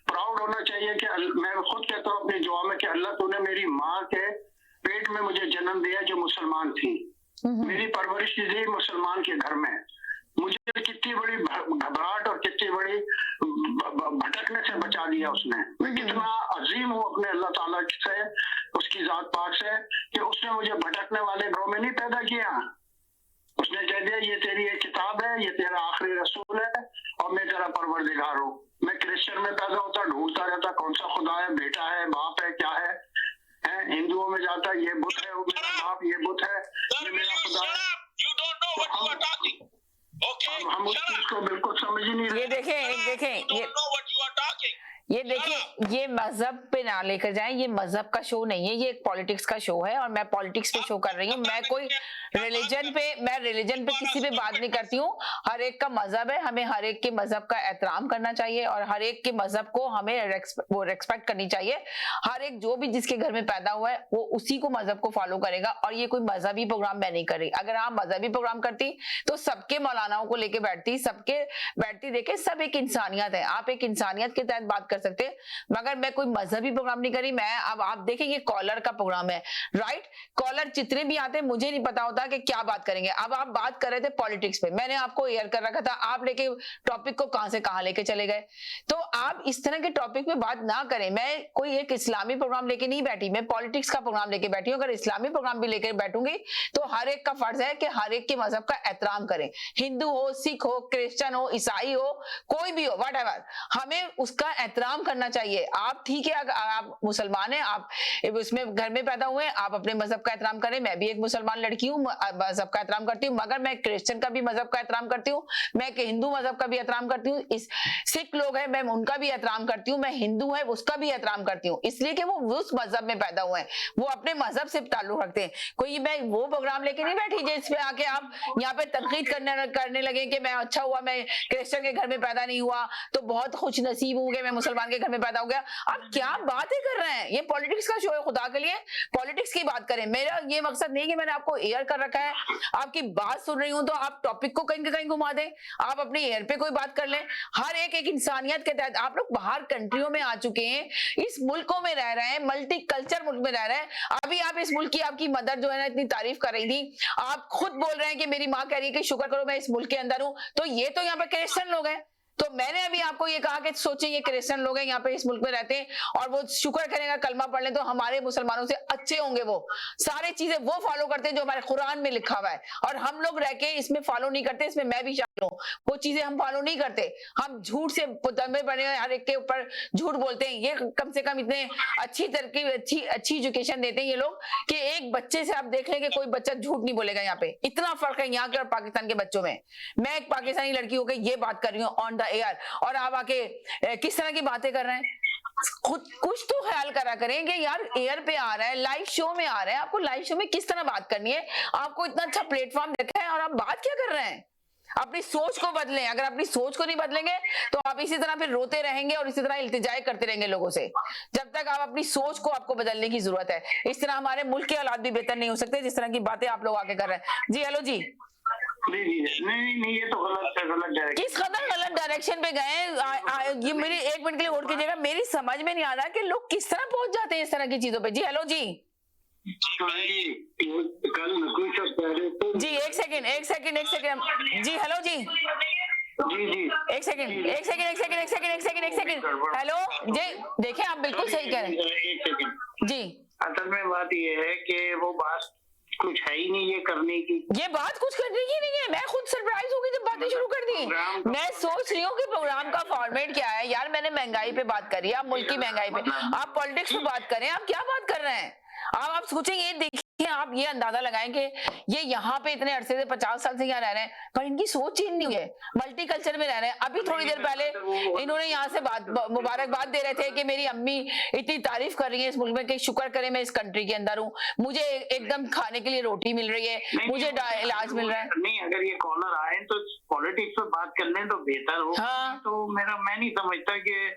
प्राउड होना चाहिए कि मैं खुद कहता हूँ अपनी दुआ में कि अल्लाह तूने मेरी माँ के पेट में मुझे जन्म दिया जो मुसलमान थी, मेरी परवरिश थी मुसलमान के घर में। मुझे कितनी बड़ी घबराहट और कितनी बड़ी भटकने से बचा दिया उसने। मैं कितना अजीम हूँ अपने अल्लाह ताला से, उसकी जात पाक से, कि उसने मुझे भटकने वाले गांव में नहीं पैदा किया। उसने कह दिया ये तेरी एक किताब है, ये तेरा आखिरी रसूल है और मैं तेरा परवरदिगार हूँ। मैं क्रिश्चियन में पैदा होता ढूंढता रहता कौन सा खुदा है, बेटा है, बाप है, क्या है। हिंदुओं में जाता ये बुत है, वो मेरा बाप, ये बुत है, ये मेरा खुदा है। हम उस चीज को बिल्कुल समझ ही नहीं रहे। ये देखें ये मजहब पे ना लेकर जाएं। ये मजहब का शो नहीं है, ये एक पॉलिटिक्स का शो है और मैं पॉलिटिक्स पे शो कर रही हूँ। मैं कोई रिलीजन पे किसी पे बात नहीं करती हूँ। हर एक का मजहब है, हमें हर एक के मजहब का एहतराम करना चाहिए और हर एक के मजहब को हमें रेस्पेक्ट करनी चाहिए। हर एक जो भी जिसके घर में पैदा हुआ है वो उसी को मजहब को फॉलो करेगा। और ये कोई मजहबी प्रोग्राम मैं नहीं कर रही। अगर आप मजहबी प्रोग्राम करती तो सबके मौलानाओं को लेके बैठती, सबके बैठती। देखे सब एक इंसानियत है, आप एक इंसानियत के तहत बात कर सकते हैं। मगर मैं कोई मजहबी प्रोग्राम नहीं करी। मैं अब आप देखें ये कॉलर का प्रोग्राम है, राइट। कॉलर जितने भी आते हैं मुझे नहीं पता होता कि क्या बात करेंगे। अब आप बात कर रहे थे पॉलिटिक्स पे, मैंने आपको एयर कर रखा था, आप लेके टॉपिक को कहां से कहां लेके चले गए। तो आप इस तरह के टॉपिक पे बात ना करें। मैं कोई एक इस्लामी प्रोग्राम लेके नहीं बैठी, मैं पॉलिटिक्स का प्रोग्राम लेके बैठी हूँ। अगर इस्लामी प्रोग्राम भी लेकर बैठूंगी तो हर एक का फर्ज है कि हर एक के मजहब का एहतराम करें। हिंदू हो, सिख हो, क्रिश्चियन हो, ईसाई हो, कोई भी हो, व्हाटएवर, हमें उसका एहतराम करना चाहिए। आप ठीक है, अगर आप मुसलमान हैं, आप उसमें घर में पैदा हुए हैं, आप अपने मजहब का एहतराम करें। मैं भी एक मुसलमान लड़की हूँ, मजहब का एहतराम करती हूँ। मगर मैं क्रिश्चियन का भी मजहब का एहतराम करती हूँ, मैं हिंदू मजहब का भी एहतराम करती हूँ। इस सिख लोग हैं, मैं उनका भी एहतराम करती हूँ। मैं हिंदू है उसका भी एहतराम करती हूँ, इसलिए कि वो उस मजहब में पैदा हुए हैं, वो अपने मजहब से ताल्लुक रखते हैं। कोई मैं वो प्रोग्राम लेके नहीं बैठी जिसपे आके आप यहाँ पे तनकीद करने लगे कि मैं अच्छा हुआ मैं क्रिश्चियन के घर में पैदा नहीं हुआ तो बहुत खुश नसीब हूँ कि मैं मुसलमान के घर में पैदा हो गया। आप क्या बातें कर रहे हैं? ये पॉलिटिक्स का शो है, खुदा के लिए पॉलिटिक्स की बात करें। मेरा ये मकसद नहीं कि मैंने आपको एयर कर रखा है, आपकी बात सुन रही हूं तो आप टॉपिक को कहीं कहीं घुमा दें, आप अपने एयर पे कोई बात कर लें। हर एक इंसानियत के तहत आप लोग बाहर कंट्रियों में आ चुके हैं, इस मुल्कों में रह रहे हैं, मल्टी कल्चर मुल्क में रह रहे हैं। अभी आप इस मुल्क की आपकी मदर जो है ना इतनी तारीफ कर रही थी, आप खुद बोल रहे हैं कि मेरी माँ कह रही है कि शुक्र करो मैं इस मुल्क के अंदर हूं। तो ये तो यहाँ पे क्रिश्चियन लोग हैं। तो मैंने अभी आपको ये कहा कि सोचें ये क्रिश्चियन लोग हैं यहाँ पे इस मुल्क में रहते हैं और वो शुक्र करेंगे कलमा पढ़ लें तो हमारे मुसलमानों से अच्छे होंगे। वो सारी चीजें वो फॉलो करते हैं जो हमारे कुरान में लिखा हुआ है और हम लोग रह के इसमें फॉलो नहीं करते। इसमें मैं भी शामिल हूँ, वो चीजें हम फॉलो नहीं करते। हम झूठ से दमे बने हर एक के ऊपर झूठ बोलते हैं। ये कम से कम इतने अच्छी तरकीब अच्छी एजुकेशन देते हैं ये लोग कि एक बच्चे से आप देख लें कि कोई बच्चा झूठ नहीं बोलेगा। यहाँ पे इतना फर्क है यहाँ के और पाकिस्तान के बच्चों में। मैं एक पाकिस्तानी लड़की होकर ये बात कर रही हूँ ऑन द एयर और आप आके किस तरह की बातें कर रहे हैं। खुद कुछ तो ख्याल करा करें कि यार एयर पे आ रहा है, लाइव शो में आ रहा है, आपको लाइव शो में किस तरह बात करनी है। आपको इतना अच्छा प्लेटफॉर्म देखा है और आप बात क्या कर रहे हैं। अपनी सोच को बदलें। अगर अपनी सोच को नहीं बदलेंगे तो आप इसी तरह फिर रोते रहेंगे और इसी तरह इल्तिजाए करते रहेंगे लोगों से। जब तक आप अपनी सोच को आपको बदलने की जरूरत है। इस तरह हमारे मुल्क के हालात भी बेहतर नहीं हो सकते जिस तरह की बातें आप लोग आके कर रहे हैं। जी हेलो जी। नहीं ये तो गलत डायरेक्शन। किस कदर गलत डायरेक्शन पे गए ये मेरी एक मिनट के लिए होल्ड कीजिएगा। मेरी समझ में नहीं आ रहा कि लोग किस तरह पहुंच जाते हैं इस तरह की चीजों पे। जी हेलो जी। जी एक सेकंड जी हेलो जी एक सेकंड हेलो जी। देखिए आप बिल्कुल सही कह रहे हैं जी। असल में बात ये है कि वो बात कुछ है ही नहीं ये करने की। ये बात कुछ करने की नहीं है। मैं खुद सरप्राइज हो गई जब बातें शुरू कर दी। मैं सोच रही हूँ कि प्रोग्राम का फॉर्मेट क्या है। यार मैंने महंगाई पे बात करी, आप मुल्क की महंगाई पे, आप पॉलिटिक्स पे बात करें, आप क्या बात कर रहे हैं। आप सोचें ये देखिए आप ये अंदाजा लगाएं कि ये यहाँ पे इतने अरसे से 50 साल से यहाँ रह रहे हैं, पर इनकी सोच चेंज नहीं हुई है, मल्टी कल्चर में रह रहे हैं। अभी थोड़ी देर पहले इन्होंने यहाँ से मुबारकबाद दे रहे थे कि मेरी अम्मी इतनी तारीफ कर रही है इस मुल्क में कि शुक्र करे मैं इस कंट्री के अंदर हूँ, मुझे एकदम खाने के लिए रोटी मिल रही है, मुझे इलाज मिल रहा है। नहीं, अगर ये कॉलर आए तो पॉलिटिक्स पे बात कर लें तो बेहतर हो। हाँ। तो मैं नहीं समझता कि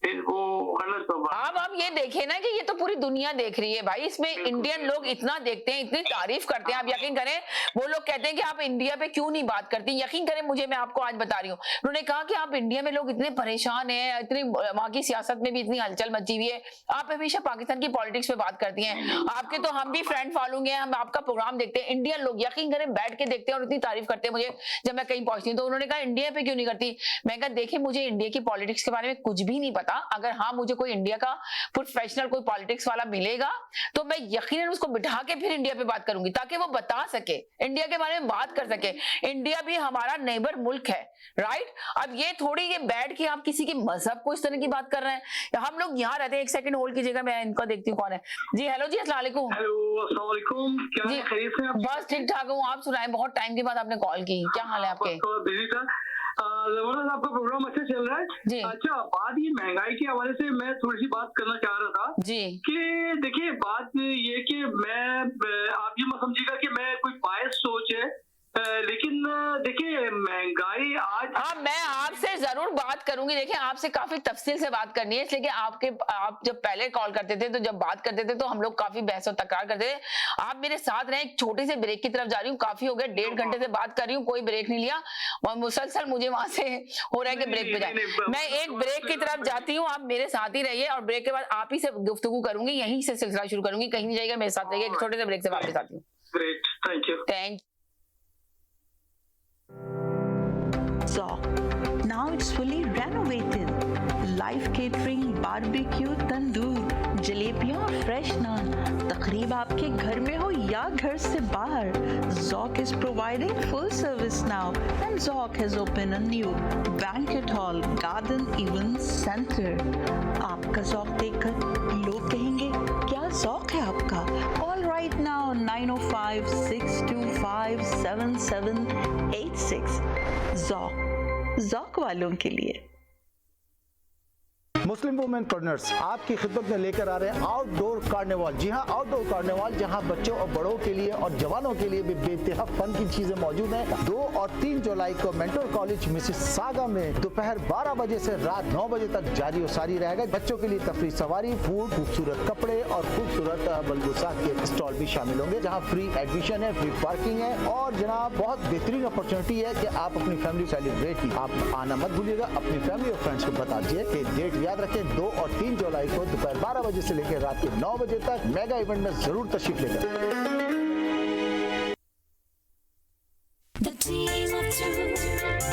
फिर वो गलत तो अब आप ये देखे ना कि ये तो पूरी दुनिया देख रही है भाई, इसमें इंडियन लोग इतना देखते हैं, इतनी तारीफ करते हैं। आप यकीन करें, वो लोग कहते हैं कि आप इंडिया पे क्यों नहीं बात करती। यकीन करें मुझे, मैं आपको आज बता रही हूँ, उन्होंने कहा कि आप इंडिया में लोग इतने परेशान हैं, इतनी वहां की सियासत में भी इतनी हलचल मची हुई है, आप हमेशा पाकिस्तान की पॉलिटिक्स पे बात करती हैं। आपके तो हम भी फ्रेंड फॉलोइंग हैं, हम आपका प्रोग्राम देखते हैं, इंडियन लोग यकीन करें बैठ के देखते हैं और इतनी तारीफ करते हैं मुझे जब मैं कहीं पहुंचती हूँ। तो उन्होंने कहा इंडिया पे क्यों नहीं करती। मैं कहा देखिए, मुझे इंडिया की पॉलिटिक्स के बारे में कुछ भी नहीं पता, अगर हाँ मुझे कोई इंडिया का प्रोफेशनल कोई पॉलिटिक्स वाला मिलेगा तो मैं यकीनन उसको बिठा के फिर इंडिया पे बात करूंगी, ताकि वो बता सके, इंडिया के बारे में बात कर सके। इंडिया भी हमारा नेबर मुल्क है, राइट। अब ये थोड़ी ये बैठ के आप किसी के मजहब को इस तरह की बात कर रहे हैं। हम लोग यहाँ रहते हैं, एक सेकंड होल्ड कीजिएगा, मैं इनका देखती हूँ कौन है जी। हेलो जी, अस्सलाम वालेकुम। हेलो, अस्सलाम वालेकुम। क्या जी, खैरियत से आप? बस ठीक ठाक हूँ, आप सुनाएं, बहुत टाइम के बाद आपने कॉल की, क्या हाल है आपके? बिजी था। जबरदस्त, आपका प्रोग्राम अच्छा चल रहा है जी। अच्छा, बात ये महंगाई के हवाले से मैं थोड़ी सी बात करना चाह रहा था जी कि देखिए, बात ये कि आप ये मत समझिएगा कि मैं कोई बायस सोच है, लेकिन देखिए महंगाई आज। हाँ, मैं आपसे जरूर बात करूंगी। देखिए, आपसे काफी तफसील से बात करनी है, इसलिए कि आप जब पहले कॉल करते थे तो जब बात करते थे तो हम लोग काफी बहस और तकरार करते थे। आप मेरे साथ रहे, एक छोटे से ब्रेक की तरफ जा रही हूँ, काफी हो गया, 1.5 घंटे से बात कर रही हूँ, कोई ब्रेक नहीं लिया और मुसलसल मुझे वहां से हो रहा है कि ब्रेक पे जाए। मैं एक ब्रेक की तरफ जाती हूँ, आप मेरे साथ ही रहिए और ब्रेक के बाद आप ही से गुफ्तगू करूंगी, यहीं से सिलसिला शुरू करूंगी, कहीं नहीं जाएगा, मेरे साथ रहिए। एक छोटे से ब्रेक से वापस आती हूँ। Great, thank you. Thank Zoc. Now it's fully renovated. Live catering, barbecue, तंदूर, जलेबियाँ और फ्रेश नान। तकरीब आपके घर में हो या घर से बाहर, Zoc is providing full service now, and Zoc has opened a new banquet hall, garden event center. आपका Zoc देखकर लोग कहेंगे क्या Zoc है आपका? Call right now 905-625-7786. Zoc वालों के लिए। मुस्लिम वुमेन कॉर्नर्स आपकी खिदमत में लेकर आ रहे हैं आउटडोर कार्निवाल। जी हाँ, आउटडोर कार्निवाल, जहाँ बच्चों और बड़ों के लिए और जवानों के लिए भी बेइंतहा फन की चीजें मौजूद हैं। 2 और 3 जुलाई को मेंटोर कॉलेज मिसिसागा में दोपहर 12 बजे से रात 9 बजे तक जारी और सारी रहेगा। बच्चों के लिए तफरीह सवारी, फूड, खूबसूरत कपड़े और खूबसूरत बलबुसात के स्टॉल भी शामिल होंगे, जहाँ फ्री एडमिशन है, फ्री पार्किंग है और जनाब बहुत बेहतरीन अपॉर्चुनिटी है कि आप अपनी फैमिली सेलिब्रेट की। आप आना मत भूलिएगा, अपनी फैमिली और फ्रेंड्स को बता दीजिए कि डेट याद रखें 2 और 3 जुलाई को दोपहर 12 बजे से लेकर रात के 9 बजे तक मेगा इवेंट में जरूर तशरीफ लेकर। The team of two,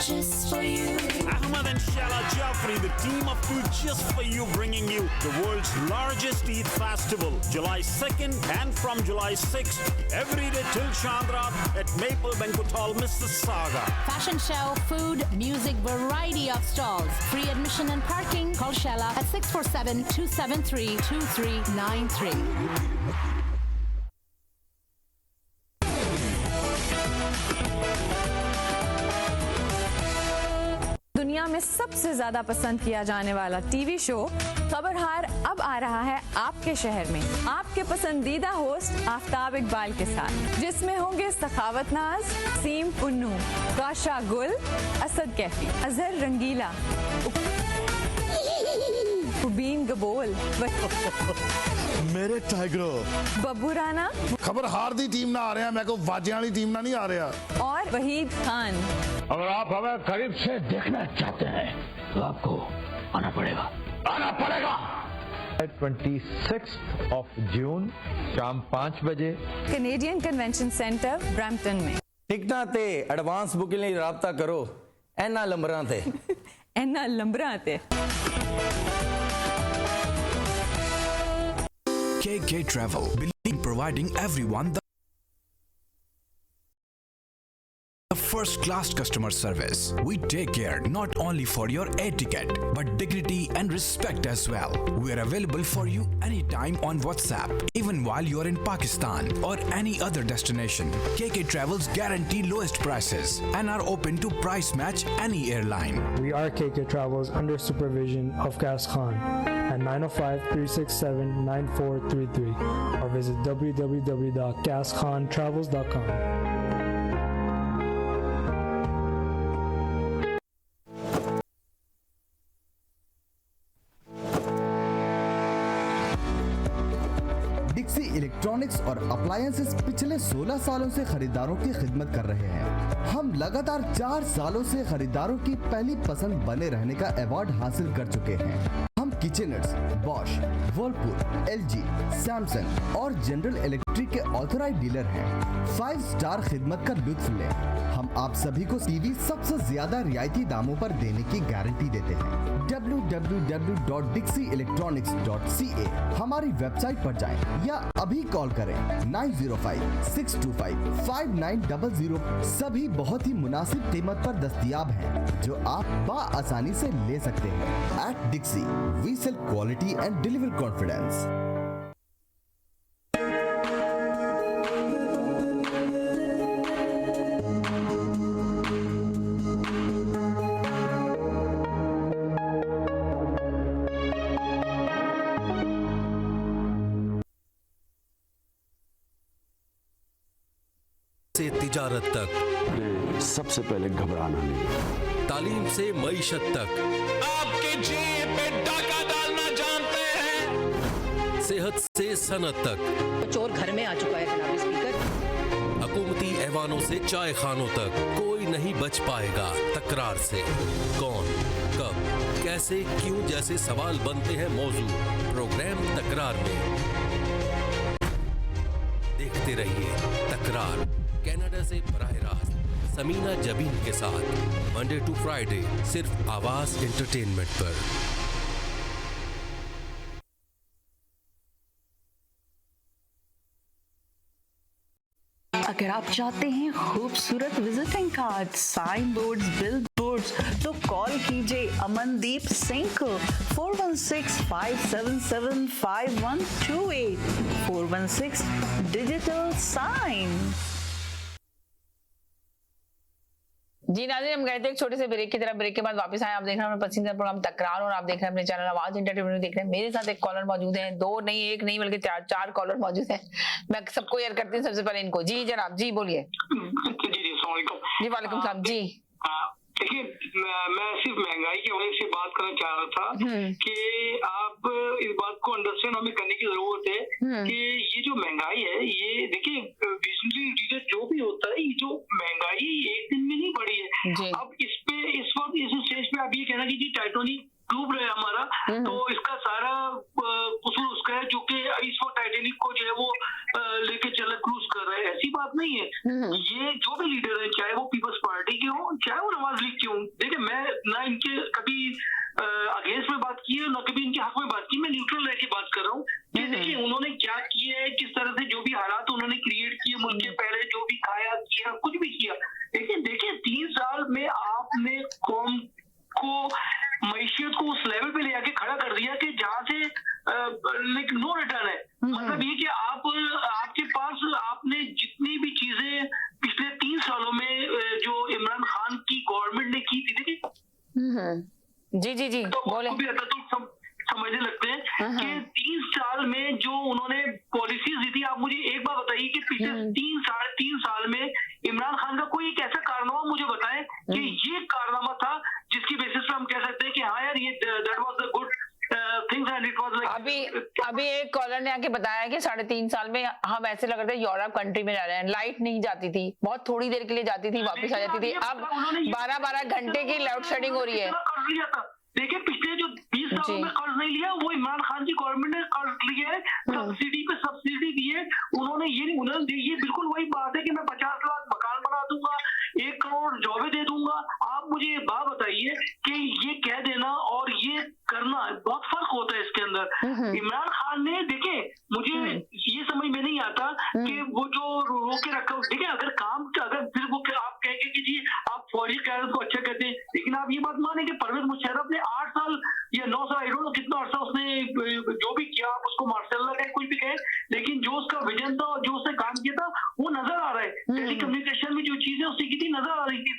just for you. Ahmad and Shala Jafri, the team of two just for you, bringing you the world's largest Eid festival, July 2nd and from July 6th, every day till Chandra at Maple Banquet Hall, Mississauga. Fashion show, food, music, variety of stalls. Free admission and parking. Call Shala at 647-273-2393. दुनिया में सबसे ज्यादा पसंद किया जाने वाला TV show खबरहार अब आ रहा है आपके शहर में, आपके पसंदीदा होस्ट आफ्ताब इकबाल के साथ, जिसमें होंगे सखावत नाज, सीम पुन्नू, काशा गुल, असद कैफी, अजहर रंगीला, उबीन गबोल, मेरे टाइगरो, बब्बू राना, खबरहार दी टीम ना आ रहा है, मैं को वाजियां वाली टीम ना नहीं आ रहा, और वहीद खान। अगर आप हमें करीब से देखना चाहते हैं तो आपको आना पड़ेगा। 26 of June शाम 5 बजे कैनेडियन कन्वेंशन सेंटर ब्रैम्पटन में। टिकटा ते एडवांस बुकिंग लिए राब्ता करो एना लंबरां ते एना लंबरां ते। KK Travel, providing everyone the first-class customer service. We take care not only for your air ticket, but dignity and respect as well. We are available for you anytime on WhatsApp, even while you are in Pakistan or any other destination. KK Travels guarantee lowest prices and are open to price match any airline. We are KK Travels under supervision of Gas Khan at 905-367-9433 or visit www.gaskhan.travels.com. डिक्सी electronics और appliances पिछले 16 सालों से खरीदारों की खिदमत कर रहे हैं। हम लगातार 4 सालों से खरीदारों की पहली पसंद बने रहने का अवार्ड हासिल कर चुके हैं। हम किचनर्स, बॉश, व्हर्लपूल, एलजी, सैमसंग और जनरल इलेक्ट्रिक के ऑथराइज्ड डीलर हैं। 5 स्टार खिदमत का लुत्फ लें। हम आप सभी को टीवी सबसे ज्यादा रियायती दामों पर देने की गारंटी देते हैं। www.dixieelectronics.ca हमारी वेबसाइट पर जाएं या अभी कॉल करें 905-625-5900। सभी बहुत ही मुनासिब कीमत पर दस्तयाब हैं जो आप आसानी से ले सकते हैं। At Dixcy we sell quality and deliver confidence. से तिजारत तक, सबसे पहले घबराना नहीं, तालीम से मईशत तक, आपकी जेब पे डाका डालना जानते हैं, सेहत से सनत तक, चोर घर में आ चुका है जनाब स्पीकर। हुकूमती ऐवानों से चाय खानों तक कोई नहीं बच पाएगा तकरार से। कौन, कब, कैसे, क्यों जैसे सवाल बनते हैं मौजू प्रोग्राम तकरार में। देखते रहिए तकरार, कनाडा से बराह रास्त समीना जबीन के साथ मंडे टू फ्राइडे सिर्फ आवाज एंटरटेनमेंट पर। अगर आप चाहते हैं खूबसूरत visiting card, signboards, billboards तो कॉल कीजिए अमनदीप सिंह को 416-577-5128 416 डिजिटल साइन। जी नाज़रीन, हम गए थे एक छोटे से ब्रेक की तरफ। ब्रेक के बाद वापस आए। आप देख रहे हैं अपना पसंदीदा प्रोग्राम तकरार और आप देख रहे हैं अपने चैनल आवाज एंटरटेनमेंट देख रहे हैं। मेरे साथ एक कॉलर मौजूद है, 2 नहीं 1 नहीं बल्कि 4 कॉलर मौजूद हैं। मैं सबको यार करती हूँ। सबसे पहले इनको। जी जनाब, जी बोलिए। जी वालेकुम सलाम। जी देखिए, मैं सिर्फ महंगाई की वजह से बात करना चाह रहा था कि आप इस बात को अंडरस्टैंड हमें करने की जरूरत है कि ये जो महंगाई है, ये देखिए बिजली डीजल जो भी होता है, ये जो महंगाई एक दिन में नहीं बढ़ी है। अब इस वक्त इस स्टेज पे आप ये कहना कि जी टाइटैनिक डूब रहा है हमारा, तो इसका सारा कसूर उसका है जो कि इस वक्त टाइटैनिक को जो है वो लेके चला क्रूज कर रहा है। ऐसी बात नहीं है। ये जो भी लीडर है, चाहे वो पीपल्स पार्टी के हो, चाहे वो नवाज लीग के हो, देखिए मैं ना इनके कभी अगेंस्ट में बात की है ना कभी इनके हक में बात की। मैं न्यूट्रल रह के बात कर रहा हूँ कि देखिए उन्होंने क्या किया है, किस तरह से जो भी हालात उन्होंने क्रिएट किए, मुल्क के पहले जो भी खाया किया कुछ भी किया, लेकिन देखिए 3 साल में आपने कौम को मईशियत को उस लेवल पे ले आके खड़ा कर दिया कि जहां से नो रिटर्न है। मतलब ये कि आपके पास आपने जितनी भी चीजें पिछले 3 सालों में जो इमरान खान की गवर्नमेंट ने की थी, देखिए जी तो बोले भी तो समझने लगते हैं कि 3 साल में जो उन्होंने पॉलिसीज दी थी। आप मुझे एक बार बताइए कि पिछले 3 साल में इमरान खान का कोई एक ऐसा कारनामा मुझे बताएं कि ये कारनामा था जिसकी बेसिस पे हम कह सकते हैं कि हाँ यार ये that was the good things and it was like. अभी एक कॉलर ने आके बताया कि 3.5 साल में हम ऐसे लग रहे थे यूरोप कंट्री में जा रहे हैं। लाइट नहीं जाती थी, बहुत थोड़ी देर के लिए जाती थी, वापस आ जाती थी। अब 12-12 घंटे की लोड शेडिंग हो रही है। देखिए पिछले जो 20 सालों में कर्ज नहीं लिया, वो इमरान खान की गवर्नमेंट ने कर्ज लिया है, सब्सिडी पे सब्सिडी दी है उन्होंने। ये बिल्कुल वही बात है कि मैं 50 लाख मकान बना दूंगा, 1 करोड़ जॉबें दे दूंगा। आप मुझे ये बात बताइए कि ये कह देना और ये करना बहुत फर्क होता है इसके अंदर। इमरान खान ने देखिए मुझे ये समझ में नहीं आता कि वो जो रोके रखा, देखिए अगर फिर वो आप कहेंगे कि जी लेकिन जो उसका विजन था और जो उसने काम किया था वो नजर आ रहा है। टेली कम्युनिकेशन में जो चीजें उसने की थी नजर आ रही थी।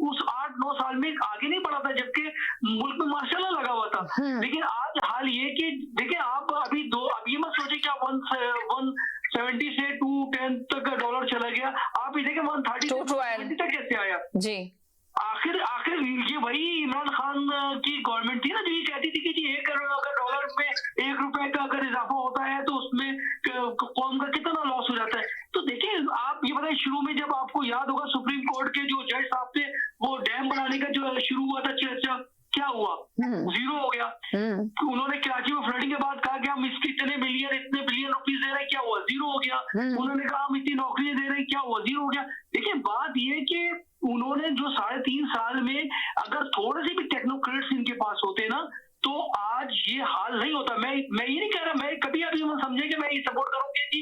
उस 8-9 साल में आगे नहीं बढ़ा था, जबकि मुल्क में माशाल्लाह लगा हुआ था। लेकिन आज हाल ये कि देखिए आप अभी ये मत सोचे कि आप 170 से 210 तक का डॉलर चला गया, आप ये देखें 130 तक कैसे आया जी। आखिर ये वही इमरान खान की गवर्नमेंट थी ना जो ये कहती थी कि जी $1 में ₹1 का अगर इजाफा होता है तो उसमें कौम का कितना लॉस हो जाता है। तो देखिए आप ये बताइए, शुरू में जब आपको याद होगा सुप्रीम कोर्ट के जो जज साहब थे, वो डैम बनाने का जो शुरू हुआ था चर्चा, क्या हुआ? जीरो हो गया। उन्होंने कराची में फ्लडिंग के बाद कहा कि हम इसके इतने बिलियन रुपीस दे रहे हैं, क्या हुआ? जीरो हो गया। उन्होंने कहा हम इतनी नौकरियां दे रहे हैं, क्या हुआ? जीरो हो गया। देखिए बात ये कि उन्होंने जो 3.5 साल में अगर थोड़े से भी टेक्नोक्रेट्स इनके पास होते ना तो आज ये हाल नहीं होता। मैं ये नहीं कह रहा, मैं कभी अभी समझे कि मैं ये सपोर्ट करूंगी कि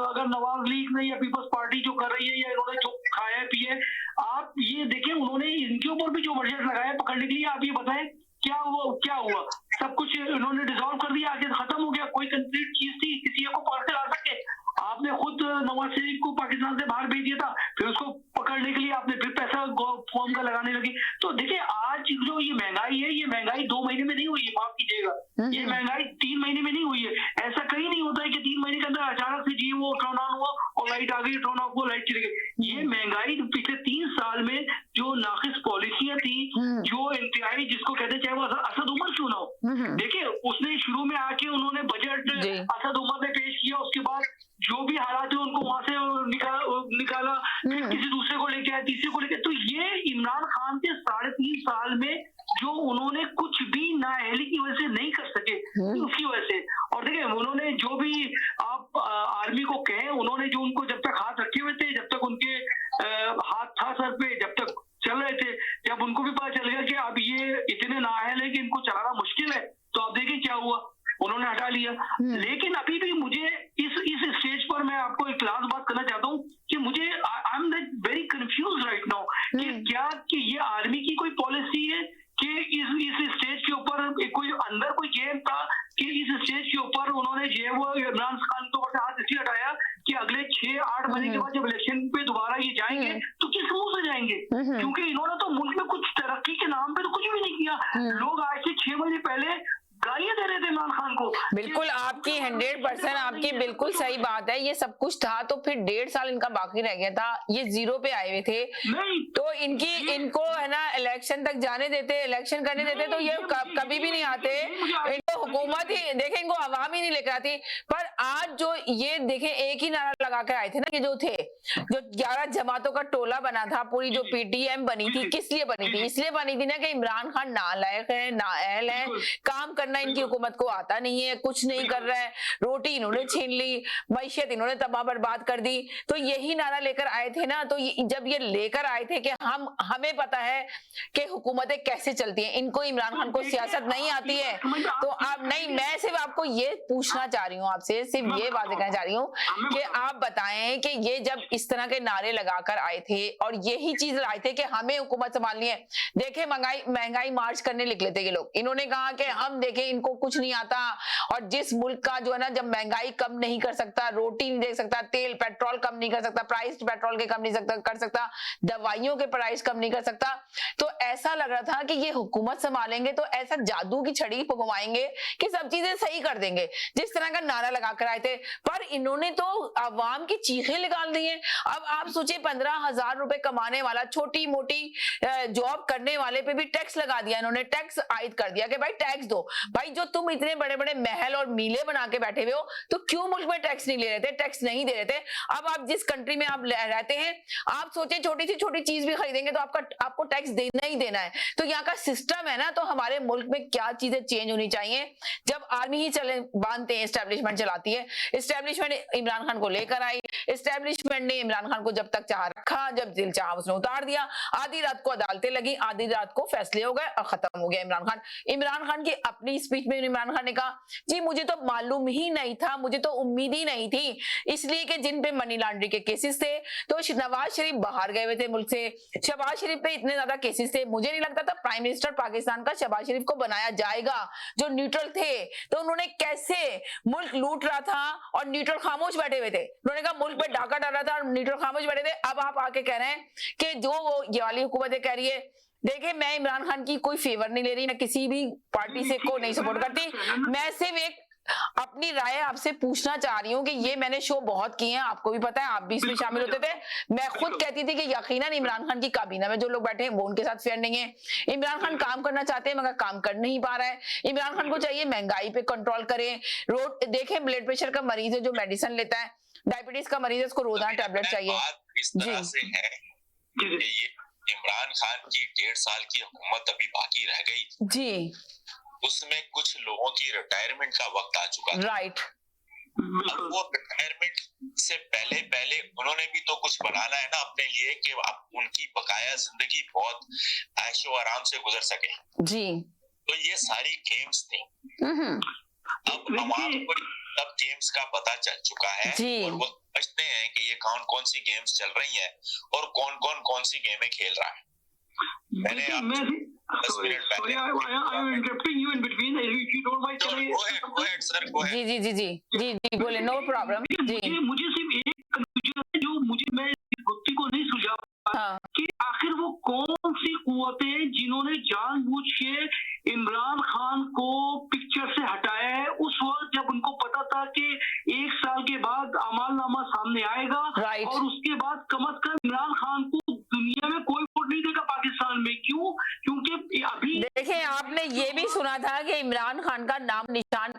अगर नवाज लीग ने या पीपल्स पार्टी जो कर रही है या इन्होंने जो खाया पिए, आप ये देखें उन्होंने इनके ऊपर भी जो बजट लगाया पकड़ने के लिए, आप ये बताएं क्या हुआ? सब कुछ इन्होंने डिसॉल्व कर दिया, आगे खत्म हो गया। कोई कंक्रीट चीज थी किसी को पकड़ के ला सके? आपने खुद नवाज शरीफ को पाकिस्तान से बाहर भेज दिया था, फिर उसको पकड़ने के लिए आपने फिर पैसा फॉर्म का लगाने लगे। तो देखिए आज जो ये महंगाई है, ये महंगाई 2 महीने में नहीं हुई है, माफ कीजिएगा, ये महंगाई 3 महीने में नहीं हुई है। ऐसा कहीं नहीं होता है कि 3 महीने के अंदर अचानक से जी वो टर्न ऑन हुआ और लाइट आ गई, टर्न ऑफ हुआ, लाइट चली गई। ये महंगाई पिछले 3 साल में जो नाकिस पॉलिसियां थी, जो इंतहाई जिसको कहते हैं, चाहे वो असद उमर क्यों ना हो, देखिए उसने शुरू में आके उन्होंने बजट असद उमर ने पेश किया, उसके बाद जो भी हालात है उनको वहां से निकाला, फिर किसी दूसरे को लेके आया, तीसरे को लेके। तो ये इमरान खान के 3.5 साल में जो उन्होंने कुछ भी नाअहली की वजह से नहीं कर सके, उसकी वजह से। और देखिए उन्होंने जो भी आप आर्मी को कहें, उन्होंने जो उनको जब तक हाथ रखे हुए थे, जब तक उनके हाथ था सर पे, जब तक चल रहे थे, जब उनको भी पता चल गया कि अब ये इतने नाअहल है कि इनको चलाना मुश्किल है, तो आप देखिए क्या हुआ, उन्होंने हटा लिया। लेकिन अभी भी मुझे इस स्टेज पर मैं आपको एक लास्ट बात करना चाहता हूँ कि मुझे I am very confuse right now कि क्या कि ये आर्मी की कोई पॉलिसी है कि इस स्टेज के ऊपर कोई अंदर कोई गेम था कि इस स्टेज के ऊपर उन्होंने जो है वो इमरान खान के ऊपर से हाथ इसलिए हटाया कि अगले 6-8 महीने के बाद जब इलेक्शन पे दोबारा ये जाएंगे तो किस मुंह से जाएंगे? क्योंकि इन्होंने तो मुल्क में कुछ तरक्की के नाम पे तो कुछ भी नहीं किया। लोग आज से 6 महीने पहले गालियां दे रहे थे इमरान खान को। बिल्कुल आपकी 100% आपकी बिल्कुल सही बात है। ये सब कुछ था तो फिर 1.5 साल इनका बाकी रह गया था, ये जीरो पे आए हुए थे, तो इनको है ना इलेक्शन तक जाने देते, इलेक्शन करने देते तो ये कभी भी नहीं आते। इनको हुकूमत ही देखे, इनको आवाम ही नहीं लेकर आती। पर आज जो ये देखे एक ही नारा लगा कर आए थे ना कि जो 11 जमातों का टोला बना था, पूरी जो PTM बनी थी, किस लिए बनी थी? इसलिए बनी थी ना कि इमरान खान नालायक है, नाअहल है, काम करना इनकी हुकूमत को आता नहीं है, कुछ नहीं कर रहा है, रोटी इन्होंने छीन ली, मैशियत इन्होंने तबाह बर्बाद कर दी। तो यही नारा लेकर आए थे ना। तो जब ये लेकर आए थे कि हमें पता है कि हुकूमतें कैसे चलती हैं, इनको इमरान खान को सियासत नहीं आती है, तो आप नहीं, मैं सिर्फ आपको ये पूछना चाह रही हूँ, आपसे सिर्फ ये बात कहना चाह रही हूँ कि आप बताएं कि ये जब इस तरह के नारे लगाकर आए थे और यही चीज लाए थे कि हमें हुकूमत संभालनी है। देखे महंगाई मार्च करने निकले थे ये लोग, इन्होंने कहा कि हम देखें इनको कुछ नहीं आता, और जिस मुल्क का जो है ना जब महंगाई कम नहीं कर सकता, रोटी नहीं दे सकता, तेल पेट्रोल कम नहीं कर सकता, प्राइस पेट्रोल के कम नहीं कर सकता, दवाइयों के प्राइस कम नहीं कर सकता, तो ऐसा लग रहा था कि ये हुकूमत संभालेंगे तो ऐसा जादू की छड़ी घुमाएंगे कि सब चीजें सही कर देंगे, जिस तरह का नारा लगाकर आए थे। पर इन्होंने तो अवाम की चीखें निकाल दी हैं। अब आप सोचिए 15,000 रुपए कमाने वाला, छोटी मोटी जॉब करने वाले पे भी टैक्स लगा दिया इन्होंने, टैक्स आयद कर दिया कि भाई टैक्स दो। भाई जो तुम इतने बड़े बड़े महल और मीले बना के बैठे हुए हो तो क्यों मुल्क में टैक्स नहीं ले रहे थे, टैक्स नहीं दे रहे थे? अब आप जिस कंट्री में आप रहते हैं, आप सोचे छोटी सी छोटी चीज भी खरीदेंगे तो आपको टैक्स देना ही देना है। तो यहाँ का सिस्टम है ना, तो हमारे मुल्क में क्या चीजें चेंज होनी चाहिए। जब आर्मी ही बांधते हैं, एस्टेब्लिशमेंट चलाती आती है। एस्टेब्लिशमेंट इमरान खान को लेकर आई, एस्टेब्लिशमेंट ने इमरान खान को जब तक चाह रखा, जब दिल चाहा उसने उतार दिया। आधी रात को अदालतें लगी, आधी रात को फैसले हो गए और खत्म हो गया इमरान खान। इमरान खान की अपनी स्पीच में इमरान खान ने कहा, जी मुझे तो मालूम ही नहीं था, मुझे तो उम्मीद ही नहीं थी, इसलिए कि जिन पे मनी लॉन्ड्रिंग के केसेस थे, तो नवाज शरीफ बाहर गए हुए थे मुल्क से, शहबाज शरीफ पे इतने ज्यादा केसेस थे, मुझे नहीं लगता था प्राइम मिनिस्टर पाकिस्तान का शहबाज शरीफ को बनाया जाएगा जो न्यूट्रल थे। तो उन्होंने कैसे मुल्क लूट रहा था और न्यूट्रल खामोश बैठे हुए थे, उन्होंने कहा मुल्क पे डाका डाल रहा था और न्यूट्रल खामोश बैठे थे। अब आप आके कह रहे हैं कि जो वो ये वाली हुकूमत कह रही है, देखिए मैं इमरान खान की कोई फेवर नहीं ले रही, मैं किसी भी पार्टी से को नहीं सपोर्ट करती, मैं सिर्फ एक अपनी राय आपसे पूछना चाह रही हूँ कि ये मैंने शो बहुत किए हैं, आपको भी पता है, आप भी इसमें शामिल होते थे। मैं खुद कहती थी कि यकीनन इमरान खान की काबीना में जो लोग बैठे हैं वो उनके साथ फेयर नहीं है। इमरान खान काम करना चाहते हैं मगर काम कर नहीं पा रहा है। इमरान खान को चाहिए महंगाई पे कंट्रोल करें, रोड देखें, ब्लड प्रेशर का मरीज है जो मेडिसिन लेता है, डायबिटीज का मरीज है उसको रोजाना टैबलेट चाहिए। इस तरह से है कि ये इमरान खान की 1.5 साल की हुकूमत अभी बाकी रह गई जी, उसमें कुछ लोगों की रिटायरमेंट का वक्त आ चुका है। राइट। अब वो रिटायरमेंट से पहले उन्होंने भी तो कुछ बनाना है ना अपने लिए कि अब उनकी बकाया जिंदगी बहुत ऐशो आराम से गुजर सके जी। तो ये सारी गेम्स थी। अब आवाम को सब गेम्स का पता चल चुका है और वो समझते हैं कि ये कौन सी गेम्स चल रही हैं और कौन सी गेमें खेल रहा है। मैंने जी बोले, नो प्रॉब्लम जी। मुझे सिर्फ एक कंफ्यूजन है जो मैं गुत्ती को नहीं सुलझा पा कि आखिर वो कौन सी कुव्वतें जिन्होंने जानबूझ के इमरान खान को पिक्चर से हटाया है उस वक्त जब उनको पता था कि 1 साल के बाद अमालनामा सामने आएगा और उसके बाद कम से कम इमरान खान को दुनिया में कोई वोट नहीं देगा पाकिस्तान में। क्यों? क्योंकि अभी देखें आपने ये भी सुना था कि इमरान खान का नाम निशान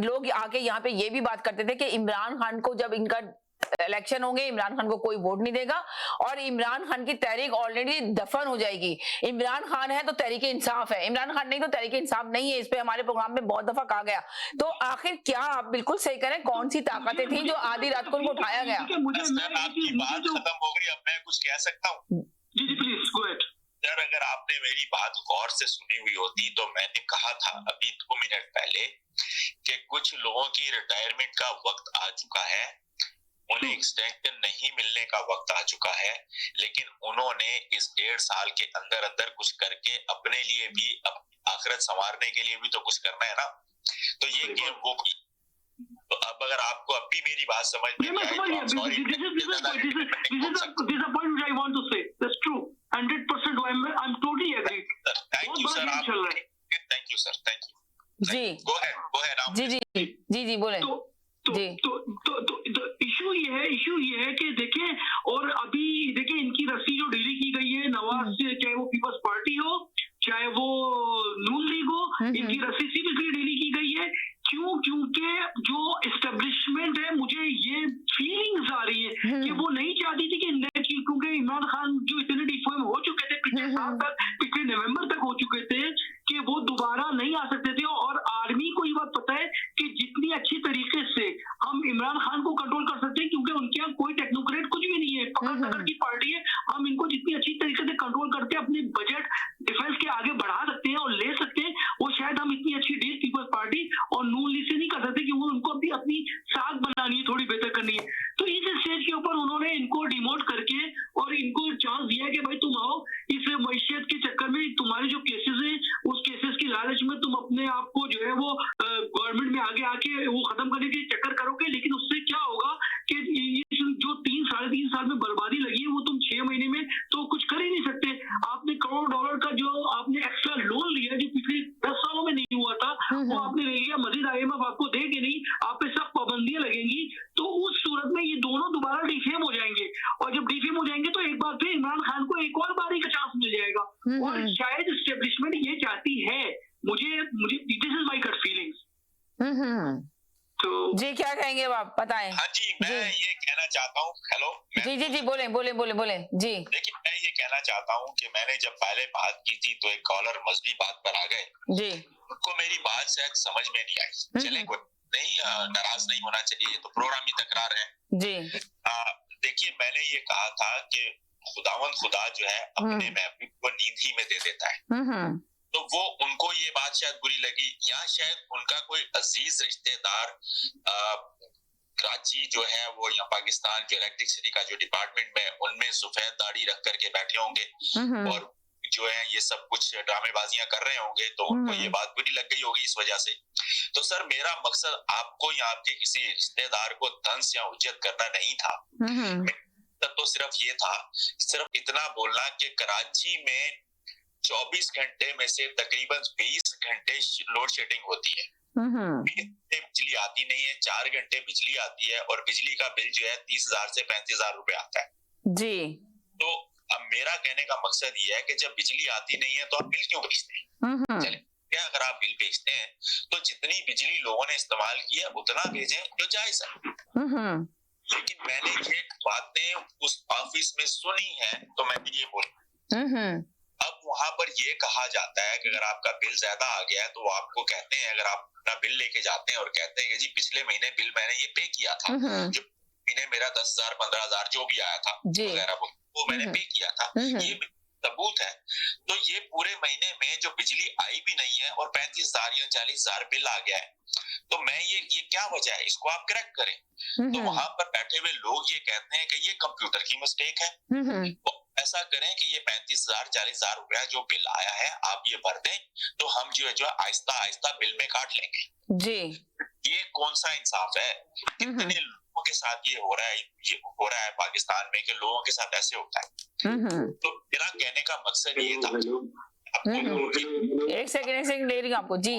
लोग आके यहाँ पे ये भी बात करते थे कि इमरान खान को जब इनका इलेक्शन होंगे इमरान खान को कोई वोट नहीं देगा और इमरान खान की तहरीक ऑलरेडी दफन हो जाएगी। इमरान खान है तो तहरीक इंसाफ है, इमरान खान नहीं तो तहरीक इंसाफ नहीं है। इस पे हमारे प्रोग्राम में बहुत दफा कहा गया। तो आखिर क्या आप बिल्कुल सही करें, कौन सी ताकतें थी जो आधी रात को उनको उठाया गया? आपकी बात खत्म हो गई, अब मैं कुछ कह सकता हूँ? जी प्लीज गो अहेड। सर अगर आपने मेरी बात गौर से सुनी हुई होती तो मैंने कहा था अभी 2 मिनट पहले कि कुछ लोगों की रिटायरमेंट का वक्त आ चुका है, उन्हें एक्सटेंशन नहीं मिलने का वक्त आ चुका है, लेकिन उन्होंने इस 1.5 साल के अंदर कुछ करके अपने लिए भी आखिरत संवारने के लिए भी तो कुछ करना है ना। तो ये गेम वो की। तो अब अगर आपको अब भी मेरी बात समझ में नहीं आई तो sorry. Thank you sir, thank you ji बोले। तो इशू ये है कि देखें और अभी देखें इनकी रस्सी जो ढीली की गई है नवाज से, चाहे वो पीपल्स पार्टी हो चाहे वो नून लीग हो, इनकी रस्सी सिर्फ इसलिए ढीली की गई है क्योंकि जो एस्टेब्लिशमेंट है मुझे ये फीलिंग्स आ रही है कि वो नहीं चाहती थी क्योंकि इमरान खान जो इतने डिफॉर्म हो चुके थे पिछले साल तक, पिछले नवंबर तक हो चुके थे कि वो दोबारा नहीं आ सकते थे। और आर्मी को ये बात पता है कि जितनी अच्छी तरीके से हम इमरान खान को कंट्रोल कर सकते हैं क्योंकि उनके यहाँ कोई टेक्नोक्रेट कुछ भी नहीं है, पकड़ की पार्टी है, हम इनको जितनी अच्छी तरीके से कंट्रोल करके अपने बजट डिफेंस के आगे बढ़ा सकते हैं और ले सकते हैं, वो शायद हम इतनी अच्छी डील पीपल्स पार्टी और नून लीग से नहीं कर सकते क्योंकि उनको भी अपनी साख बनानी है, थोड़ी बेहतर करनी है। तो इस स्टेज के ऊपर उन्होंने इनको डिमोट करके और इनको चांस दिया कि भाई तुम आओ, इस मैशियत के चक्कर में तुम्हारे जो केसेस हैं उस केसेस की लालच में तुम अपने आप को जो है वो गवर्नमेंट में आगे आके वो खत्म करने के चक्कर करोगे, लेकिन उससे क्या होगा कि जो 3-3.5 साल में बर्बादी लगी है वो तुम 6 महीने में तो कुछ कर ही नहीं सकते। आपने $1 का जो आपने एक्स्ट्रा लोन लिया जो पिछले 10 सालों में नहीं हुआ था वो आपने ले लिया, मजीद IMF आपको देगी नहीं, आप पे सब पाबंदियां लगेंगी। तो उस सूरत में ये दोनों दोबारा डिफेम हो जाएंगे और जब डिफेम हो जाएंगे तो एक बार फिर इमरान खान को एक और बारी का चांस मिल जाएगा और शायद एस्टेब्लिशमेंट ये चाहती है, मुझे this is my gut feelings. तो जी क्या कहेंगे आप बताएं? हाँ जी मैं ये कहना चाहता हूँ, हेलो जी बोले जी। देखिए मैं ये कहना चाहता हूँ कि मैंने जब पहले बात की थी तो एक कॉलर मजहबी बात पर आ गए जी, उनको मेरी बात शायद समझ में नहीं आई। चले नहीं नाराज नहीं होना चाहिए, तो प्रोग्रामी तकरार है जी। देखिए मैंने ये कहा था कि खुदावंद खुदा जो है अपने महबूब को नींद ही में दे देता है, तो वो उनको ये बात शायद बुरी लगी, या शायद उनका कोई अजीज रिश्तेदार कराची जो है वो या पाकिस्तान जो इलेक्ट्रिसिटी का जो डिपार्टमेंट में उनमें सफेद दाढ़ी रख करके बैठे होंगे और जो है ये सब कुछ ड्रामेबाजियां कर रहे होंगे, तो उनको ये बात बुरी लग गई होगी इस वजह से। तो सर मेरा मकसद आपको या आपके किसी रिश्तेदार को दंस या उज्जत करना नहीं था, तो सिर्फ ये था, सिर्फ इतना बोलना कि कराची में 24 घंटे में से तकरीबन 20 घंटे लोड शेडिंग होती है, 20 घंटे बिजली आती नहीं है, 4 घंटे बिजली आती है और बिजली का बिल जो है 30,000 से 35,000 रुपए आता है जी। तो अब मेरा कहने का मकसद ये है कि जब बिजली आती नहीं है तो आप बिल क्यों भेजते हैं? चले क्या, अगर आप बिल भेजते हैं तो जितनी बिजली लोगों ने इस्तेमाल की है उतना भेजें जो जायज है। लेकिन मैंने ये बातें उस ऑफिस में सुनी है तो मैं ये बोल, अब वहां पर ये कहा जाता है कि अगर आपका बिल ज्यादा आ गया है तो वो आपको कहते हैं, अगर आप अपना बिल लेके जाते हैं और कहते हैं कि जी पिछले महीने बिल मैंने ये पे किया था, जो महीने मेरा 10,000 15,000 जो भी आया था वगैरह वो मैंने पे किया था, ये सबूत है, तो ये पूरे महीने में जो बिजली आई भी नहीं है और 35,000 या 40,000 बिल आ गया है, तो मैं ये क्या वजह है, इसको आप करेक्ट करें। तो वहां पर बैठे हुए लोग ये कहते हैं कि ये कंप्यूटर की मिस्टेक है, तो ऐसा करें कि ये 35,000 40,000 रुपया जो बिल आया है आप ये भर दें, तो हम जो है आहिस्ता आहिस्ता बिल में काट लेंगे जी। ये कौन सा इंसाफ है? कितने लोगों के साथ ये हो रहा है पाकिस्तान में कि लोगों के साथ ऐसे होता है। तो मेरा कहने का मकसद ये था, एक सेकंड ले रही हूँ आपको जी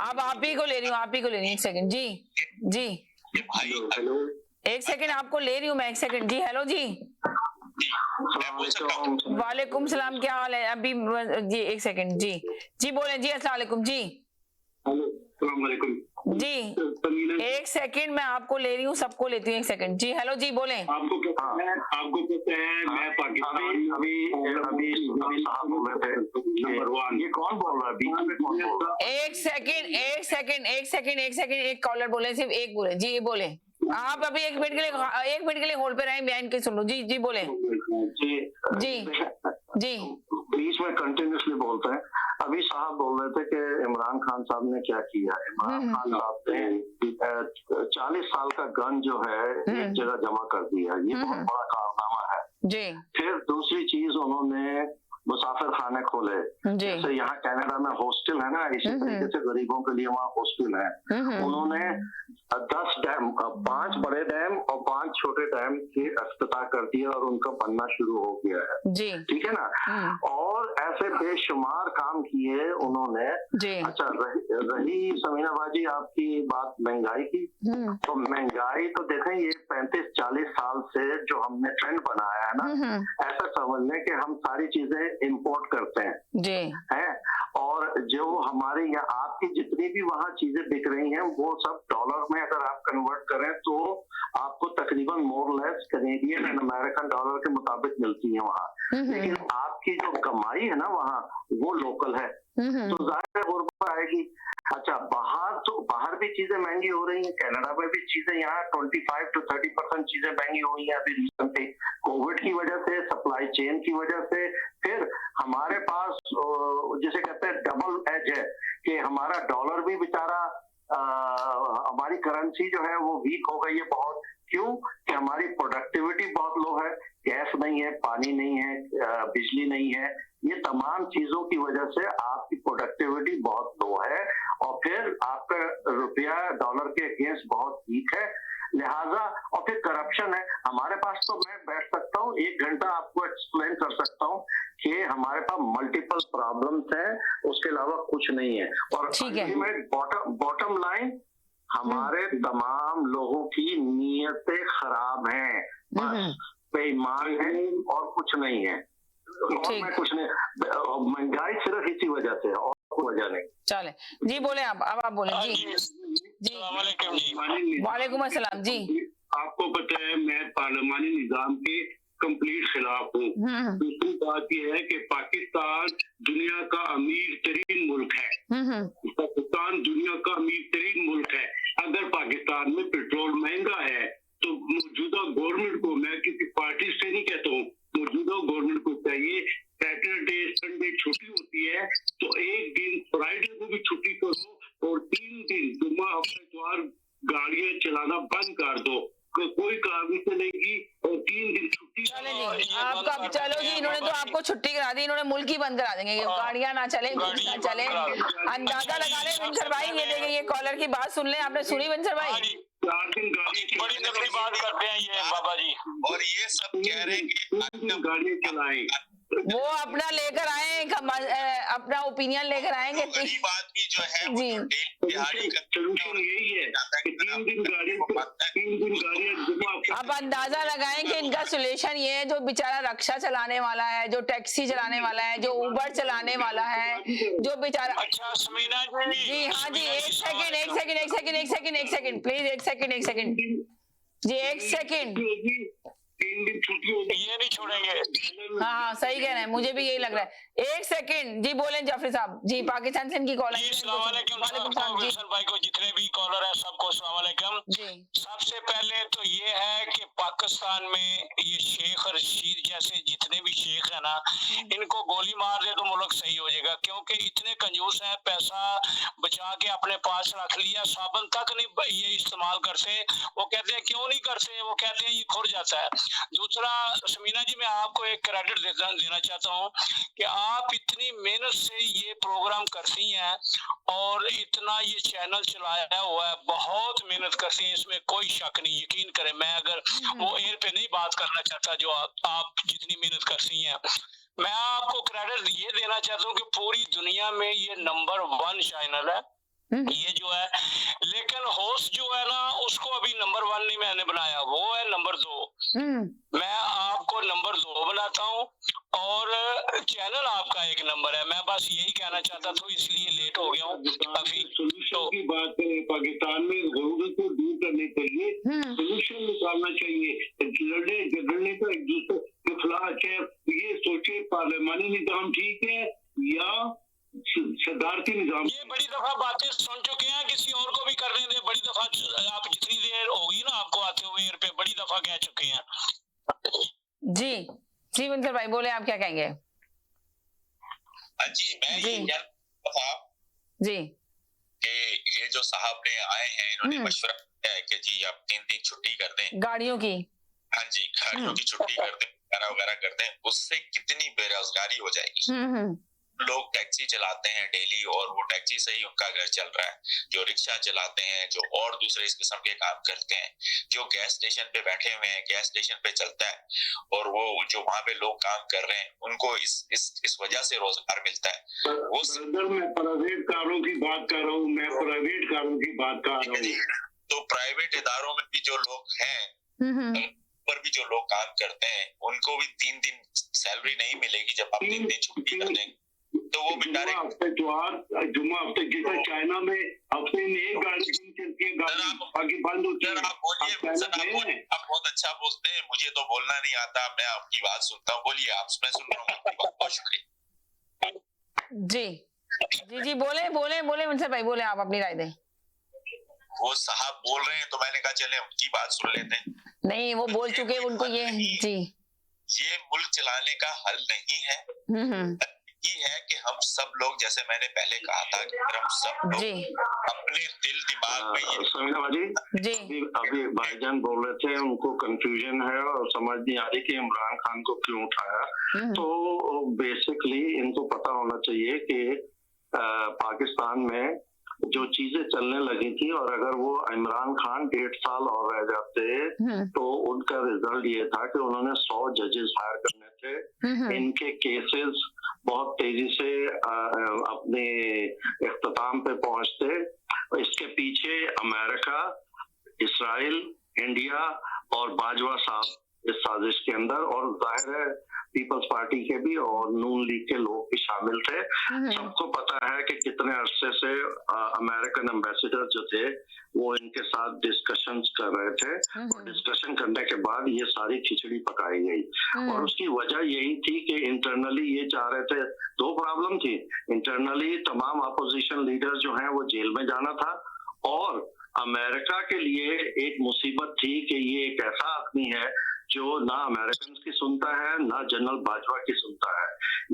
अब आप ही को ले रही हूँ, एक सेकंड जी एक सेकंड आपको ले रही हूँ मैं, एक सेकंड जी। हेलो जी, वालेकुम सलाम, क्या हाल है? अभी जी एक सेकंड जी बोले जी, अस्सलाम वालेकुम जी। जी एक सेकंड मैं आपको ले रही हूँ, सबको लेती हूँ, एक सेकंड जी। हेलो जी बोले। आपको पता है मैं पाकिस्तान अभी ये कौन बोल रहा है बीच में, कौन बोल रहा है? एक सेकंड एक कॉलर बोले, सिर्फ एक बोले जी, ये बोले आप अभी 1 मिनट के लिए होल्ड पे रहे, मैं इनके सुन लूं जी बोले जी बीच में कंटिन्यूसली बोलते हैं। अभी साहब बोल रहे थे कि इमरान खान साहब ने क्या किया। इमरान खान साहब ने 40 साल का गन जो है एक जगह जमा कर दिया, ये बहुत बड़ा कारनामा है जी। फिर दूसरी चीज उन्होंने मुसाफिर खाने खोले, जैसे यहाँ कनाडा में हॉस्टल है ना, इसी तरीके से गरीबों के लिए वहाँ हॉस्टल है। उन्होंने 10 डैम, 5 बड़े डैम और 5 छोटे डैम की अफ्ताह कर दिया और उनका बनना शुरू हो गया है जी, ठीक है ना। और ऐसे बेशुमार काम किए उन्होंने जी। अच्छा रही समीना बाजी आपकी बात महंगाई की, तो महंगाई तो देखें ये 35-40 साल से जो हमने ट्रेंड बनाया है ना, ऐसा समझ लें कि हम सारी चीजें इंपोर्ट करते हैं जी है, और जो हमारे यहाँ आपकी जितनी भी वहाँ चीजें बिक रही हैं वो सब डॉलर में अगर आप कन्वर्ट करें तो आपको तकरीबन more less Canadian and American dollar के मुताबिक मिलती है वहाँ, लेकिन आपकी जो कमाई है ना वहाँ वो लोकल है, तो जाहिर है गुर्बत आएगी। अच्छा बाहर भी चीजें महंगी हो रही हैं, कनाडा में भी चीजें यहाँ 25 to 30% चीजें महंगी हुई हैं अभी रिसेंटली कोविड की वजह से, सप्लाई चेन की वजह से। फिर हमारे पास जिसे कहते हैं डबल एज है कि हमारा डॉलर भी बेचारा हमारी करेंसी जो है वो वीक हो गई है बहुत। क्यों? कि हमारी प्रोडक्टिविटी बहुत लो है, गैस नहीं है, पानी नहीं है, बिजली नहीं है, ये तमाम चीजों की वजह से आपकी प्रोडक्टिविटी बहुत लो है और फिर आपका रुपया डॉलर के अगेंस्ट बहुत वीक है, लिहाजा और फिर करप्शन है। हमारे पास तो मैं बैठ सकता हूँ 1 घंटा आपको एक्सप्लेन कर सकता हूँ कि हमारे पास मल्टीपल प्रॉब्लम्स हैं, उसके अलावा कुछ नहीं है। और अल्टीमेट बॉटम लाइन हमारे तमाम लोगों की नीयतें खराब हैं, बस बेईमान है और कुछ नहीं है, और मैं कुछ नहीं, महंगाई सिर्फ इसी वजह से और कोई वजह नहीं। चले जी बोले अब आप बोले जी। वालेकुम अस्सलाम जी। आपको पता है मैं पार्लिमानी निजाम के कंप्लीट खिलाफ हूँ। दूसरी बात यह है कि पाकिस्तान दुनिया का अमीर तरीन मुल्क है। पाकिस्तान दुनिया का अमीर तरीन मुल्क है। अगर पाकिस्तान में पेट्रोल महंगा है तो मौजूदा गवर्नमेंट को, मैं किसी पार्टी से नहीं कहता हूँ, मौजूदा गवर्नमेंट को चाहिए सैटरडे संडे छुट्टी होती है तो एक दिन फ्राइडे को भी छुट्टी करो और 3 दिन जुम्मा हफ्ता इतवार गाड़ियां चलाना बंद कर दो। कोई कार नहीं चलेगी और 3 दिन छुट्टी। आपका चलो जी, इन्होंने तो आपको छुट्टी करा दी, इन्होंने मुल्क ही बंद करा देंगे, गाड़ियां ना चले, कुछ ना चले। अंदाजा लगा ले विंसर भाई, ये देखें, ये कॉलर की बात सुन ले, आपने सुनी विंसर भाई? 4 दिन बड़ी नकली बात करते हैं ये बाबा जी, और ये सब कह रहे हैं कि गाड़ियां चलाएं। वो अपना लेकर आए, अपना ओपिनियन लेकर आएंगे। आदमी जो है जी, दिहाड़ी का सोल्यूशन यही है कि 3 दिन गाड़ियां। अब अंदाजा लगाएं कि इनका सोल्यूशन ये है, जो बेचारा रक्षा चलाने वाला है, जो टैक्सी चलाने वाला है, जो उबर चलाने वाला है, जो बेचारा। अच्छा समीना जी हाँ जी, एक सेकंड प्लीज, एक सेकंड जी, एक सेकंड। 3 दिन छुट्टी होगी, ये नहीं छोड़ेंगे। हाँ सही कह रहे हैं, मुझे भी यही लग रहा है। एक सेकंड जी, बोलें जाफरी साहब जी, पाकिस्तान से इनकी कॉल है। भाई को, जितने भी कॉलर है सबको अस्सलाम वालेकुम। सबसे पहले तो ये है कि पाकिस्तान में ये शेख रशीद जैसे जितने भी शेख है ना, इनको गोली मार दे तो मुल्क सही हो जाएगा, क्योंकि इतने कंजूस है, पैसा बचा के अपने पास रख लिया, साबुन तक नहीं ये इस्तेमाल करते। वो कहते हैं क्यों नहीं करते, वो कहते हैं ये खुर जाता है। दूसरा समीना जी, मैं आपको एक क्रेडिट देना चाहता हूँ कि आप इतनी मेहनत से ये प्रोग्राम करती हैं और इतना ये चैनल चलाया हुआ है, बहुत मेहनत करती हैं, इसमें कोई शक नहीं, यकीन करें। मैं अगर वो एयर पे नहीं बात करना चाहता जो आप जितनी मेहनत करती हैं, मैं आपको क्रेडिट ये देना चाहता हूँ कि पूरी दुनिया में ये नंबर 1 चैनल है ये जो है, लेकिन होस्ट जो है ना उसको अभी नंबर 1 नहीं मैंने बनाया, वो है नंबर 2। मैं आपको नंबर 2 बनाता हूँ और चैनल आपका 1 नंबर है। मैं बस यही कहना चाहता था, इसलिए लेट हो गया हूँ काफी। सोल्यूशन की बात करें, पाकिस्तान में जरूरत को दूर करने के लिए सोल्यूशन निकालना चाहिए। लड़ने झगड़ने का एक दूसरे के खिलाफ है, ये सोचे पार्लियामानी निजाम ठीक है या सदारती निजाम। ये बड़ी दफा बातें सुन चुके हैं, किसी और को भी करने दे। बड़ी दफा आप जितनी देर होगी ना आपको आते हुए एयर पे, बड़ी दफा कह चुके हैं। जी विंसर भाई बोले, आप क्या कहेंगे? जी मैं ये कहता था जी कि ये जो साहब ने आए हैं, इन्होंने मशवरा किया है कि जी आप 3 दिन छुट्टी कर दें गाड़ियों की। हाँ जी, गाड़ियों की छुट्टी कर दें, वगैरह कर दें, उससे कितनी बेरोजगारी हो जाएगी। लोग टैक्सी चलाते हैं डेली और वो टैक्सी से ही उनका घर चल रहा है, जो रिक्शा चलाते हैं, जो और दूसरे इस किस्म के काम करते हैं, जो गैस स्टेशन पे बैठे हुए हैं, गैस स्टेशन पे चलता है और वो जो वहाँ पे लोग काम कर रहे हैं, उनको इस वजह से रोजगार मिलता है। वो मैं प्राइवेट कारों की बात कर रहा हूँ, मैं प्राइवेट कारों की बात कर रहा हूँ। तो प्राइवेट इदारों में भी जो लोग हैं पर भी जो लोग काम करते हैं, उनको भी 3 दिन सैलरी नहीं मिलेगी जब आप 3 दिन छुट्टी कर देंगे, तो वो बेचारे जुम्मा हफ्ते जैसे चाइना में हफ्ते में 1 गाड़ी चलती है, बाकी बंद होती है। आप बोलिए, आप बहुत अच्छा बोलते हैं, मुझे तो बोलना नहीं आता, मैं आपकी बात सुनता हूँ। बोलिए आप, मैं सुन रहा हूँ आपकी बात। बहुत शुक्रिया। जी बोले मुंसर भाई, बोले आप अपनी राय दें। वो साहब बोल रहे हैं तो मैंने कहा चले उनकी बात सुन लेते हैं। नहीं, वो बोल चुके, उनको ये मुल्क चलाने का हल नहीं है। ये है कि हम सब लोग, जैसे मैंने पहले कहा था कि हम सब लोग अपने दिल दिमाग में समीना जी अभी भाईजान बोल रहे थे, उनको कंफ्यूजन है और समझ नहीं आ रही कि इमरान खान को क्यों उठाया। तो बेसिकली इनको पता होना चाहिए कि पाकिस्तान में जो चीजें चलने लगी थी और अगर वो इमरान खान 1.5 साल और रह जाते तो उनका रिजल्ट ये था कि उन्होंने 100 जजेस हायर करने थे। इनके केसेस बहुत तेजी से अपने इख्तिताम पे पहुंचते। इसके पीछे अमेरिका, इसराइल, इंडिया और बाजवा साहब इस साजिश के अंदर, और जाहिर है पीपल्स पार्टी के भी और नून लीग के लोग भी शामिल थे। सबको पता है कि कितने अरसे से अमेरिकन एम्बेसडर जो थे वो इनके साथ डिस्कशंस कर रहे थे, और डिस्कशन करने के बाद ये सारी खिचड़ी पकाई गई। और उसकी वजह यही थी कि इंटरनली ये चाह रहे थे, दो प्रॉब्लम थी। इंटरनली तमाम अपोजिशन लीडर जो हैं वो जेल में जाना था, और अमेरिका के लिए एक मुसीबत थी कि ये एक ऐसा आदमी है जो ना अमेरिकन की सुनता है ना जनरल बाजवा की सुनता है।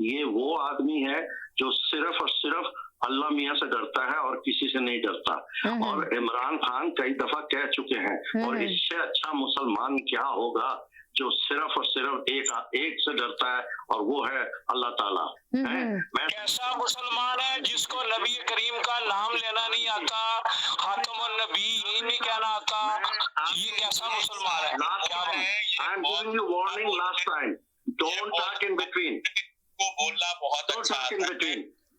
ये वो आदमी है जो सिर्फ और सिर्फ अल्लाह मियाँ से डरता है और किसी से नहीं डरता। और इमरान खान कई दफा कह चुके हैं, और इससे अच्छा मुसलमान क्या होगा जो सिर्फ और सिर्फ एक से डरता है, और वो है अल्लाह ताला। कैसा मुसलमान है जिसको नबी करीम का नाम लेना नहीं आता, खातमुन नबी नहीं कहना आता, ये कैसा मुसलमान है? I am giving you warning last time, don't talk in between. को बोलना बहुत अच्छा आता है,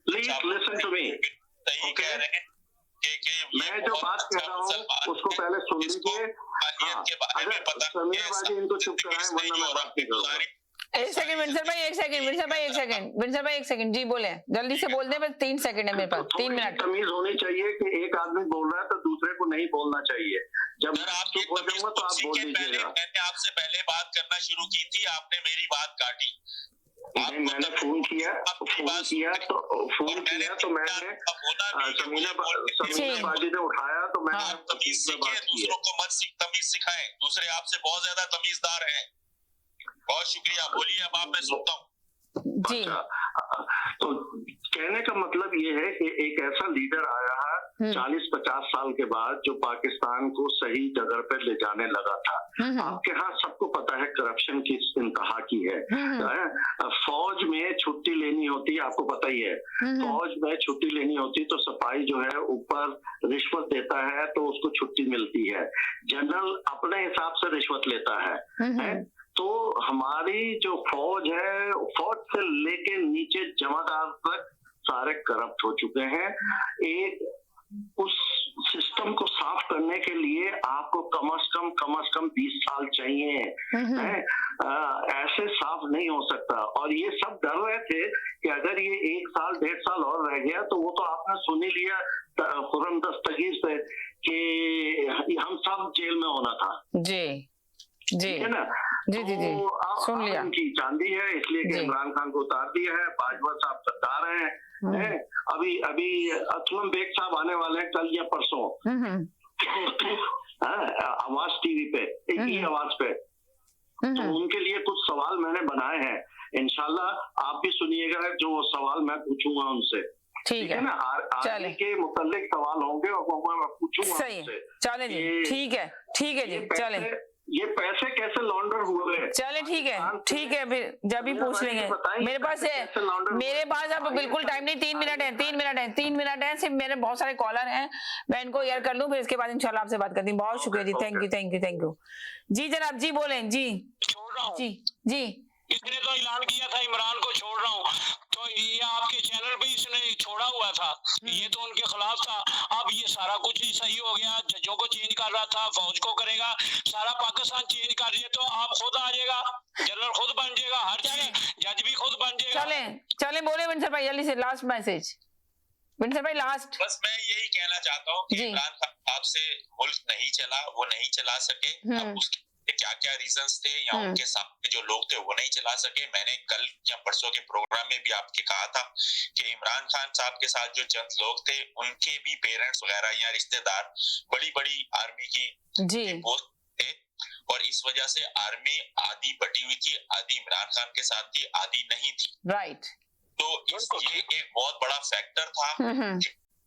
प्लीज लिसन टू मी। सही कह रहे हैं कि मैं जो बात कह रहा हूँ उसको पहले सुन लीजिए। समीना बाजी इनको चुप कराएं वरना मैं बात नहीं करूंगा। एक सेकंड विंसर भाई, एक सेकंड जी बोले, जल्दी से बोल दे, बस 3 सेकंड है मेरे पास, 3 मिनट। तमीज होनी चाहिए कि एक आदमी बोल रहा है तो दूसरे को नहीं बोलना चाहिए। जब आप चुप हो जाऊंगा तो आप बोल दीजिएगा। मैंने आपसे पहले बात करना शुरू की थी, आपने मेरी बात काटी। मैंने फोन किया तो मैंने समीना बाजी ने उठाया तो मैंने तमीज सीखिए, दूसरों को मत तमीज सिखाएं, दूसरे आपसे बहुत ज्यादा तमीजदार हैं। बहुत शुक्रिया, बोलिए अब आप, मैं सुनता हूँ। तो कहने का मतलब ये है कि एक ऐसा लीडर आया है 40-50 साल के बाद जो पाकिस्तान को सही जगह पर ले जाने लगा था। आपके यहाँ सबको पता है करप्शन की इंतहा की है। फौज में छुट्टी लेनी होती है, आपको पता ही है, फौज में छुट्टी लेनी होती तो सिपाही जो है ऊपर रिश्वत देता है तो उसको छुट्टी मिलती है। जनरल अपने हिसाब से रिश्वत लेता है। तो हमारी जो फौज है, फौज से लेके नीचे जमादार तक सारे करप्ट हो चुके हैं। एक उस सिस्टम को साफ करने के लिए आपको कम से कम 20 साल चाहिए। ऐसे साफ नहीं हो सकता। और ये सब डर रहे थे कि अगर ये 1 साल 1.5 साल और रह गया तो वो तो आपने सुन ही लिया खुर्रम दस्तगीर से कि हम सब जेल में होना था। जी है ना? जी सुन लिया। उनकी चांदी है इसलिए कि इमरान खान को उतार दिया है, बाजवा साहब सत्तार हैं। अभी असलम बेग साहब आने वाले हैं कल या परसों आवाज टीवी पे, एक ही आवाज पे। तो उनके लिए कुछ सवाल मैंने बनाए हैं, इंशाल्लाह आप भी सुनिएगा जो सवाल मैं पूछूंगा उनसे। ठीक है ना? आर्मी के मुताल्लिक सवाल होंगे और मैं पूछूंगा उनसे। चले जी, ठीक है जी, चले। ये पैसे कैसे लॉन्डर हुए? चले ठीक है फिर जब भी पूछ लेंगे। मेरे पास अब बिल्कुल टाइम नहीं, 3 मिनट है सिर्फ। मेरे बहुत सारे कॉलर हैं, मैं इनको एयर कर लूं, फिर इसके बाद इंशाल्लाह आपसे बात करती हूँ। बहुत शुक्रिया जी, थैंक यू जी। जनाब जी बोलें जी। जी इसने तो ऐलान किया था इमरान को छोड़ रहा हूँ, तो ये आपके चैनल पे इसने छोड़ा हुआ था, ये तो उनके खिलाफ था। अब ये सारा कुछ ही सही हो गया, जजों को चेंज कर रहा था, फौज को करेगा, सारा पाकिस्तान चेंज कर दिया, तो आप खुद आ जाएगा, जनरल खुद बन जाएगा, हर चीज जज भी खुद बन जाएगा। चले बोले विंसर भाई जल्दी से लास्ट मैसेज। विंसर भाई लास्ट। बस मैं यही कहना चाहता हूँ कि इमरान खान साहब से मुल्क नहीं चला, वो नहीं चला सके। अब उसके क्या क्या रीजंस थे या उनके सामने जो लोग थे वो नहीं चला सके। मैंने कल या परसों के प्रोग्राम में भी आपके कहा था कि इमरान खान साहब के साथ जो चंद लोग थे उनके भी पेरेंट्स वगैरह या रिश्तेदार बड़ी आर्मी की पोस्ट थे, और इस वजह से आर्मी आधी बटी हुई थी, आधी इमरान खान के साथ थी, आधी नहीं थी। राइट। तो ये एक बहुत बड़ा फैक्टर था इमरान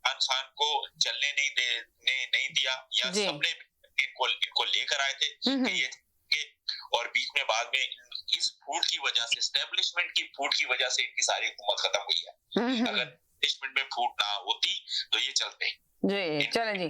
खान को चलने नहीं दिया, या सबने इनको लेकर आए थे कि और बीच में बाद में इस फूट की वजह से, एस्टेब्लिशमेंट की फूट की वजह से इनकी सारी हुकूमत खत्म हुई है। अगर एस्टेब्लिशमेंट में फूट ना होती तो ये चलते जी। चले जी,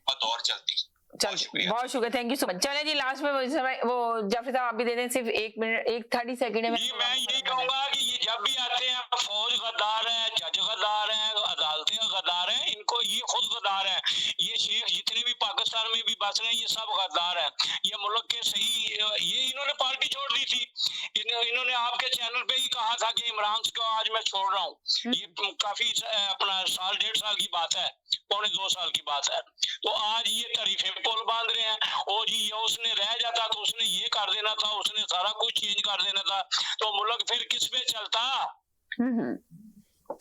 और चलती। बहुत शुक्रिया, थैंक यू सो मच। चले जी लास्ट में वो जाफर साहब आप भी दे दें, सिर्फ 1 मिनट 30 सेकंड है। मैं यही कहूंगा कि ये जब भी आते हैं फौज गद्दार है, जज गद्दार है, अदालतें गद्दार है, इनको ये खुद गद्दार है, ये शेख जितने भी पाकिस्तान में भी बस रहे हैं ये सब गद्दार है। ये मुल्क के सही, ये इन्होंने पार्टी छोड़ दी थी, इन्होंने आपके चैनल पे ही कहा था कि इमरान को आज मैं छोड़ रहा हूँ। ये काफी अपना साल 1.5 साल की बात है, पौने 2 साल की बात है। तो आज ये तारीफें पोल बांध रहे हैं, ओ जी ये उसने रह जाता तो उसने ये कर देना था, उसने सारा कुछ चेंज कर देना था, तो मुल्क फिर किस पे चलता।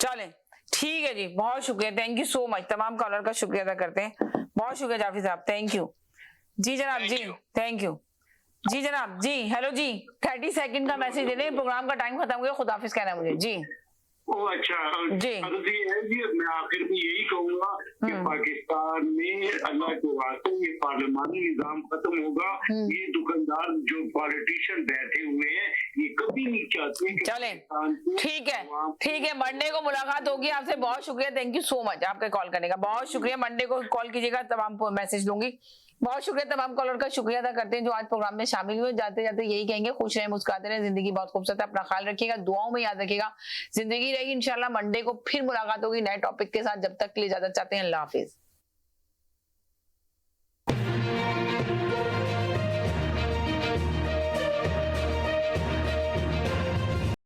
चले ठीक है जी, बहुत शुक्रिया, थैंक यू सो मच। तमाम कॉलर का शुक्रिया अदा करते हैं, बहुत शुक्रिया जाफी साहब, थैंक यू जी जनाब जी, थैंक यू जी जनाब जी। हेलो जी, 30 सेकंड का मैसेज दे दें, प्रोग्राम का टाइम खत्म हो गया, खुदाफिज कहना है मुझे जी। ओ अच्छा जी मैं आखिर में यही कहूंगा कि पाकिस्तान में अल्लाह के वास्ते ये पार्लिमानी निजाम खत्म होगा, ये दुकानदार जो पॉलिटिशियन बैठे हुए हैं ये कभी नहीं चाहते। चले ठीक है, मंडे को मुलाकात होगी आपसे, बहुत शुक्रिया, थैंक यू सो मच आपके कॉल करने का, बहुत शुक्रिया। मंडे को कॉल कीजिएगा, तमाम मैसेज लूंगी। बहुत शुक्रिया तमाम कॉलर का, शुक्रिया अदा करते हैं जो आज प्रोग्राम में शामिल हुए। जाते जाते यही कहेंगे, खुश रहें, मुस्कुराते रहें, जिंदगी बहुत खूबसूरत है, अपना ख्याल रखिएगा, दुआओं में याद रखिएगा, जिंदगी रहेगी इंशाल्लाह। मंडे को फिर मुलाकात होगी नए टॉपिक के साथ, जब तक के लिए इजाजत चाहते हैं, अल्लाह हाफिज।